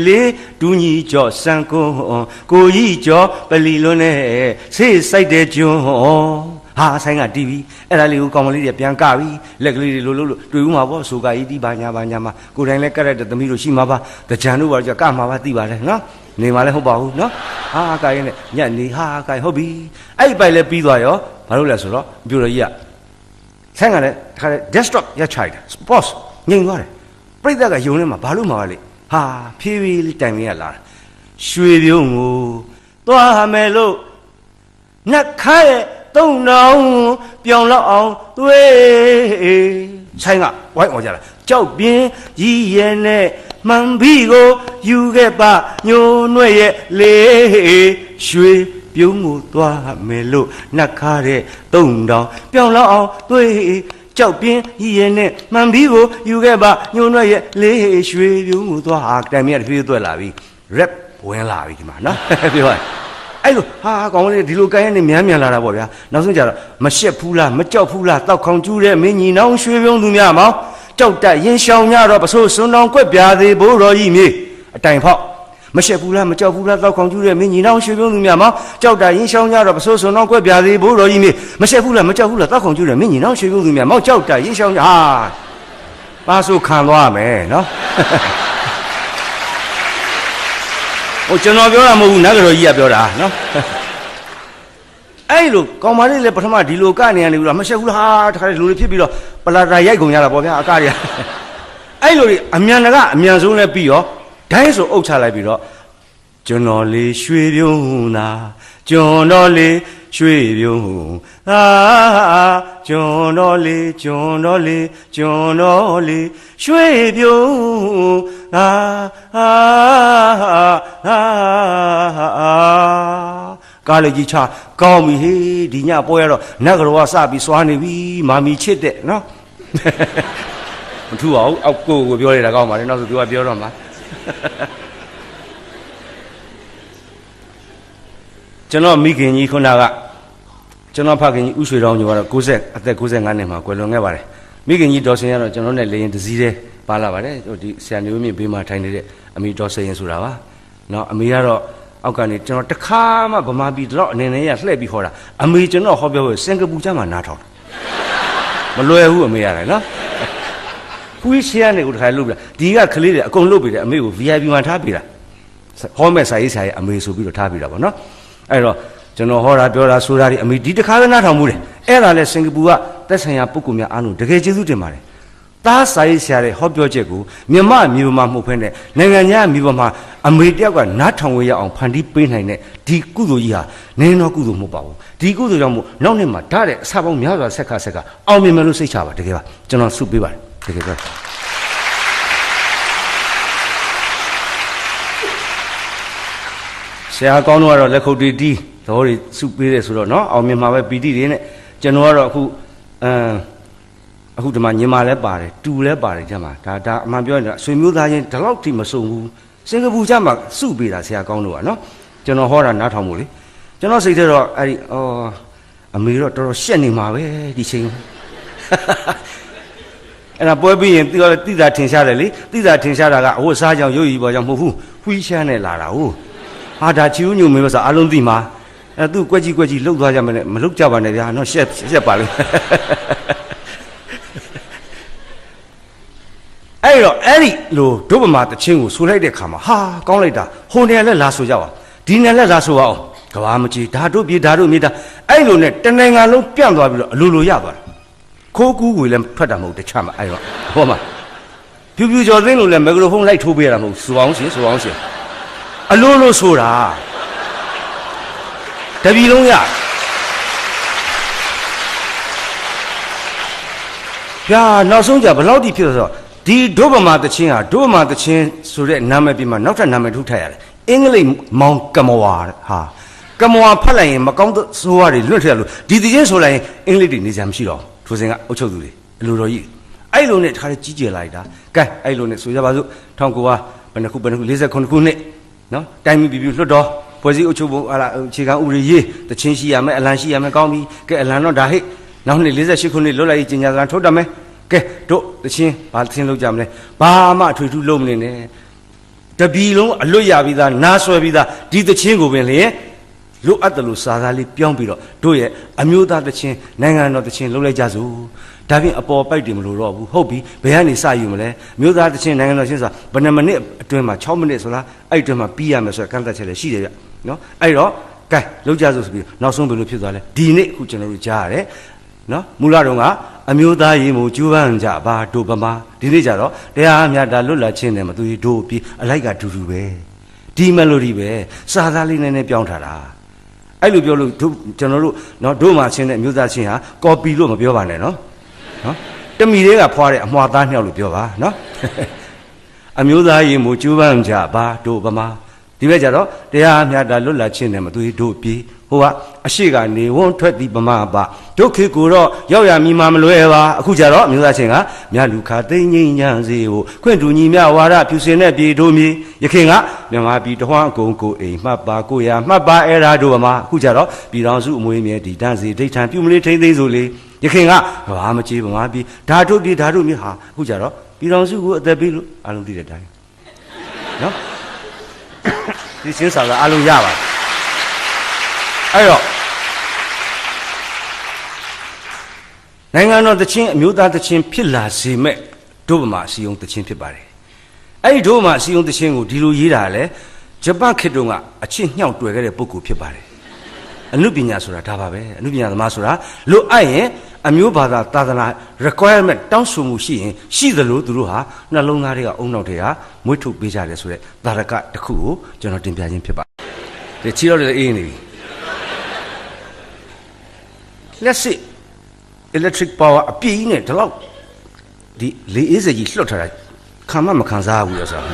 လေးဒူးညီကြော့စံကွန်းကိုကြီးကြော့ပလီလွန်းနဲ့ဆေးစိုက်တဲ့ကျွန်းဟာဆိုင်ကတီးပြီးအဲ့ဒါလေးကိုကောင်မလေးတွေပြန်ကပြီးလက်ကလေးတွေလို့တွေ့ဦးမှာပေါ့ဆိုကကြီးတီးပါညာမှာကိုယ်တိုင်လည်းကရက်တဲ့သမီးတို့ရှိမှာပါတကြံတို့ပါကြကမှာပါသိပါလေနော်နေမှာလည်းဟုတ်ပါဘူးနော်ဟာကရင်နဲ့ညက်နေဟာကရင်ဟုတ်ပြီအဲ့ဒီပိုက်လည်းပြီးသွားရောဘာလို့လဲဆိုတော့ပြိုတော်ကြီးကဆိုင်ကလည်းခါတဲ့ desktop ရချိုက်တယ် sports ငြိမ်သွားတယ်ပြိတ္တကယုံနေမှာဘာလို့မှာလဲဟာဖြည်းဖြည်းလေးတိုင်မင်းရလာတာရွှေပြုံးကိုသွားမယ်လို့နှက်ခါရဲ့တုံနောင်ပြောင်းလောက်အောင်သွေးဆိုင်ကဝိုင်းအောင်ကြလားကြောက်ပြင်းကြီးရဲ့နဲ့မှန်ပြီးကိုယူခဲ့ပါညိုနှွဲ့ရဲ့လေရွှေပြုံးကိုသွားမယ်လို့နှက်ခါတဲ့တုံတောင်ပြောင်းလောက်အောင်သွေးကြောက်ပြင်းရဲ့နဲ့မှန်ပြီးကိုယူခဲ့ပါညိုနှွဲ့ရဲ့လေရွှေပြုံးကိုသွားတိုင်မြတ်တဖြည်းသွက်လာပြီ rap ဝင်လာပြီဒီမှာနော်ပြောရအဲ့လိုဟာကောင်းလေးဒီလိုကိုင်းရနေမြန်လာတာပေါ့ဗျာနောက်ဆုံးကြတော့မရှက်ဘူးလားမကြောက်ဘူးလားတောက်ခေါင်ကျူးတဲ့မင်းကြီးနောင်ရွှေပြုံးသူများမောင်ကြောက်တက်ရင်ရှောင်ညတော့ပစိုးစွန်းတောင်ကွက်ပြာသေးဘိုးတော်ကြီးမြေအတိုင်ဖောက်မရှက်ဘူးလားမကြောက်ဘူးလားတောက်ခေါင်ကျူးတဲ့မင်းကြီးနောင်ရွှေပြုံးသူများမောင်ကြောက်တက်ရင်ရှောင်ညတော့ပစိုးစွန်းတောင်ကွက်ပြာသေးဘိုးတော်ကြီးမြေမရှက်ဘူးလားမကြောက်ဘူးလားတောက်ခေါင်ကျူးတဲ့မင်းကြီးနောင်ရွှေပြုံးသူများမောင်ကြောက်တက်ရင်ရှောင်ညဟာပါဆိုခံသွားမယ်နော်ဟိုကျွန်တော်ပြောတာမဟုတ်ဘူးနတ်ကတော်ကြီးကပြောတာနော်အဲ့လိုကောင်မလေးလည်းပထမဒီလိုကနေရနေဘူးလားမရှက်ဘူးလားဟာတခါလေလူတွေဖြစ်ပြီးတော့ပလာတာရိုက်ကုန်ကြတာပေါ့ဗျာအကတွေအဲ့လိုတွေအမြန်ကအမြန်ဆုံးလည်းပြီးရောဒိုင်းဆိုအုပ်ချလိုက်ပြီးတော့ကျွန်တော်လေးရွှေပြုံးသာကျွန်တော်လေးရွှေပြုံးသာကျွန်တော်လေးရွှေပြုံးသာကားလေးကြီးချကောင်းပြီဟေးဒီညပွဲရတော့နတ်ကတော်ကစပြီးစွာနေပြီမာမီချစ်တဲ့နော်မထူပါဘူးအောက်ကိုပြောရတာကောင်းပါလေနောက်ဆိုသူကပြောတော့မှာကျွန်တော်မိခင်ကြီးခုနကကျွန်တော်ဖခင်ကြီးဥရွှေတောင်ကျော်ကတော့အသက်65နှစ်မှာကွယ်လွန်ခဲ့ပါတယ်မိခင်ကြီးဒေါ်စင်ကတော့ကျွန်တော်နဲ့လေရင်တစည်းတည်းပါလာပါတယ်ဒီဆရာနေဝင်းမြင့်ဘေးမှာထိုင်နေတဲ့အမေဒေါ်စင်ဆိုတာပါနော်အမေကတော့အောက်ကနေကျွန်တော်တခါမှဗမာပြည်တော့အနေနဲ့ရလှည့်ပြီးခေါ်တာအမေကျွန်တော်ဟောပြောဖို့စင်ကာပူကျမ်းမှာနားထောင်မလွယ်ဘူးအမေရတယ်နော်ခွေးရှင်းနေကိုတခါလုပ်ပြဒီကကလေးတွေအကုန်လုပ်ပြီးတယ်အမေကို VIP မှာထားပြီးတာဟောမဲ့စာရေးဆရာရဲ့အမေဆိုပြီးတော့ထားပြီးတာပေါ့နော်အဲ့တော့ကျွန်တော်ဟောတာပြောတာဆိုတာတွေအမေဒီတခါပဲနားထောင်မှုတယ်အဲ့ဒါလဲစင်ကာပူကသက်ဆိုင်ရာပုဂ္ဂိုလ်များအားလုံးတကယ်ကျေးဇူးတင်ပါတယ်သားစာရေးဆရာရဲ့ဟောပြောချက်ကိုမြန်မာမျိုးမှာမှုဖဲနဲ့နိုင်ငံခြားမျိုးမှာအမေတယောက်ကနားထောင်ဝေးရအောင်ဖန်တီးပေးနိုင်တဲ့ဒီကုသိုလ်ကြီးဟာနင်းတော့ကုသိုလ်မဟုတ်ပါဘူးဒီကုသိုလ်ကြောင့်မို့နောက်နှစ်မှာဓာတ်တဲ့အစာပေါင်းများစွာဆက်ကအောင်မြင်မယ်လို့စိတ်ချပါတကယ်ပါကျွန်တော်ဆုပေးပါတယ်တကယ်ပါဆရာကောင်းတော့လက်ခုပ်တီးသဘောတွေစုပေးတယ်ဆိုတော့เนาะအောင်မြင်မှာပဲပီတိတွေနဲ့ကျွန်တော်ကတော့အခုဒီမှာညီမလည်းပါတယ်တူလည်းပါတယ်ကျမဒါအမှန်ပြောရင်ဆွေမျိုးသားချင်းဒီလောက်ထိမစုံဘူးစင်ကာပူကျမစုပေးတာဆရာကောင်းတော့ကเนาะကျွန်တော်ဟောတာနားထောင်မှုလေကျွန်တော်စိတ်ထဲတော့အဲ့ဒီအမေတော့တော်တော်ရှက်နေမှာပဲဒီချိန်အဲ့ဒါပွဲပြီးရင်တိတာထင်ရှားတယ်လေတိတာထင်ရှားတာကအဝတ်စားကြောင်ရုပ်ရည်ပေါ်ကြောင့်မဟုတ်ဘူးဖွီးရှမ်းနဲ့လာတာဟုတ်ဟာဒါချီဦးညုံမင်းဆိုအလုံးသိမှာအဲ့သူကွက်ကြီးလှုပ်သွားကြမယ်နဲ့မလှုပ်ကြပါနဲ့ဗျာနော်ရှက်ပါလို့အဲ့တော့အဲ့ဒီလိုဒုဗမာတချင်းကိုဆိုလိုက်တဲ့ခါမှာဟာကောင်းလိုက်တာဟိုနေလည်းလာဆိုကြပါဒီနေလည်းလာဆိုအောင်ကဘာမကြီးဓာတို့မြေဓာအဲ့လိုနဲ့တနိုင်ငံလုံးပြန့်သွားပြီးတော့အလိုရသွားတယ်ခိုးကူးကိုလည်းဖတ်တာမဟုတ်တခြားမှာအဲ့တော့ဟောမှာဖြူကျော်သိန်းလို့လည်းမီကရိုဖုန်းလိုက်ထိုးပေးရတာမဟုတ်ဆိုအောင်ရှင်အလိုဆိုတာ တပီလုံးရဗျာနောက်ဆုံးကြဘယ်လောက်ထိဖြစ်ဆိုတော့ဒီဒုဗမာတချင်းဟာဒုဗမာတချင်းဆိုတဲ့နာမည်ပြီးမှနောက်ထပ်နာမည်ထုတ်ထားရတယ်အင်္ဂလိပ်မောင်ကမဝါဟာကမဝါဖတ်လိုက်ရင်မကောင်းဆိုးရတွေလွတ်ထရလို့ဒီတချင်းဆိုလိုက်ရင်အင်္ဂလိပ်တွေနေစရာမရှိတော့ထိုစဉ်ကအုပ်ချုပ်သူတွေအလိုတော်ကြီးအဲ့လိုနဲ့တခါတည်းကြီးကျယ်လိုက်တာကဲအဲ့လိုနဲ့ဆိုကြပါစို့1900ဘယ်နှခု49ခုနှစ်နော်တိုင်းပြည်ပြည်လွတ်တော်ဖွဲ့စည်းအုပ်ချုပ်ပုံဟာအခြေခံဥပဒေရေးတချင်းရှိရမယ်အလံရှိရမယ်ကောင်းပြီကဲအလံတော့ဒါဟိနောက်နှစ်48ခုနှစ်လွတ်လပ်ရေးကျင်ညာစာထုတ်တတ်မယ်ကဲတို့တချင်းဘာတချင်းလုပ်ကြမလဲဘာမှအထွေထူးလုပ်မနေနဲ့တပီလုံးအလွတ်ရပြီးသားနားဆွဲပြီးသားဒီတချင်းကိုပင်လျင်လိုအပ်တယ်လို့စာသားလေးပြောင်းပြီးတော့တို့ရဲ့အမျိုးသားတချင်းနိုင်ငံတော်တချင်းလုပ်လိုက်ကြစို့ဒါဖြင့်အပေါ်ပိုက်တယ်မလို့တော့ဘူးဟုတ်ပြီဘယ်ကနေစယူမလဲမျိုးသားတချင်းနိုင်ငံတော်ချင်းဆိုတာဘယ်နှမိနစ်အတွင်းမှာ6မိနစ်ဆိုလားအဲ့အတွင်းမှာပြီးရမယ်ဆိုတော့ကန့်သက်ချက်လည်းရှိတယ်ဗျနော်အဲ့တော့ကဲလောက်ကြစို့ဆိုပြီးနောက်ဆုံးဘယ်လိုဖြစ်သွားလဲဒီနေ့အခုကျွန်တော်တို့ကြားရတယ်နော်မူလတော့ကအမျိုးသားရေးမှုကျူးပန်းကြပါတို့ဗမာဒီနေ့ကြတော့တရားမြတ်တာလွတ်လပ်ခြင်းနဲ့မသူတို့ပြီးအလိုက်ကတူတူပဲဒီမလိုဒီပဲစာသားလေးနဲ့ပြောင်းထားတာအဲ့လိုပြောလို့ကျွန်တော်တို့နော်တို့မှချင်းတဲ့မျိုးသားချင်းဟာကော်ပီလို့မပြောပါနဲ့နော်နော်တမီတွေကဖွာတဲ့အမွှာသားနှစ်ယောက်လို့ပြောပါနော်အမျိုးသားရေးမှုကျူးပန်းကြပါတို့ဗမာဒီဘက်ကျတော့တရားမြတ်တာလွတ်လပ်ခြင်းနဲ့မသူတို့ပြီးဟိုကအရှိကနေဝန်းထွက်ပြီးဗမာပါဒုက္ခကိုတော့ရောက်ရမီမမလွဲပါအခုကျတော့မျိုးသားချင်းကမြတ်လူခသိငိမ့်ညံစီကိုခွင့်တူညီမြဝါဒဖြူစင်တဲ့ပြည်တို့မြေယခင်ကမြန်မာပြည်တဝန်းအကုန်ကိုအိမ်မှတ်ပါကိုရမှတ်ပါအဲ့ဒါတို့ဗမာအခုကျတော့ပြည်တော်စုအမွေးမြဲဒီတန်းစီဒိဋ္ဌံပြုမလေးထိမ့်သိမ်းဆိုလေယခင်ကဘာမကြည့်ဗမာပြည်ဓာတုပြည်ဓာတုမြေဟာအခုကျတော့ပြည်တော်စုကိုအသက်ပေးလို့အလုံးသိတဲ့အတိုင်းနော်ဒီစင်းစာကအလုံးရပါတယ်အဲ့တော့နိုင်ငံတော်တချင်းအမျိုးသားတချင်းဖြစ်လာစေမဲ့ဒုဗမာအစည်းအရုံးတချင်းဖြစ်ပါတယ်အဲ့ဒီဒုဗမာအစည်းအရုံးတချင်းကိုဒီလိုရေးတာလဲဂျပန်ခေတ်တုန်းကအချစ်ညှောက်တွေ့ခဲ့တဲ့ပုဂ္ဂိုလ်ဖြစ်ပါတယ်အနုပညာဆိုတာဒါပါပဲအနုပညာသမားဆိုတာလိုအပ်ရင်အမျိုးဘာသာသာသနာ requirement တောင်းဆိုမှုရှိရင်ရှိသလိုသူတို့ဟာနှလုံးသားတွေကအုံနောက်တွေကမွေးထုတ်ပေးကြတယ်ဆိုတဲ့သာရကတစ်ခုကိုကျွန်တော်တင်ပြခြင်းဖြစ်ပါတယ်ဒီချီတော့လည်းအေးနေပြီလက်စစ် electric power အပြည့်ကြီးနဲ့ဒီလောက်ဒီလေအေးစကြီးလွှတ်ထားတာခံမခံစားဘူးလို့ဆိုတာ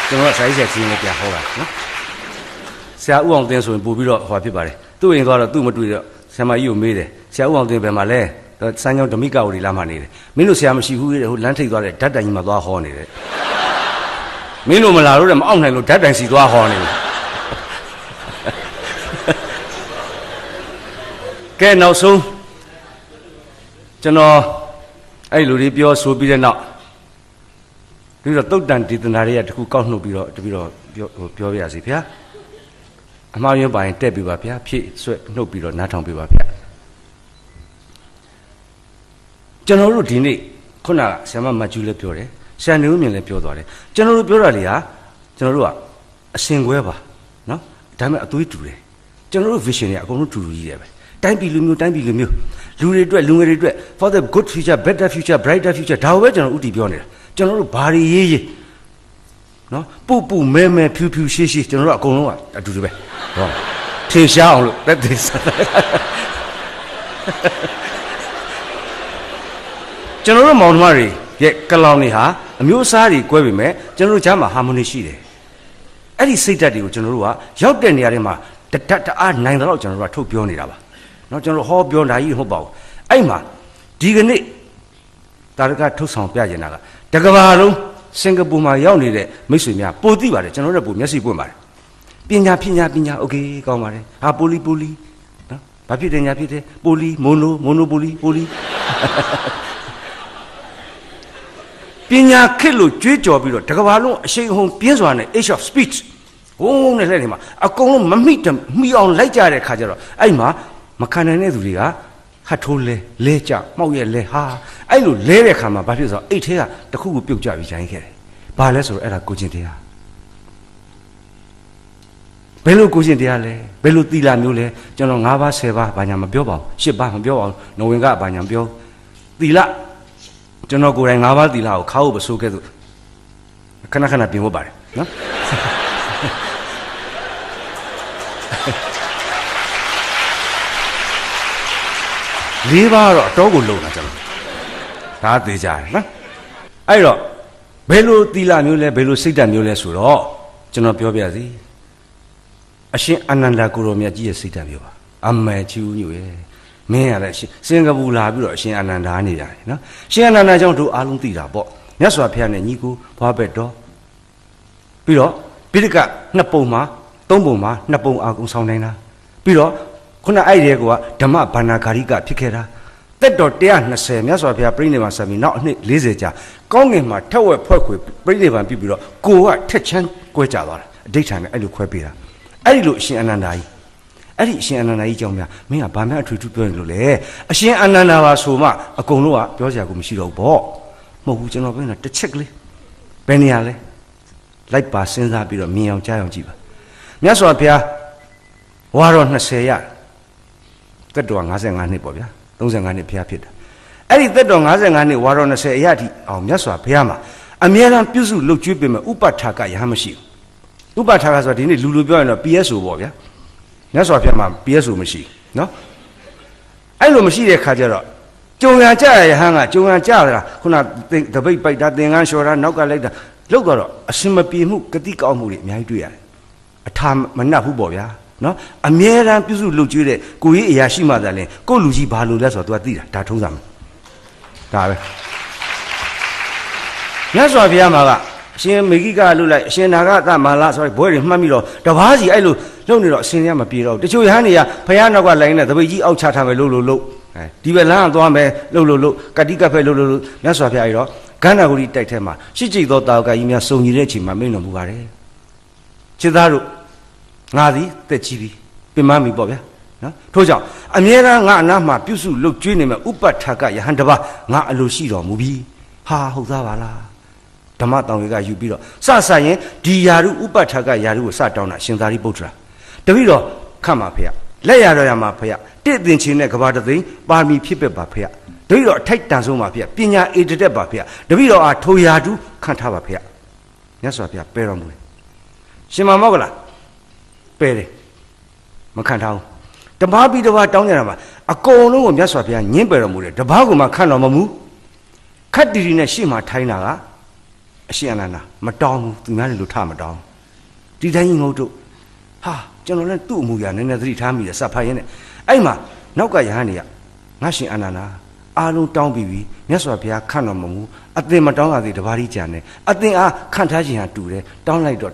ကျွန်တော်ဆိုင်ဆက်ချင်းလေးပြန်ဟောတာနော်ဆရာဦးအောင်သိန်းဆိုရင်ပို့ပြီးတော့ဟောဖြစ်ပါတယ်သူ့အိမ်သွားတော့သူ့မတွေ့တော့ဆရာမကြီးကိုမေးတယ်ဆရာဦးအောင်သိန်းဘယ်မှာလဲစမ်းကြောင်းဓမိကဝတီလာမှနေတယ်မင်းတို့ဆရာမရှိဘူးတဲ့ဟိုလမ်းထိပ်သွားတဲ့ဓာတ်တိုင်ကြီးမှာသွားဟောနေတယ်မင်းတို့မလာလို့တဲ့မအောင်နိုင်လို့ဓာတ်တိုင်စီသွားဟောနေတယ်ကဲနောက်ဆုံးကျွန်တော်အဲ့လူတွေပြောဆိုပြီးတဲ့နောက်ပြီးတော့တုတ်တန်ဒေသနာတွေကတခုကောက်နှုတ်ပြီးတော့ပြောပြရစီဗျာအမှားယွင်းပါရင်တက်ပြပါဗျာဖြည့်ဆွဲနှုတ်ပြီးတော့နားထောင်ပြပါဗျာကျွန်တော်တို့ဒီနေ့ခုနကဆရာမမကျူးလည်းပြောတယ်ဆရာနေဦးမြင့်လည်းပြောသွားတယ်ကျွန်တော်တို့ပြောတာလေဟာကျွန်တော်တို့ကအစင်ခွဲပါနော်ဒါပေမဲ့အသွေးတူတယ်ကျွန်တော်တို့ vision တွေအကုန်လုံးတူတူကြီးတယ်ပဲတိုင်းပြည်လူမျိုးတိုင်းပြည်လူမျိုးလူတွေအတွက်လူငယ်တွေအတွက် for the good future better future brighter future ဒါပဲကျွန်တော်ဥတီပြောနေတာကျွန်တော်တို့ဘာတွေရေးနော်ပူမဲမဲဖြူဖြူရှေးရှေးကျွန်တော်တို့အကုန်လုံးကအတူတူပဲဟောထင်ရှားအောင်လို့တက်တယ်ကျွန်တော်တို့မောင်နှမတွေရဲ့ကလောင်တွေဟာအမျိုးအစားတွေကွဲပေမဲ့ကျွန်တော်တို့ကြားမှာ harmony ရှိတယ်အဲ့ဒီစိတ်ဓာတ်တွေကိုကျွန်တော်တို့ကရောက်တဲ့နေရာတွေမှာတအားနိုင်တော့ကျွန်တော်တို့ကထုတ်ပြောနေတာပါနော်ကျွန်တော်ဟောပြောတာကြီးမဟုတ်ပါဘူးအဲ့မှာဒီကနေ့တာရကထုတ်ဆောင်ပြနေတာကတကဘာလုံးစင်ကာပူမှာရောက်နေတဲ့မိတ်ဆွေများပိုသိပါတယ်ကျွန်တော်တို့ပိုမျက်စိပွင့်ပါတယ်ပညာโอเคကောင်းပါတယ်ဟာပိုလီနော်ဘာဖြစ်တယ်ညာဖြစ်တယ်ပိုလီမိုနိုပိုလီပညာခက်လို့ကြွေးကြော်ပြီးတော့တကဘာလုံးအရှိန်အဟုန်ပြင်းစွာနဲ့ age of speech ဝုန်းနဲ့လက်တွေမှာအကုန်လုံးမမိအောင်လိုက်ကြတဲ့ခါကျတော့အဲ့မှာမခံနိုင်တဲ့သူတွေကဟတ်ထိုးလဲကြမှောက်ရဲ့လဲဟာအဲ့လိုလဲတဲ့ခါမှာဘာဖြစ်ဆိုတော့အိတ်ထဲကတခုခုပြုတ်ကြပြီးရိုင်းခဲ့တယ်ဘာလဲဆိုတော့အဲ့ဒါကိုချင်းတရားဘယ်လိုကိုချင်းတရားလဲဘယ်လိုသီလမျိုးလဲကျွန်တော်9ပါး10ပါးဘာညာမပြောပါဘူး10ပါးမပြောပါဘူးနဝင်ကဘာညာပြောသီလကျွန်တော်ကိုယ်တိုင်9ပါးသီလကိုခါဖို့ပစိုးခဲ့သူခဏပြင်ဖို့ပါတယ် နော်လေးပါတော့အတော်ကိုလုံတာကျွန်တော်ဒါသိကြတယ်နော်အဲ့တော့ဘယ်လိုသီလမျိုးလဲဘယ်လိုစိတ်ဓာတ်မျိုးလဲဆိုတော့ကျွန်တော်ပြောပြစီအရှင်အာနန္ဒကိုရောမြတ်ကြီးရဲ့စိတ်ဓာတ်မျိုးပါအမေချူညို့ရဲ့မင်းရတဲ့စင်ကာပူလာပြီးတော့အရှင်အာနန္ဒာနေကြတယ်နော်ရှင်အာနန္ဒာကြောင့်တို့အားလုံးသိတာပေါ့မြတ်စွာဘုရားနဲ့ညီကိုဘွားဘက်တော်ပြီးတော့ပိဋက2ပုံမှာ3ပုံမှာ2ပုံအာကုံဆောင်နိုင်တာပြီးတော့ခုနအဲ့ဒီကဓမ္မဘာနာဂာရိကဖြစ်ခဲ့တာတက်တော်120မြတ်စွာဘုရားပြိဋိဘံဆက်ပြီးနောက်အနှစ်40ကြာကောင်းငင်မှာထက်ဝက်ဖွဲ့ခွေပြိဋိဘံပြုပြီးတော့ကိုကထက်ချမ်းကွဲကြသွားတာအဋိဋ္ဌာန်နဲ့အဲ့လိုခွဲပေးတာအဲ့ဒီလိုအရှင်အာနန္ဒာကြီးအဲ့ဒီအရှင်အာနန္ဒာကြီးကြောင့်များမင်းကဘာမှအထွေထူးပြောနေလို့လေအရှင်အာနန္ဒာပါဆိုမှအကုန်လုံးကပြောစရာကိုမရှိတော့ဘူးပေါ့မဟုတ်ဘူးကျွန်တော်ပြောနေတာတစ်ချက်ကလေးဘယ်နေရာလဲလိုက်ပါစဉ်းစားပြီးတော့မြင်အောင်ကြားအောင်ကြည့်ပါမြတ်စွာဘုရားဝါတော်20ရတက်တော်55နှစ်ပေါ့ဗျာ35နှစ်ဘုရားဖြစ်တာအဲ့ဒီတက်တော်55နှစ်ဝါတော်20အရာထိအောင်မြတ်စွာဘုရားမှာအမြဲတမ်းပြုစုလုပ်ကျွေးပေးမယ်ဥပဋ္ဌာကယဟမရှိဘူးဥပဋ္ဌာကဆိုဒီနေ့လူပြောရင်တော့ PSO ပေါ့ဗျာမြတ်စွာဘုရားမှာ PSO မရှိနော်အဲ့လိုမရှိတဲ့ခါကျတော့ကြုံရကြရဟန်းကကြုံရကြတာခုနတပိတ်ပိုက်တာသင်္ကန်းလျှော်တာနောက်ကလိုက်တာလောက်တော့အစင်မပြေမှုဂတိကောက်မှုတွေအများကြီးတွေ့ရတယ်အထာမနှက်ဘူးပေါ့ဗျာနော်အမြဲတမ်းပြုစုလုပ်ကျွေးတဲ့ကိုကြီးအရာရှိမှသာလဲကိုလူကြီးဘာလို့လဲဆိုတော့ तू ကသိတာဒါထုံးစံမယ်ဒါပဲမြတ်စွာဘုရားမှာကအရှင်မေဂိကလှုပ်လိုက်အရှင်နာဂသမလာဆိုဘွဲတွေမှတ်ပြီးတော့တပားစီအဲ့လိုလှုပ်နေတော့အရှင်ရမပြေတော့တချို့ယဟန်တွေကဘုရားနောက်ကလိုင်းနဲ့တပိတ်ကြီးအောက်ချထားမယ်လှုပ်ဒီဘက်လမ်းကသွားမယ်လှုပ်ကတိကဖက်လှုပ်မြတ်စွာဘုရားကြီးတော့ကန္နာဂုရီတိုက်ထဲမှာရှိကြိတ်သောတာဝကကြီးများစုံညီတဲ့အချိန်မှာမိန့်တော်မူပါတယ်ခြေသားတို့ငါသည်တက်ကြီးပြီပြင်မမီပေါ့ဗျာနော်ထို့ကြောင့်အမြဲတမ်းငါအနားမှာပြုစုလုပ်ကျွေးနေမယ်ဥပဋ္ဌာကယဟန်တပါငါအလိုရှိတော်မူပြီဟာဟုတ်သားပါလားဓမ္မတောင်တွေကယူပြီးတော့စရင်ဒီယာရုဥပဋ္ဌာကယာရုကိုစတောင်းတာရှင်သာရိပုတ္တရာတပည့်တော်ခတ်မှာဖေရလက်ရတော်ရမှာဖေရတင့်တင်ချင်းနဲ့ကဘာတသိန်းပါမီဖြစ်ပက်ပါဖေရတပည့်တော်အထိုက်တန်ဆုံးပါဖေရပညာအေတတက်ပါဖေရတပည့်တော်အားထိုယာတုခံထားပါဖေရမြတ်စွာဘုရားပယ်တော်မူတယ်ရှင်မမောကလားပယ်တယ်မခံထားဘူးတပားပြီးတပားတောင်းကြတာမှာအကုန်လုံးကိုမြတ်စွာဘုရားညှင်းပယ်တော်မူတယ်တပားကမှခံတော်မမူခတ်တီတီနဲ့ရှေ့မှာထိုင်းတာကအရှင်အနန္ဒာမတောင်းဘူးသူများလည်းလို့ထမတောင်းဒီတိုင်းကြီးငုတ်တို့ဟာကျွန်တော်လည်းသူ့အမှုရာနည်းနည်းသတိထားမိတယ်စပ်ဖိုင်ရင်းနဲ့အဲ့မှာနောက်ကယဟန်တွေကငါရှင်အနန္ဒာအားလုံးတောင်းပြီးပြီမြတ်စွာဘုရားခံတော်မမူအသင်မတောင်းရသေးတပါးကြီးကြံတယ်အသင်အားခံထားခြင်းဟာတူတယ်တောင်းလိုက်တော့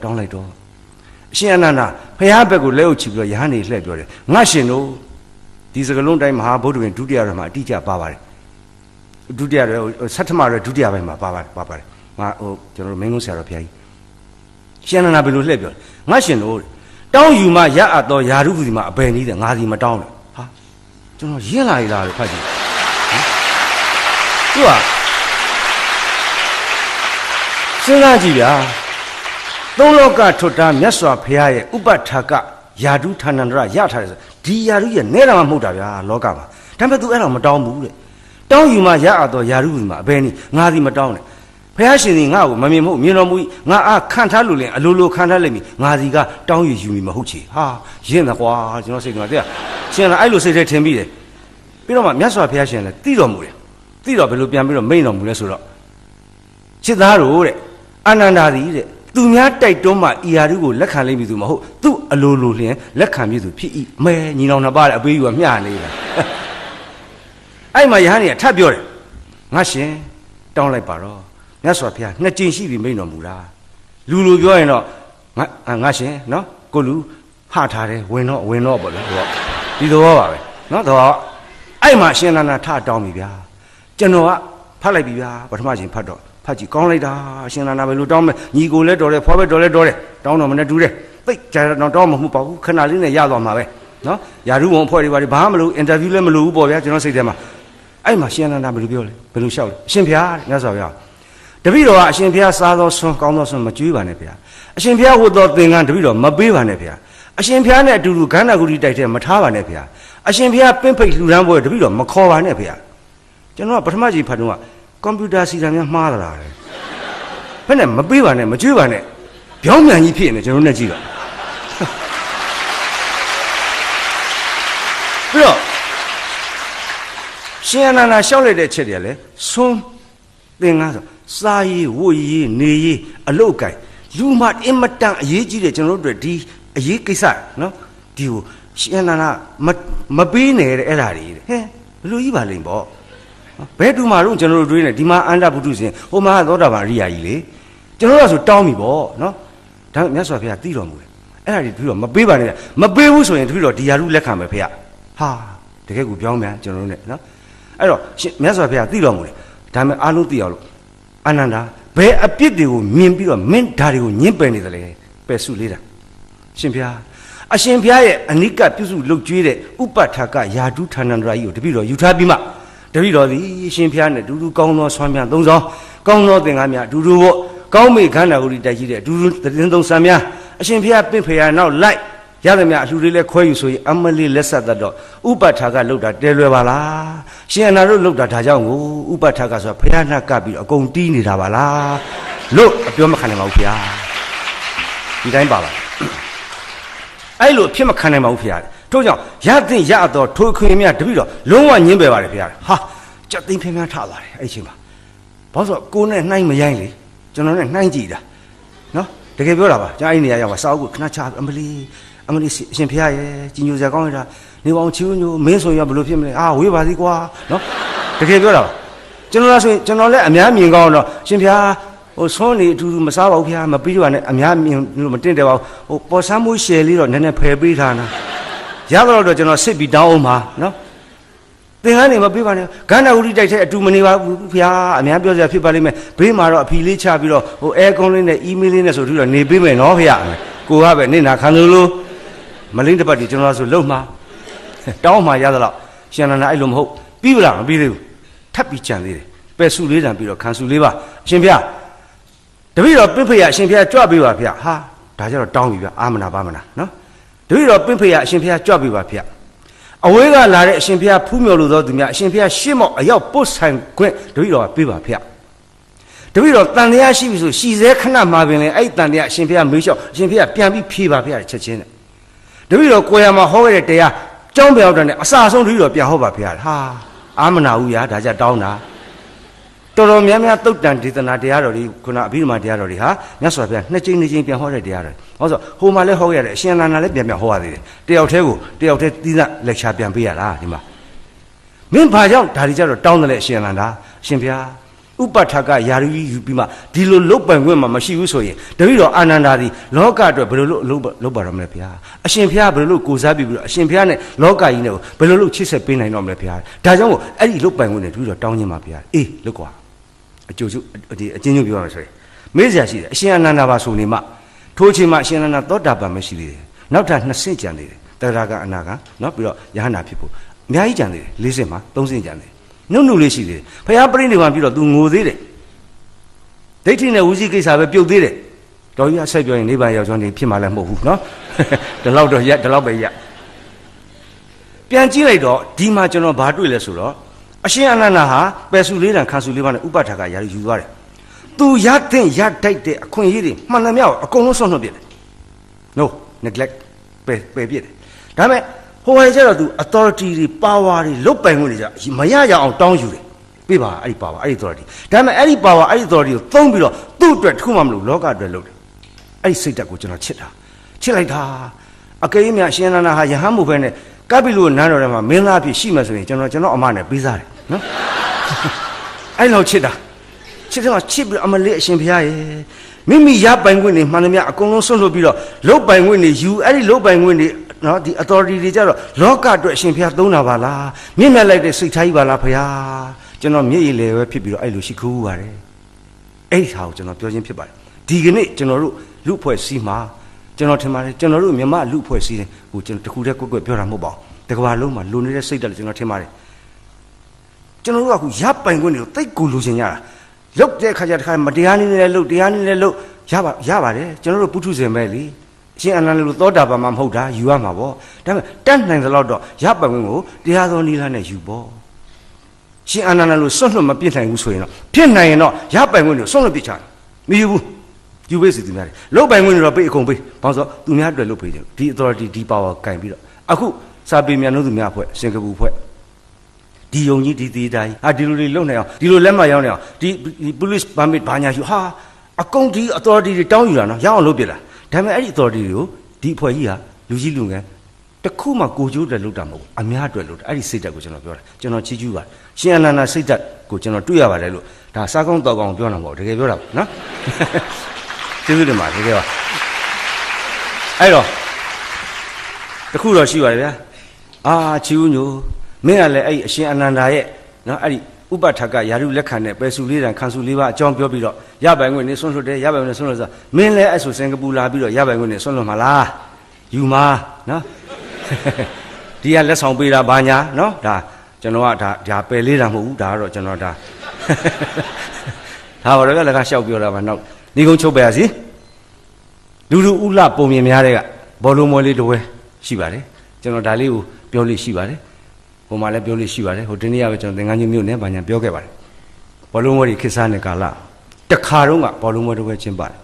အရှင်အနန္ဒာဘုရားဘက်ကိုလက်အုပ်ချပြီးတော့ယဟန်တွေလှည့်ပြောတယ်ငါရှင်တို့ဒီစကလုံးတိုင်းမဟာဗုဒ္ဓဝင်ဒုတိယရမှာအတိအကျပါပါတယ်ဒုတိယရဆဋ္ဌမရဒုတိယပိုင်းမှာပါပါတယ်ငါကျွန်တော်တို့မင်းကုန်းဆရာတော်ဘုရားကြီးရှင်အနန္ဒာဘယ်လိုလှည့်ပြောငါရှင်တို့တောင်းယူမှရအပ်သောယာရုဟုဒီမှာအဘယ်နည်းတဲ့ငါစီမတောင်းတယ်ဟာကျွန်တော်ရင်းလာရလားလို့ဖတ်ကြည့်သူကစဉ်းစားကြည့်ဗျာသုံးလောကထွတ်တာမြတ်စွာဘုရားရဲ့ဥပဋ္ဌာကယာတုဌာနန္ဒရရထားတယ်ဆိုဒီယာတုရဲ့နဲတာမှမဟုတ်တာဗျာလောကမှာဒါပေမဲ့ तू အဲ့တော့မတောင်းဘူးတဲ့တောင်းယူမှရအပ်တော့ယာတုဒီမှာအဘယ်နည်းငါစီမတောင်းနဲ့ဘုရားရှင်ဒီငါ့ကိုမမြင်မဟုတ်မြင်တော်မူငါအားခံထားလို့လင်အလိုလိုခံထားလိုက်ပြီငါစီကတောင်းယူမိမဟုတ်ချေဟာရင့်တယ်ကွာကျွန်တော်စိတ်ကတဲ့ရှင်ကအဲ့လိုစိတ်ထဲထင်ပြီးတယ်ပြီးတော့မှမြတ်စွာဘုရားရှင်လည်းသိတော်မူတယ်သိတော့ဘယ်လိုပြန်ပြီးတော့မိန့်တော်မူလဲဆိုတော့ချစ်သားတို့တဲ့အာနန္ဒာသည်တဲ့သူများတိုက်တွန်းမှဤဟာကိုလက်ခံလိမ့်မည်သူမဟုတ်သူ့အလိုလိုလျင်လက်ခံပြီသူဖြစ်၏မဲညီနောင်နှစ်ပါးတဲ့အပေးယူကမျှနေတာအဲ့မှာယဟန်ကြီးထပ်ပြောတယ်ငါရှင်တောင်းလိုက်ပါတော့မြတ်စွာဘုရားနှစ်ကြိမ်ရှိပြီမိန့်တော်မူတာလူလိုပြောရင်တော့ငါရှင်နော်ကိုလူဟထားတယ်ဝင်တော့ပေါ့လေဒီသဘောပါပဲနော်တော့အဲ့မှာရှင်နန္ဒာထတောင်းပြီဗျာကျွန်တော်ကဖတ်လိုက်ပြီဗျာပထမချိန်ဖတ်တော့ဖတ်ကြည့်ကောင်းလိုက်တာရှင်နန္ဒာဘယ်လိုတောင်းမလဲညီကိုလည်းတော်တယ်ဖွားပဲတော်လည်းတော်တယ်တောင်းတော့မနဲ့တူတယ်သိကြတော့တောင်းမမှုပေါ့ဘူးခဏလေးနဲ့ရသွားမှာပဲနော်ယာရုဘုံအဖွဲ့တွေဘာမှမလုပ်အင်တာဗျူးလည်းမလုပ်ဘူးပေါ့ဗျာကျွန်တော်စိတ်ထဲမှာအဲ့မှာရှင်နန္ဒာဘယ်လိုပြောလဲဘယ်လိုလျှောက်လဲအရှင်ဘုရားမြတ်စွာဘုရားတပည့်တော်ကအရှင်ဘုရားစားသောဆွမ်းကောင်းသောဆွမ်းမကျွေးပါနဲ့ဗျာအရှင်ဘုရားဝတ်သောသင်္ကန်းတပည့်တော်မပေးပါနဲ့ဗျာအရှင်ဘုရားနဲ့အတူတူခန္ဓာကိုယ်ကြီးတိုက်တဲ့မထားပါနဲ့ဗျာအရှင်ဘုရားပင့်ဖိတ်လှူဒန်းပွဲတပည့်တော်မခေါ်ပါနဲ့ဗျာကျွန်တော်ကပထမကြီးဖတ်တော့ကွန်ပျူတာစီတာများမှားလာတယ်ဘယ်နဲ့မပေးပါနဲ့မကျွေးပါနဲ့တ ပြောင်းပြန်ကြီးဖြစ်နေကျွန်တော်နဲ့ကြည့်တော့ပြီးတော့ရှင်အနန္ဒာလျှောက်လိုက်တဲ့ချက်တွေလည်းဆုံးသင်္ကန်းဆိုစာရေးဝတ်ရေးနေရေးအလုတ်ကိုင်လူမအင်မတန်အရေးကြီးတယ်ကျွန်တော်တို့ဒီအရေးကိစ္စနော်ဒီကိုရှင်အနန္ဒာမပေးနဲ့တဲ့အဲ့ဒါတွေဟဲ့ဘယ်လိုကြီးပါလိမ့်ပေါ့ဘယ်သူမှတော့ကျွန်တော်တို့တွေးနေဒီမှာအန္တပုထုရှင်ဟိုမှာသောတာပန်အရိယာကြီးလေကျွန်တော်တို့ဆိုတောင်းပြီပေါ့နော်ဒါမြတ်စွာဘုရားသိတော်မူတယ်အဲ့ဒါတွေပြီးတော့မပေးပါနဲ့မပေးဘူးဆိုရင်ပြီးတော့ဒီယာရုလက်ခံမယ်ဖေဟာတကယ်ကိုပြောင်းမြန်ကျွန်တော်တို့ ਨੇ နော်အဲ့တော့မြတ်စွာဘုရားသိတော်မူတယ်ဒါပေမဲ့အားလုံးသိအောင်လို့အနန္ဒာဘယ်အပြစ်တွေကိုမြင်ပြီးတော့မင်းဓာတွေကိုညှင်းပယ်နေတယ်လေပယ်စုလေးတာရှင်ဘုရားအရှင်ဘုရားရဲ့အနိကပြုစုလုပ်ကျွေးတဲ့ဥပထာကယာတုဌာနန္ဒရာကြီးကိုတပည့်တော်ယူထားပြီးမှတပည့်တော်သည်ရှင်ဘုရားနဲ့အတူတူကောင်းသောဆွမ်းများသုံးဆောင်ကောင်းသောသင်္ကန်းများအတူတူပေါ့ကောင်းမေခန္ဓာကိုယ်တိုက်ရှိတဲ့အတူတူသတင်းသုံးဆံများအရှင်ဘုရားပင့်ဖေရနောက်လိုက်ရသမျှအလှူလေးလဲခွဲယူဆိုရင်အမလေးလက်ဆက်တတ်တော့ဥပထာကလောက်တာတဲလွယ်ပါလားရှင်အနာတို့လောက်တာဒါကြောင့်ကိုဥပထာကဆိုတာဘုရားနှကပ်ပြီးအကုန်တီးနေတာပါလားလို့အပြောမခံနိုင်ပါဘူးဘုရားဒီတိုင်းပါပါအဲ့လိုဖြစ်မခံနိုင်ပါဘူးဘုရားထို့ကြောင့်ရသင့်ရတော့ထိုခွင်မြတ်တပည့်တော့လုံးဝညင်းပယ်ပါတယ်ဘုရားဟာကြက်သိမ်းဖျင်းဖျင်းထလာတယ်အဲ့ချိန်မှာဘာလို့ဆိုကိုနဲ့နှိုင်းမရိုင်းလေကျွန်တော်နဲ့နှိုင်းကြည့်တာနော်တကယ်ပြောတာပါကျွန်တော်အဲ့နေရာရောက်ပါစာအုပ်ကိုခဏချအမလီအရှင်ဖျားရဲ့ကြီးညိုစရာကောင်းရတာနေပေါင်းချီညိုမင်းဆိုရင်ဘယ်လိုဖြစ်မလဲဝေးပါသေးကွာနော်တကယ်ပြောတာပါကျွန်တော်ဆိုရင်ကျွန်တော်လည်းအများမြင်ကောင်းတော့ရှင်ဖျားဟိုဆွန်းနေအတူတူမစားပါဘူးဖျားမပြီးတော့နဲ့အများမြင်လို့မတင်တယ်ပါဘူးဟိုပေါ်ဆန်းမှုရှယ်လေးတော့နည်းနည်းဖယ်ပေးထားနာရတော့ကျွန်တော်စစ်ပြီးတောင်းအောင်ပါနော်သင်္ကန်းနေမပေးပါနဲ့ဂန္ဓဝုဒ္ဓတိုက်ထဲအတူမနေပါဘူးဖျားအများပြောစရာဖြစ်ပါလိမ့်မယ်ဘေးမှာတော့အဖီလေးချပြီးတော့ဟိုအဲကွန်လေးနဲ့အီးမေးလ်လေးနဲ့ဆိုပြီးတော့နေပေးမယ်နော်ဖျားကိုကပဲနေနာခံလို့မလင်းတစ်ပတ်ဒီကျွန်တော်ဆိုလုံမှာတောင်းမှရသလောက်ရှင်နန္ဒာအဲ့လိုမဟုတ်ပြီးလားမပြီးသေးဘူးထပ်ပြီးကြံသေးတယ်ပယ်စုလေးတန်ပြီးတော့ခံစုလေးပါအရှင်ဖျားတပည့်တော်ပင့်ဖေရအရှင်ဖျားကြွပေးပါဖျားဟာဒါကြတော့တောင်းပြီဗျအာမနာပါမနာနော်တပည့်တော်ပင့်ဖေရအရှင်ဖျားကြွပေးပါဖျားအဝေးကလာတဲ့အရှင်ဖျားဖူးမြော်လို့သောသူများအရှင်ဖျားရှင်းမော့အရောက်ပုတ်ဆိုင်ခွင့်တပည့်တော်ကပေးပါဖျားတပည့်တော်တန်တရားရှိပြီဆိုရှည်စဲခဏမှာပင်လေအဲ့တန်တရားအရှင်ဖျားမေးလျှောက်အရှင်ဖျားပြန်ပြီးဖြေပါဖျားချက်ချင်းနဲ့တပည့်တော်ကိုယ်ရမှာဟောခဲ့တဲ့တရားကျောင်းပြောင်းတဲ့အစာဆုံးတပည့်တော်ပြန်ဟောပါဖျားဟာအာမနာဘူးဗျာဒါကြတောင်းတာတော်တော်များများသုတ်တန်ဒေသနာတရားတော်တွေခုနအဘိဓမ္မာတရားတော်တွေဟာမြတ်စွာဘုရားနှစ်ကြိမ်ပြန်ဟောတဲ့တရားတော်ဟောဆိုဟိုမှာလည်းဟောရတယ်အရှင်အနန္ဒာလည်းပြန်ဟောရသေးတယ်တယောက်တည်းသီးသန့်လက်ချာပြန်ပေးရတာဒီမှာမင်းဘာကြောင့်ဒါတွေကြတော့တောင်းတယ်လေအရှင်အနန္ဒာအရှင်ဘုရားဥပထာကယာရုကြီးယူပြီးမှဒီလိုလုတ်ပိုင်ခွင့်မှမရှိဘူးဆိုရင်တပည့်တော်အာနန္ဒာဒီလောကအတွက်ဘယ်လိုလုပ်ပါတော့မလဲဘုရားအရှင်ဘုရားဘယ်လိုလုပ်ကိုစားပြီးပြီးတော့အရှင်ဘုရားနဲ့လောကကြီးနဲ့ဘယ်လိုလုပ်ချစ်ဆက်ပေးနိုင်တော့မလဲဘုရားဒါကြောင့်မို့အဲ့ဒီလုတ်ပိုင်ခွင့်နဲ့တပည့်တော်တောင်းခြင်းပါဘုရားအေးလုတ်ကွာအကျိုးဒီအချင်းချင်းပြောရမယ်ဆိုရင်မေးစရာရှိတယ်အရှင်အနန္ဒာပါဆိုနေမှထိုးချိန်မှအရှင်အနန္ဒာသောတာပန်မရှိသေးတယ်နောက်ထပ်2ဆင့်ကြံသေးတယ်တဂရကအနာကနော်ပြီးတော့ယဟန္တာဖြစ်ဖို့အများကြီးကြံသေးတယ်4ဆင့်မှ3ဆင့်ကြံသေးတယ်နှုတ်လေးရှိသေးတယ်ဘုရားပြိဋိဘံပြီးတော့ तू ငိုသေးတယ်ဒိဋ္ဌိနဲ့ဝစီကိစ္စပဲပြုတ်သေးတယ်တော်ကြီးအဆက်ပြောရင်နိဗ္ဗာန်ရောက်ကြောင်းနေဖြစ်မှလည်းမဟုတ်ဘူးနော်ဒီလောက်တော့ရက်ဒီလောက်ပဲရက်ပြန်ကြည့်လိုက်တော့ဒီမှာကျွန်တော်ဘာတွေ့လဲဆိုတော့အရှင်အနန္ဒာဟာပယ်စုလေးတန်ခံစုလေးပါနဲ့ဥပထာကယာရုယူသွားတယ်သူရတဲ့ရတိုက်တဲ့အခွင့်အရေးတွေမှန်တယ်မြောက်အကုန်လုံးဆွန့်လွတ်ပြစ်တယ် no neglect ပယ်ပြစ်တယ်ဒါပေမဲ့ဟိုဟဲ့ကျတော့သူ authority တွေ power တွေလုတ်ပိုင်ခွင့်တွေကြမရရအောင်တောင်းယူတယ်ပြပါအဲ့ဒီ power အဲ့ဒီ authority ဒါပေမဲ့အဲ့ဒီ power အဲ့ဒီ authority ကိုသုံးပြီးတော့သူ့အတွက်တခုမှမလုပ်လောကအတွက်လုပ်တယ်အဲ့ဒီစိတ်ဓာတ်ကိုကျွန်တော်ချစ်လိုက်တာအကယ်၍များရှင်နန္ဒာဟာယဟန်မှုပဲနဲ့ကပိလုနန်းတော်ထဲမှာမင်းသားဖြစ်ရှိမှဆိုရင်ကျွန်တော်အမနဲ့ပေးစားတယ်နော်အဲ့လိုချစ်တယ်မှာချစ်ပြီးအမလေးအရှင်ဘုရားရဲ့မိမိရပိုင်ခွင့်တွေမှန်သမျှအကုန်လုံးဆွန့်လွတ်ပြီးတော့လုတ်ပိုင်ခွင့်တွေယူအဲ့ဒီလုတ်ပိုင်ခွင့်တွေနော်ဒီ authority တွေကြတော့လောကအတွက်အရှင်ဘုရားသုံးတာပါလားမြင့်မြတ်လိုက်တဲ့စိတ်ထားကြီးပါလားဘုရားကျွန်တော်မျက်ရည်လေပဲဖြစ်ပြီးတော့အဲ့လိုရှိခိုးပါတယ်အဲ့ဟာကိုကျွန်တော်ပြောချင်းဖြစ်ပါတယ်ဒီကနေ့ကျွန်တော်တို့လူဖွဲ့စည်းမှာကျွန်တော်ထင်ပါတယ်ကျွန်တော်တို့မြန်မာလူဖွဲ့စည်းတယ်ဟိုကျွန်တော်တခုတည်းကွက်ပြောတာမဟုတ်ပါဘူးတကဘာလုံးမှာလူနေတဲ့စိတ်ဓာတ်လည်းကျွန်တော်ထင်ပါတယ်ကျွန်တော်တို့ကခုရပိုင်ခွင့်တွေကိုတိတ်ကိုလိုချင်ကြတာလုတ်တဲ့ခါကျတခါမတရားနည်းနဲ့လုတ်တရားနည်းနဲ့လုတ်ရပါတယ်ကျွန်တော်တို့ပုထုဇဉ်ပဲလေအရှင်အနန္ဒာလိုသောတာပန်မှမဟုတ်တာယူရမှာပေါ့ဒါပေမဲ့တတ်နိုင်သလောက်တော့ရပိုင်ခွင့်ကိုတရားသောနည်းလမ်းနဲ့ယူပေါ့ရှင်အနန္ဒာလိုစွန့်လွတ်မပြစ်နိုင်ဘူးဆိုရင်တော့ဖြစ်နိုင်ရင်တော့ရပိုင်ခွင့်ကိုစွန့်လွတ်ပြစ်ချတယ်မယူဘူး ယူပေးစီသူများတယ်လုတ်ပိုင်ခွင့်တွေတော့ပေးအကုန်ပေးဘာလို့ဆိုသူများအတွက်လုတ်ပေးကြဒီ authority ဒီ power ကင်ပြီးတော့အခုစာပေမြန်လို့သူများဖွဲ့စင်ကာပူဖွဲ့ဒီယုံကြီးဒီသေးတိုင်းဟာဒီလိုတွေလုံနေအောင်ဒီလိုလက်မှတ်ရောက်နေအောင်ဒီ police permit ဘာညာယူဟာအကုန်ဒီ authority တွေတောင်းယူတာနော်ရအောင်လုပ်ပြလားဒါပေမဲ့အဲ့ဒီ authority တွေကိုဒီအဖွဲ့ကြီးဟာလူကြီးလူငယ်တခုမှကိုကျိုးအတွက်လုပ်တာမဟုတ်ဘူးအများအတွက်လုပ်တာအဲ့ဒီစိတ်ဓာတ်ကိုကျွန်တော်ပြောတာကျွန်တော်ချီးကျူးပါရှင်အနန္ဒာစိတ်ဓာတ်ကိုကျွန်တော်တွေ့ရပါတယ်လို့ဒါစားကောင်းတောက်ကောင်းပြောတာမဟုတ်တကယ်ပြောတာနော်ကျေးဇူးတင်ပါတယ်တကယ်ပါအဲ့တော့တခုတော့ရှိပါတယ်ဗျာအာချီဦးညိုမင်းကလည်းအဲ့အရှင်အနန္ဒာရဲ့နော်အဲ့ဒီဥပဋ္ဌကယာရုလက်ခံတဲ့ပဲစုလေးတန်ခံစုလေးပါအကြောင်းပြောပြီးတော့ရပိုင်ခွင့်နေဆွန့်လွတ်တယ်ရပိုင်ခွင့်နေဆွန့်လွတ်ဆိုမင်းလည်းအဲ့ဆိုစင်ကာပူလာပြီးတော့ရပိုင်ခွင့်နေဆွန့်လွတ်မှာလားယူမှာနော်ဒီကလက်ဆောင်ပေးတာဘာညာနော်ဒါကျွန်တော်ကဒါပယ်လေးတာမဟုတ်ဘူးဒါကတော့ကျွန်တော်ဒါပါတော့လည်းကလျှောက်ပြောတာပါနောက်ဒီကုန်းချုပ်ပဲရစီလူဥလပုံမြင်များတဲ့ကဘောလုံးမွဲလေးတစ်ဝဲရှိပါတယ်ကျွန်တော်ဒါလေးကိုပြောလို့ရှိပါတယ်ဟိုမှာလည်းပြောလို့ရှိပါတယ်ဟိုဒီနေ့ကပဲကျွန်တော်သင်္ကန်းကြီးမြို့နယ်ဘာညာပြောခဲ့ပါတယ်ဘောလုံးမွဲတွေခေတ်စားနေကာလတခါတော့ကဘောလုံးမွဲတစ်ဝဲချင်းပါတယ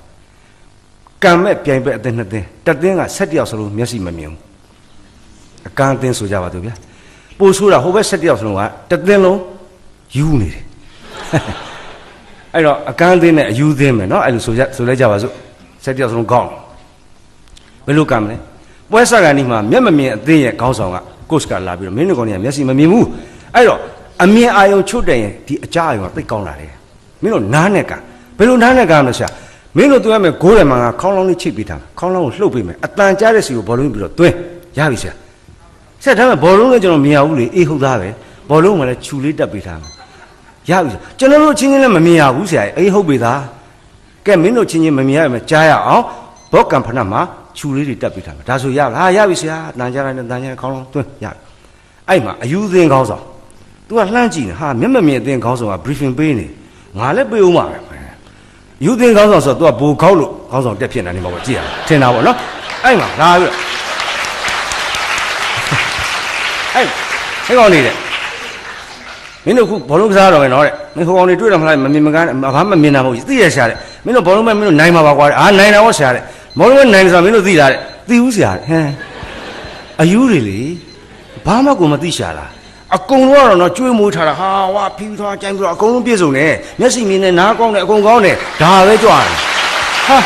်ကံမဲ့ပြိုင်ပဲအသင်းနှစ်သင်းတစ်သင်းက7ယောက်စလုံးမျက်စိမမြင်ဘူးအကန်းအသင်းဆိုကြပါတော့ဗျာပို့ဆိုးတာဟိုဘက်7ယောက်စလုံးကတစ်သင်းလုံးယူနေတယ်အဲ့တော့အကန်းအသင်းနဲ့အယူသင်းမယ်နော်အဲ့လိုဆိုလိုက်ကြပါစို့7ယောက်စလုံးကောင်းဘယ်လိုကံမလဲပွဲစားကန်ဒီမှာမျက်မမြင်အသင်းရဲ့ခေါင်းဆောင်ကကို့စကလာပြီးတော့မင်းတို့ကောင်တွေကမျက်စိမမြင်ဘူးအဲ့တော့အမြင်အာယုံချုပ်တယ်ရင်ဒီအကြအာယုံကသိကောင်းလာတယ်မင်းတို့နားနဲ့ကံဘယ်လိုနားနဲ့ကံမလဲဆရာမင်းတို့သွင်းမယ်ဂိုးတယ်မှာငါခေါင်းလောင်းလေးချိတ်ပေးထားခေါင်းလောင်းကိုလှုပ်ပေးမယ်အတန်ကြားတဲ့စီကိုဘောလုံးပြီးတော့သွင်းရပြီဆရာဆက်ထားမယ်ဘောလုံးလည်းကျွန်တော်မြင်ရဘူးလေအေးဟုတ်သားပဲဘောလုံးမှလည်းခြူလေးတက်ပေးထားမယ်ရပြီကျွန်တော်တို့ချင်းချင်းလည်းမမြင်ရဘူးဆရာအေးဟုတ်ပြီသားကဲမင်းတို့ချင်းချင်းမမြင်ရမယ်ကြားရအောင်ဘောကံဖဏမှာခြူလေးတွေတက်ပေးထားမယ်ဒါဆိုရလားရပြီဆရာတန်ကြားလိုက်တန်ကြားခေါင်းလောင်းသွင်းရပြီအဲ့မှာအယူသင်ခေါင်းဆောင် तू ကလှမ်းကြည့်နေဟာမျက်မမြင်အသင်ခေါင်းဆောင်က briefing ပေးနေငါလည်းပေးဦးမှာပဲယူသင်ခေါင်းဆောင်ဆိုတော့ तू ကဘိုခေါက်လို့ခေါင်းဆောင်တက်ဖြစ်နေတယ်မှာပေါ့ကြည့်ရထင်တာပေါ့နော်အဲ့မှာလာပြီးတော့အဲ့ကောင်နေတယ်မင်းတို့ခုဘောလုံးကစားတော့မယ်နော်တဲ့မင်းဟိုကောင်နေတွေ့တော့မလားမမြင်မကန်းဘာမှမမြင်တာမဟုတ်ဘူးသိရရှာတဲ့မင်းတို့ဘောလုံးမဲ့မင်းတို့နိုင်မှာပါကွာတဲ့နိုင်တာဟောရှာတဲ့ဘောလုံးမဲ့နိုင်ဆိုတာမင်းတို့သိလားတဲ့သိဘူးရှာတဲ့ဟမ်အယူတွေလေဘာမှကိုမသိရှာလားအကုန်လုံးကတော့ကျွေးမွေးထားတာဟာဝါဖီးထွားကြိုင်းပြီးတော့အကုန်လုံးပြည့်စုံတယ်မျက်စိမြင်နဲ့နားကောင်းတယ်အကုန်ကောင်းတယ်ဒါပဲကြွားတယ်ဟ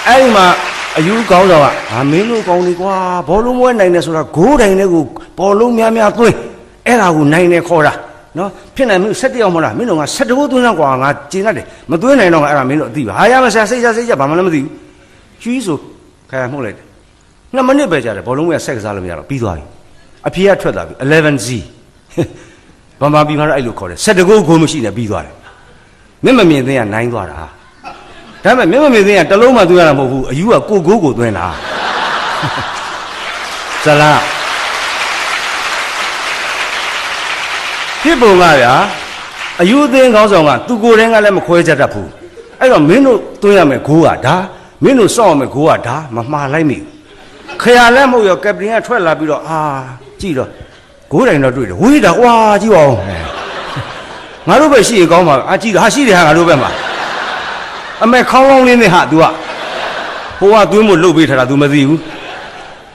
ာအဲ့ဒီမှာအယူကောင်းတော့ကမင်းတို့ကောင်းနေကွာဘောလုံးမွဲနိုင်တယ်ဆိုတာဂိုးတိုင်တဲ့ကိုဘောလုံးများများသွင်းအဲ့ဒါကိုနိုင်တယ်ခေါ်တာနော်ဖြစ်နိုင်မင်း7ယောက်မလားမင်းတို့က7ဘိုးသွင်းတော့ကွာငါကျင်တတ်တယ်မသွင်းနိုင်တော့အဲ့ဒါမင်းတို့အသိပါဟာရမဆရာစိတ်ချဘာမှလည်းမသိဘူးကျွေးဆိုခါရမှုတ်လိုက်2မိနစ်ပဲကြာတယ်ဘောလုံးကဆက်ကစားလို့မရတော့ပြီးသွားပြီအဖြေကထွက်သွားပြီ 11Z ဘာမှပြီးမှတော့အဲ့လိုခေါ်တယ်7ဂိုးမရှိနဲ့ပြီးသွားတယ်မျက်မမြင်သိရင်နိုင်သွားတာဒါပေမဲ့မျက်မမြင်သိရင်တစ်လုံးမှသွင်းရတာမဟုတ်ဘူးအယူကကိုဂိုးကိုသွင်းတာဇလားဖြစ်ပုံကဗျာအယူအသင်းခေါင်းဆောင်ကသူကိုယ်တည်းကလည်းမခွဲချက်တတ်ဘူးအဲ့တော့မင်းတို့သွင်းရမယ်ဂိုးကဒါမင်းတို့စောင့်ရမယ်ဂိုးကဒါမမှားလိုက်မိခရလည်းမဟုတ်ရောကပတင်ကထွက်လာပြီးတော့ကြည့်တော့ဂိုးတိုင်တော့တွေ့တယ်ဝေးတာကွာကြည့်ပါဦးငါတို့ပဲရှိရင်ကောင်းပါကြည့်ဟာရှိတယ်ဟာငါတို့ပဲမှာအမေခေါင်းလောင်းလေးနဲ့ဟာ तू ကဟိုကသွင်းဖို့လှုပ်ပေးထားတာ तू မသိဘူး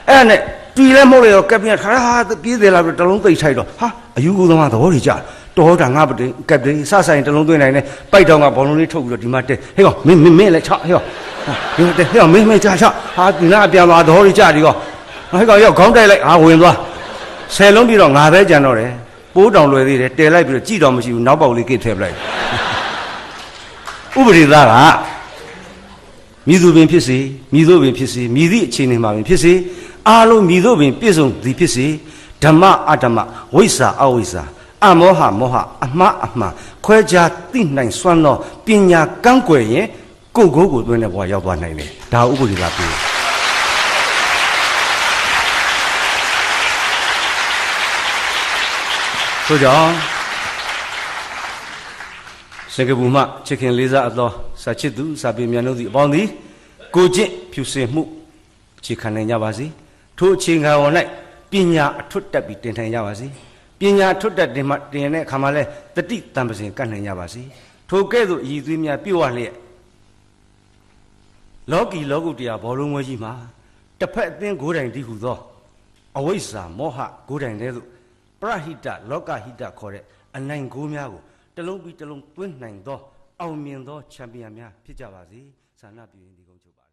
အဲ့ဒါနဲ့တီလည်းမဟုတ်ရောကပတင်ထားဟာပြေးတယ်လာပြီးတလုံးသိမ့်ထိုက်တော့ဟာအယူကူသမားသဘောတွေကြတော်တာငါပတင်ကပတင်စဆိုင်တလုံးသွင်းနိုင်တယ်ပိုက်တောင်ကဘောလုံးလေးထုတ်ပြီးတော့ဒီမှာတက်ဟေးကောင်မင်းလည်းချဟေးကောင်ဒီတက်ဟေးကောင်မင်းချဟာဒီနာအပြန်သွားသဘောတွေကြဒီကောင်ဟေးကောင်ရောက်ခေါင်းတိုက်လိုက်ဝင်သွား10လုံးပြီးတော့ငါပဲကြံတော့တယ်ပိုးတောင်လွယ်သေးတယ်တဲလိုက်ပြီးတော့ကြည့်တော့မရှိဘူးနောက်ပေါက်လေးကိတ်ထည့်ပလိုက်ဥပဒေသားကမြည်သူပင်ဖြစ်စေမြည်သူပင်ဖြစ်စေမြည်သည့်အခြေအနေမှာပင်ဖြစ်စေအားလုံးမြည်သူပင်ပြည့်စုံသည်ဖြစ်စေဓမ္မအဓမ္မဝိဇ္ဇာအဝိဇ္ဇာအမောဟမောဟအမှားအမှန်ခွဲခြားသိနိုင်စွမ်းသောပညာကန်းကွယ်ရင်ကိုယ်ကိုယ်ကိုသွင်းတဲ့ဘဝရောက်သွားနိုင်တယ်ဒါဥပဒေသားပြောဆိုကြောင့်စင်ကာပူမှချစ်ခင်လေးစားအသောစာချစ်သူစာပေမြန်တို့သည်အပေါင်းသည်ကိုကျင့်ဖြူစင်မှုအခြေခံနိုင်ကြပါစေထို့အခြေခံဝင်၌ပညာအထွတ်တက်ပြီးတင်ထိုင်ကြပါစေပညာအထွတ်တက်တင်တဲ့အခါမှာလဲတတိတံပစင်ကတ်နိုင်ကြပါစေ ထိုကဲ့သို့အည်သွေးများပြုတ်ဝလျက်လောကီလောကုတ္တရာဘောလုံးဝဲကြီးမှာတစ်ဖက်အသင်းကိုယ်တိုင်တည်ဟူသောအဝိဇ္ဇာမောဟကိုယ်တိုင်တည်းသို့ပရဟိတလောကဟိတခေါ်တဲ့အနိုင်ကိုးများကိုတစ်လုံးပြီးတစ်လုံးသွင်းနိုင်သောအောင်မြင်သောချန်ပီယံများဖြစ်ကြပါစေဆန္ဒပြုရင်းဒီကုန်းချုပ်ပါ